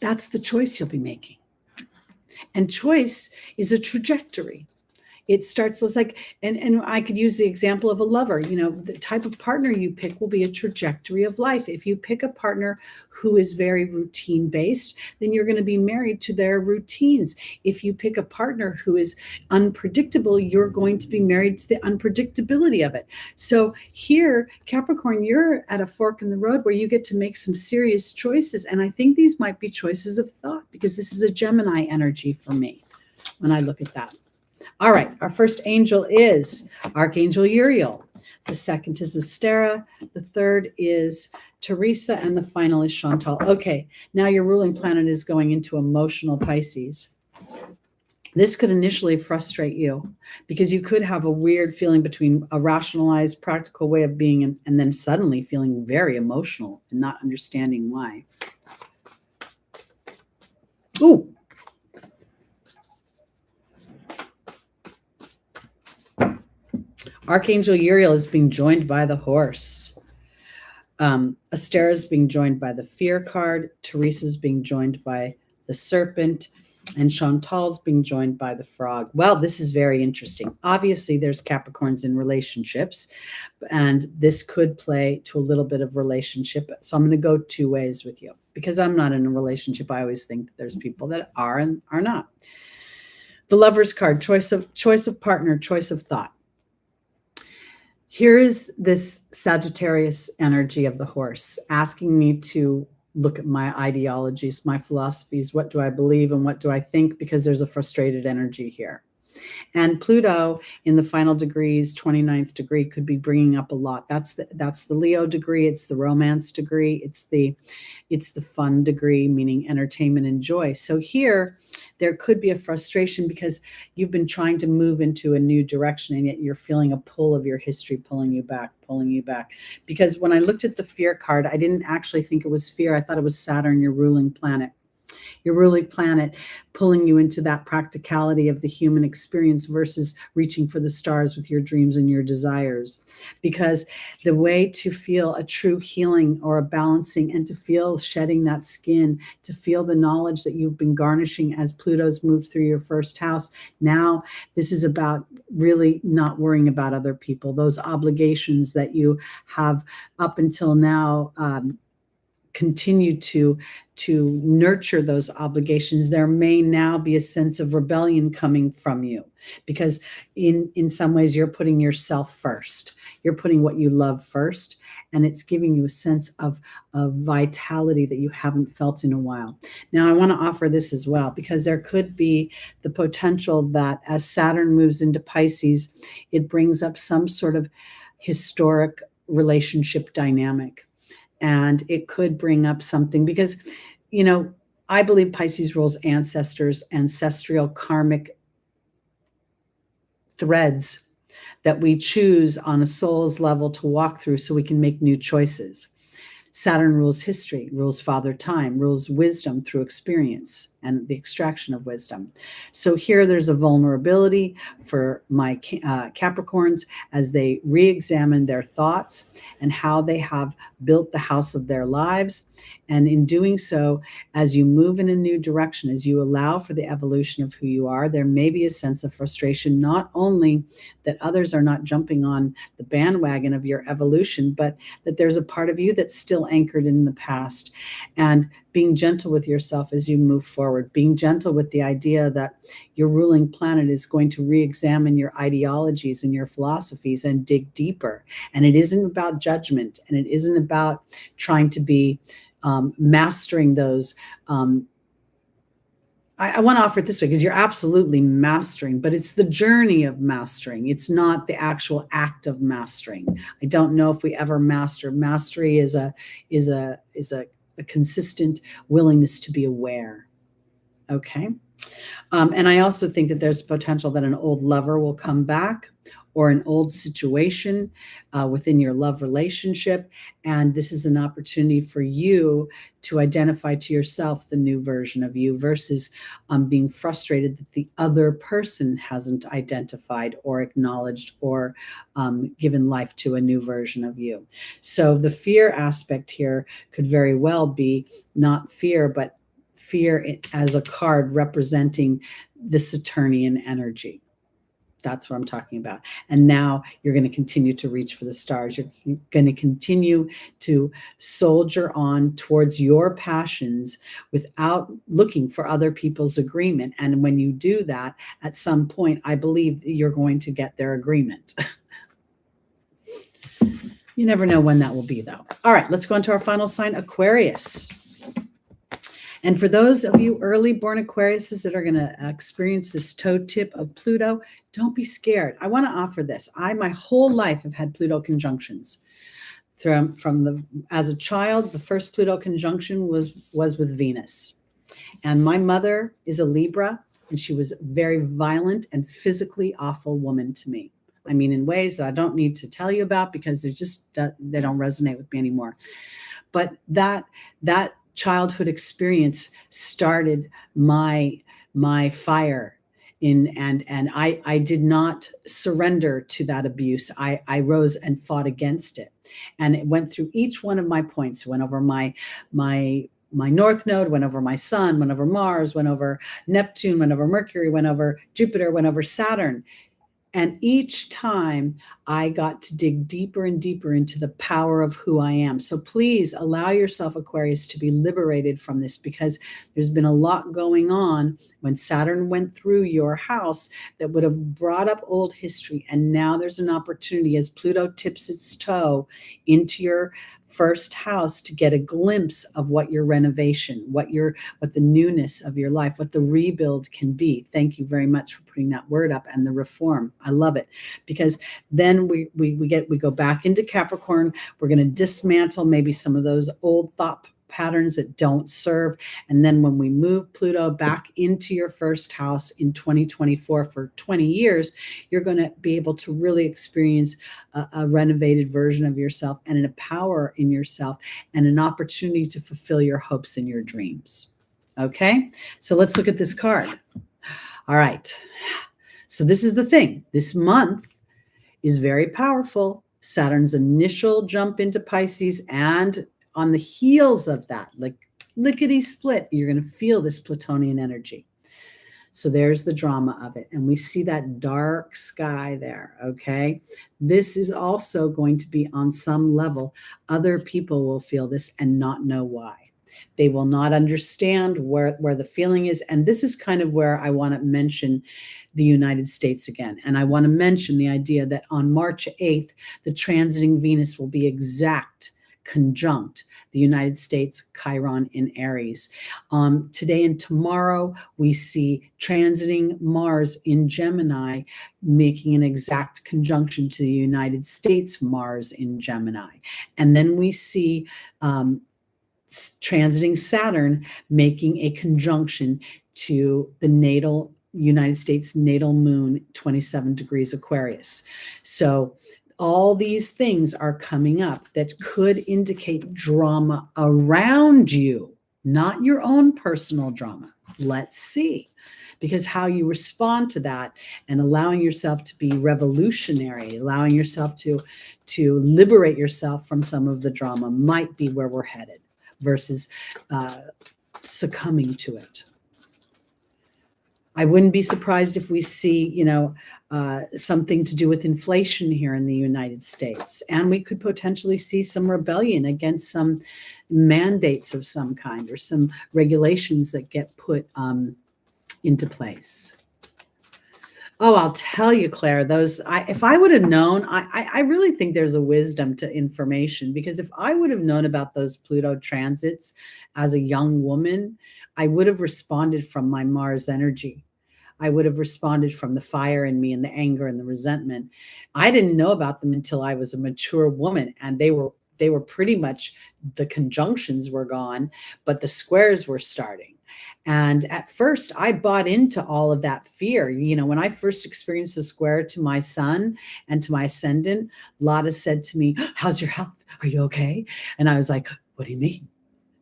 That's the choice you'll be making. And choice is a trajectory. It starts as like, and I could use the example of a lover. You know, the type of partner you pick will be a trajectory of life. If you pick a partner who is very routine based, then you're going to be married to their routines. If you pick a partner who is unpredictable, you're going to be married to the unpredictability of it. So here, Capricorn, you're at a fork in the road where you get to make some serious choices. And I think these might be choices of thought, because this is a Gemini energy for me when I look at that. All right, our first angel is Archangel Uriel. The second is Astera. The third is Teresa. And the final is Chantal. Okay, now your ruling planet is going into emotional Pisces. This could initially frustrate you because you could have a weird feeling between a rationalized, practical way of being and then suddenly feeling very emotional and not understanding why. Ooh. Archangel Uriel is being joined by the horse. Astera is being joined by the fear card. Teresa is being joined by the serpent. And Chantal's being joined by the frog. Well, this is very interesting. Obviously, there's Capricorns in relationships, and this could play to a little bit of relationship. So I'm going to go two ways with you. Because I'm not in a relationship, I always think that there's people that are and are not. The Lover's card, choice of partner, choice of thought. Here is this Sagittarius energy of the horse asking me to look at my ideologies, my philosophies. What do I believe and what do I think? Because there's a frustrated energy here. And Pluto in the final degrees, 29th degree, could be bringing up a lot. That's the Leo degree. It's the romance degree. It's the fun degree, meaning entertainment and joy. So here, there could be a frustration because you've been trying to move into a new direction, and yet you're feeling a pull of your history pulling you back. Because when I looked at the fear card, I didn't actually think it was fear. I thought it was Saturn, your ruling planet. Your ruling planet pulling you into that practicality of the human experience versus reaching for the stars with your dreams and your desires. Because the way to feel a true healing or a balancing and to feel shedding that skin, to feel the knowledge that you've been garnishing as Pluto's moved through your first house. Now, this is about really not worrying about other people, those obligations that you have up until now, continue to nurture those obligations. There may now be a sense of rebellion coming from you because in some ways you're putting yourself first. You're putting what you love first, and it's giving you a sense of vitality that you haven't felt in a while. Now, I want to offer this as well because there could be the potential that as Saturn moves into Pisces, it brings up some sort of historic relationship dynamic. And it could bring up something because, you know, I believe Pisces rules ancestors, ancestral karmic threads that we choose on a soul's level to walk through so we can make new choices. Saturn rules history, rules father time, rules wisdom through experience and the extraction of wisdom. So here there's a vulnerability for my Capricorns as they re-examine their thoughts and how they have built the house of their lives. And in doing so, as you move in a new direction, as you allow for the evolution of who you are, there may be a sense of frustration, not only that others are not jumping on the bandwagon of your evolution, but that there's a part of you that's still anchored in the past. And being gentle with yourself as you move forward, being gentle with the idea that your ruling planet is going to re-examine your ideologies and your philosophies and dig deeper. And it isn't about judgment, and it isn't about trying to be mastering those. I want to offer it this way because you're absolutely mastering, but it's the journey of mastering. It's not the actual act of mastering. I don't know if we ever master. Mastery is a consistent willingness to be aware. Okay. And I also think that there's potential that an old lover will come back, or an old situation within your love relationship. And this is an opportunity for you to identify to yourself the new version of you versus being frustrated that the other person hasn't identified or acknowledged or given life to a new version of you. So the fear aspect here could very well be not fear, but fear as a card representing the Saturnian energy. That's what I'm talking about. And now you're going to continue to reach for the stars. You're going to continue to soldier on towards your passions without looking for other people's agreement. And when you do that, at some point, I believe you're going to get their agreement. You never know when that will be, though. All right, let's go into our final sign, Aquarius. And for those of you early born Aquariuses that are going to experience this toe tip of Pluto, don't be scared. I want to offer this. My whole life have had Pluto conjunctions. As a child, the first Pluto conjunction was with Venus. And my mother is a Libra, and she was a very violent and physically awful woman to me. I mean, in ways that I don't need to tell you about because they don't resonate with me anymore. But that childhood experience started my fire and I did not surrender to that abuse. I rose and fought against it, and it went through each one of my points. It went over my North Node, went over my Sun, went over Mars, went over Neptune, went over Mercury, went over Jupiter, went over Saturn. And each time I got to dig deeper and deeper into the power of who I am. So please allow yourself, Aquarius, to be liberated from this, because there's been a lot going on when Saturn went through your house that would have brought up old history. And now there's an opportunity as Pluto tips its toe into your first house to get a glimpse of what your renovation, what the newness of your life, what the rebuild can be. Thank you very much for putting that word up, and the reform. I love it, because then we go back into Capricorn. We're going to dismantle maybe some of those old thought patterns that don't serve. And then when we move Pluto back into your first house in 2024 for 20 years, you're going to be able to really experience a renovated version of yourself and a power in yourself and an opportunity to fulfill your hopes and your dreams. Okay, so let's look at this card. All right, so this is the thing. This month is very powerful. Saturn's initial jump into Pisces, and on the heels of that, like lickety split, you're going to feel this Plutonian energy. So there's the drama of it. And we see that dark sky there, okay? This is also going to be on some level. Other people will feel this and not know why. They will not understand where the feeling is. And this is kind of where I want to mention the United States again. And I want to mention the idea that on March 8th, the transiting Venus will be exact conjunct the United States Chiron in Aries. Today and tomorrow, we see transiting Mars in Gemini, making an exact conjunction to the United States Mars in Gemini. And then we see transiting Saturn making a conjunction to the natal United States natal moon, 27 degrees Aquarius. So all these things are coming up that could indicate drama around you, not your own personal drama. Let's see, because how you respond to that and allowing yourself to be revolutionary, allowing yourself to liberate yourself from some of the drama might be where we're headed versus succumbing to it. I wouldn't be surprised if we see, something to do with inflation here in the United States. And we could potentially see some rebellion against some mandates of some kind or some regulations that get put into place. Oh, I'll tell you, Claire, if I would have known, I really think there's a wisdom to information, because if I would have known about those Pluto transits as a young woman, I would have responded from my Mars energy. I would have responded from the fire in me and the anger and the resentment. I didn't know about them until I was a mature woman, and they were pretty much, the conjunctions were gone, but the squares were starting. And at first, I bought into all of that fear. When I first experienced the square to my sun and to my ascendant, Lotta said to me, "How's your health? Are you okay?" And I was like, "What do you mean?"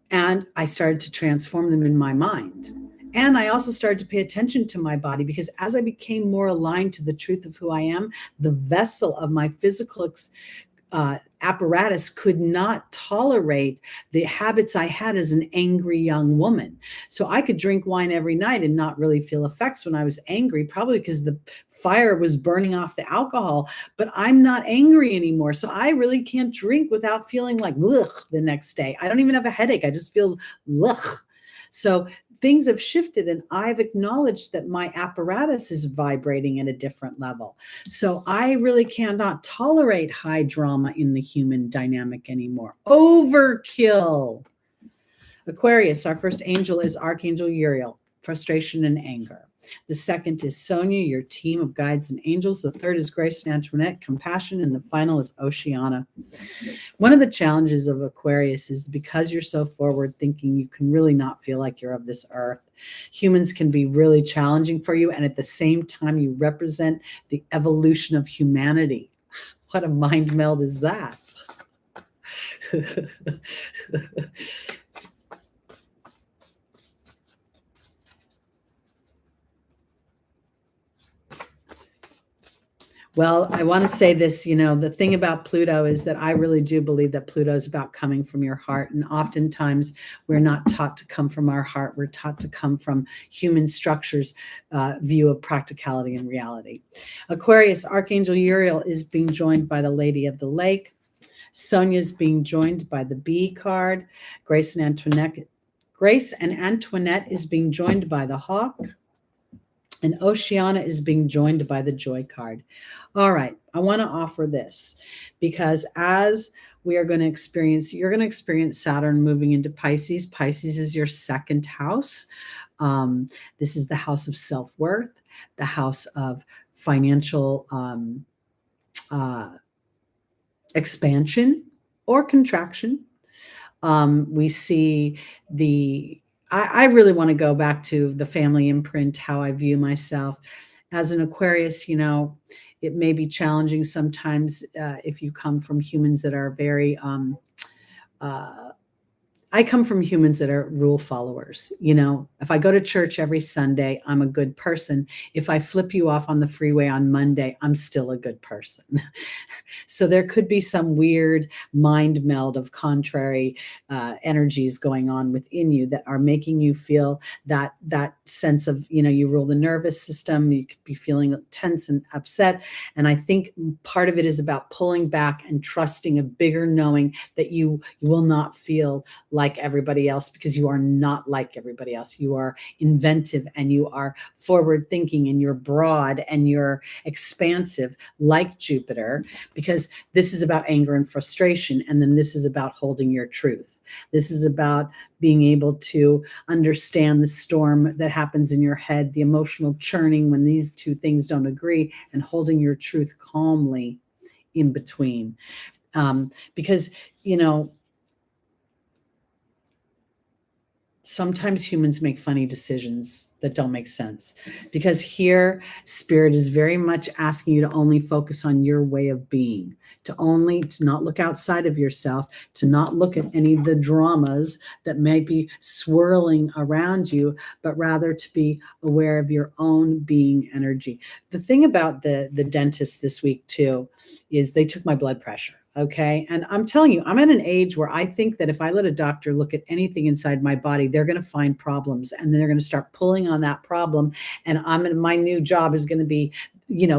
And I started to transform them in my mind. And I also started to pay attention to my body, because as I became more aligned to the truth of who I am, the vessel of my physical apparatus could not tolerate the habits I had as an angry young woman. So I could drink wine every night and not really feel effects when I was angry, probably because the fire was burning off the alcohol, but I'm not angry anymore. So I really can't drink without feeling like ugh the next day. I don't even have a headache. I just feel ugh. So things have shifted, and I've acknowledged that my apparatus is vibrating at a different level. So I really cannot tolerate high drama in the human dynamic anymore. Overkill. Aquarius, our first angel is Archangel Uriel, frustration and anger. The second is Sonia, your team of guides and angels. The third is Grace and Antoinette, compassion. And the final is Oceana. One of the challenges of Aquarius is because you're so forward thinking, you can really not feel like you're of this earth. Humans can be really challenging for you. And at the same time, you represent the evolution of humanity. What a mind meld is that? Well, I want to say this, the thing about Pluto is that I really do believe that Pluto is about coming from your heart. And oftentimes we're not taught to come from our heart. We're taught to come from human structures, view of practicality and reality. Aquarius, Archangel Uriel is being joined by the Lady of the Lake. Sonia is being joined by the Bee card. Grace and Antoinette is being joined by the Hawk. And Oceana is being joined by the Joy card. All right, I want to offer this because as we are going to experience, you're going to experience Saturn moving into Pisces. Pisces is your second house. This is the house of self-worth, the house of financial expansion or contraction. We see I really want to go back to the family imprint, how I view myself. As an Aquarius, it may be challenging sometimes if you come from humans that are very, I come from humans that are rule followers. If I go to church every Sunday, I'm a good person. If I flip you off on the freeway on Monday, I'm still a good person. So there could be some weird mind meld of contrary energies going on within you that are making you feel that sense of, you rule the nervous system. You could be feeling tense and upset. And I think part of it is about pulling back and trusting a bigger knowing that you will not feel like everybody else, because you are not like everybody else. You are inventive and you are forward thinking and you're broad and you're expansive like Jupiter, because this is about anger and frustration. And then this is about holding your truth. This is about being able to understand the storm that happens in your head, the emotional churning when these two things don't agree, and holding your truth calmly in between. Because, sometimes humans make funny decisions that don't make sense, because here Spirit is very much asking you to only focus on your way of being, to not look outside of yourself, to not look at any of the dramas that may be swirling around you, but rather to be aware of your own being energy. The thing about the dentist this week too is they took my blood pressure. Okay. And I'm telling you, I'm at an age where I think that if I let a doctor look at anything inside my body, they're going to find problems, and then they're going to start pulling on that problem. And my new job is going to be,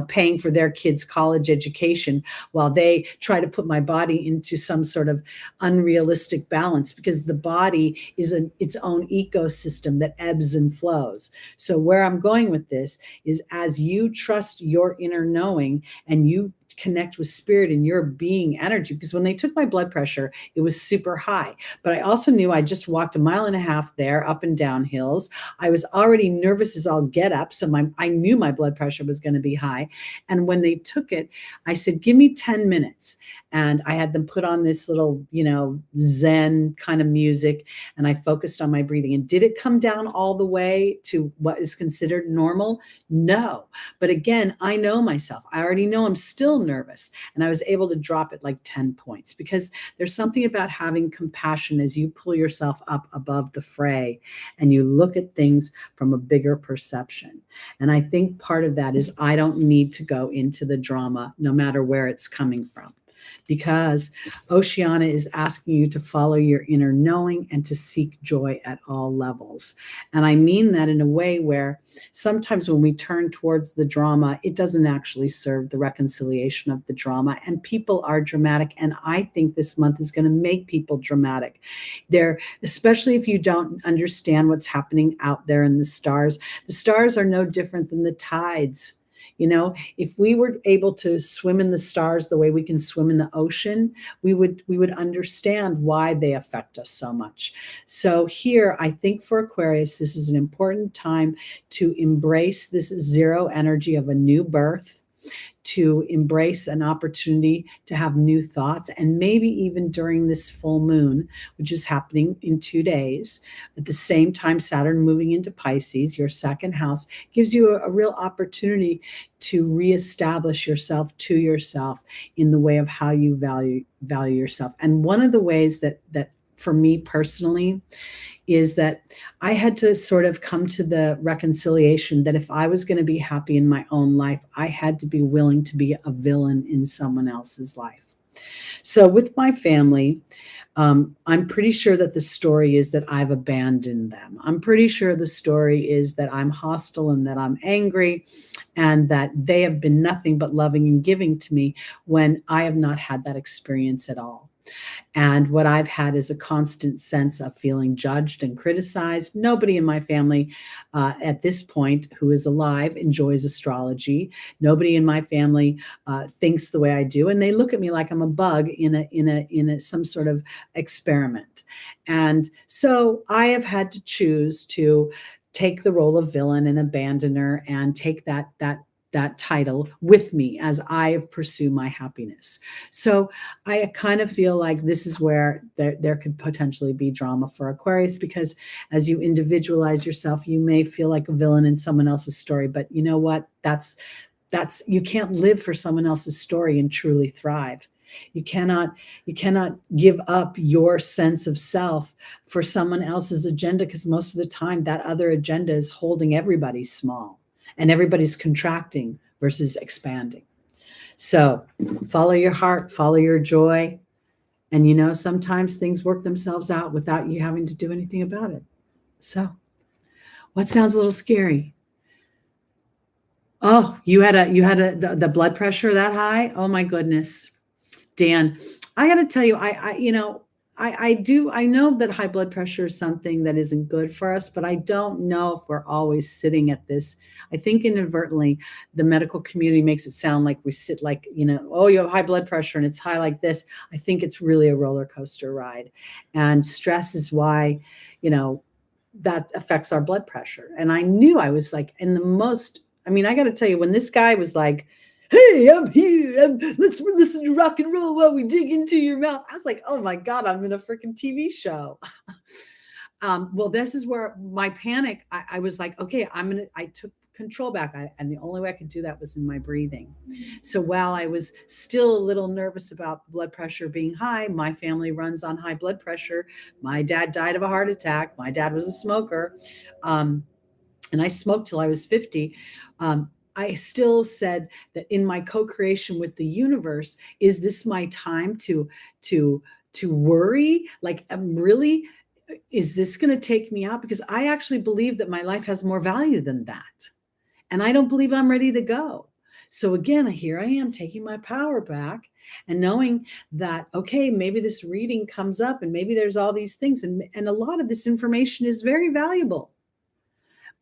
paying for their kids' college education while they try to put my body into some sort of unrealistic balance, because the body is its own ecosystem that ebbs and flows. So where I'm going with this is, as you trust your inner knowing and you connect with Spirit and your being energy, because when they took my blood pressure, it was super high. But I also knew I just walked 1.5 miles there, up and down hills. I was already nervous as all get up. So I knew my blood pressure was going to be high. And when they took it, I said, give me 10 minutes. And I had them put on this little, Zen kind of music, and I focused on my breathing. And did it come down all the way to what is considered normal? No. But again, I know myself. I already know I'm still nervous. And I was able to drop it like 10 points, because there's something about having compassion as you pull yourself up above the fray and you look at things from a bigger perception. And I think part of that is I don't need to go into the drama no matter where it's coming from, because Oceana is asking you to follow your inner knowing and to seek joy at all levels. And I mean that in a way where sometimes when we turn towards the drama, it doesn't actually serve the reconciliation of the drama, and people are dramatic. And I think this month is going to make people dramatic. Especially if you don't understand what's happening out there in the stars are no different than the tides. If we were able to swim in the stars the way we can swim in the ocean, we would understand why they affect us so much. So here, I think for Aquarius, this is an important time to embrace this zero energy of a new birth, to embrace an opportunity to have new thoughts. And maybe even during this full moon, which is happening in 2 days, at the same time, Saturn moving into Pisces, your second house, gives you a real opportunity to reestablish yourself to yourself in the way of how you value yourself. And one of the ways that for me personally is that I had to sort of come to the reconciliation that if I was going to be happy in my own life, I had to be willing to be a villain in someone else's life. So with my family, I'm pretty sure that the story is that I've abandoned them. I'm pretty sure the story is that I'm hostile and that I'm angry and that they have been nothing but loving and giving to me when I have not had that experience at all. And what I've had is a constant sense of feeling judged and criticized. Nobody in my family at this point who is alive enjoys astrology. Nobody in my family thinks the way I do. And they look at me like I'm a bug in some sort of experiment. And so I have had to choose to take the role of villain and abandoner and take that title with me as I pursue my happiness. So I kind of feel like this is where there could potentially be drama for Aquarius, because as you individualize yourself, you may feel like a villain in someone else's story. But you know what? That's you can't live for someone else's story and truly thrive. You cannot give up your sense of self for someone else's agenda, because most of the time that other agenda is holding everybody small. And everybody's contracting versus expanding. So follow your heart, follow your joy. And sometimes things work themselves out without you having to do anything about it. So what sounds a little scary? Oh, you had the blood pressure that high? Oh my goodness. Dan, I got to tell you, I know that high blood pressure is something that isn't good for us, but I don't know if we're always sitting at this. I think inadvertently, the medical community makes it sound like we sit like, oh, you have high blood pressure and it's high like this. I think it's really a roller coaster ride. And stress is why, that affects our blood pressure. And I knew I was like I got to tell you, when this guy was like, hey, I'm here. Let's listen to rock and roll while we dig into your mouth. I was like, oh my God, I'm in a freaking TV show. Well, this is where my panic, I was like, okay, I took control back. And the only way I could do that was in my breathing. So while I was still a little nervous about blood pressure being high, my family runs on high blood pressure. My dad died of a heart attack. My dad was a smoker. And I smoked till I was 50. I still said that in my co-creation with the universe, is this my time to worry? Like, is this going to take me out? Because I actually believe that my life has more value than that. And I don't believe I'm ready to go. So again, here I am taking my power back and knowing that, okay, maybe this reading comes up and maybe there's all these things. And a lot of this information is very valuable.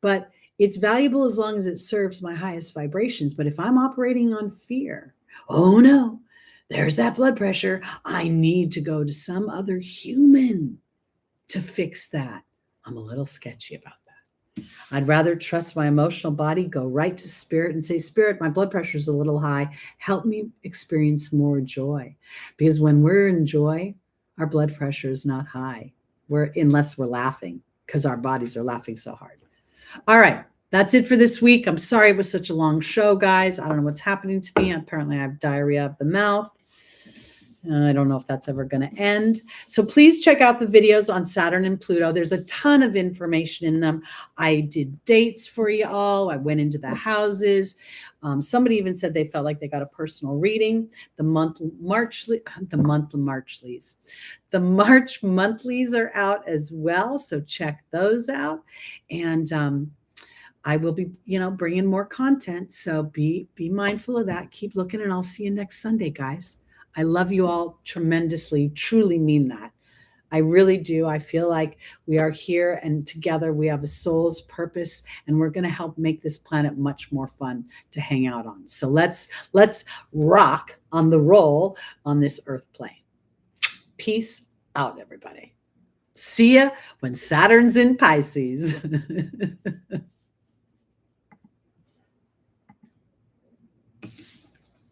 But it's valuable as long as it serves my highest vibrations. But if I'm operating on fear, oh no, there's that blood pressure. I need to go to some other human to fix that. I'm a little sketchy about that. I'd rather trust my emotional body, go right to spirit and say, Spirit, my blood pressure is a little high. Help me experience more joy. Because when we're in joy, our blood pressure is not high. Unless we're laughing, because our bodies are laughing so hard. All right. That's it for this week. I'm sorry it was such a long show, guys. I don't know what's happening to me. Apparently, I have diarrhea of the mouth. I don't know if that's ever going to end. So please check out the videos on Saturn and Pluto. There's a ton of information in them. I did dates for you all. I went into the houses. Somebody even said they felt like they got a personal reading. The March monthlies are out as well. So check those out. And I will be, bringing more content. So be mindful of that. Keep looking, and I'll see you next Sunday, guys. I love you all tremendously. Truly mean that. I really do. I feel like we are here, and together we have a soul's purpose, and we're going to help make this planet much more fun to hang out on. So let's rock on the roll on this earth plane. Peace out, everybody. See ya when Saturn's in Pisces.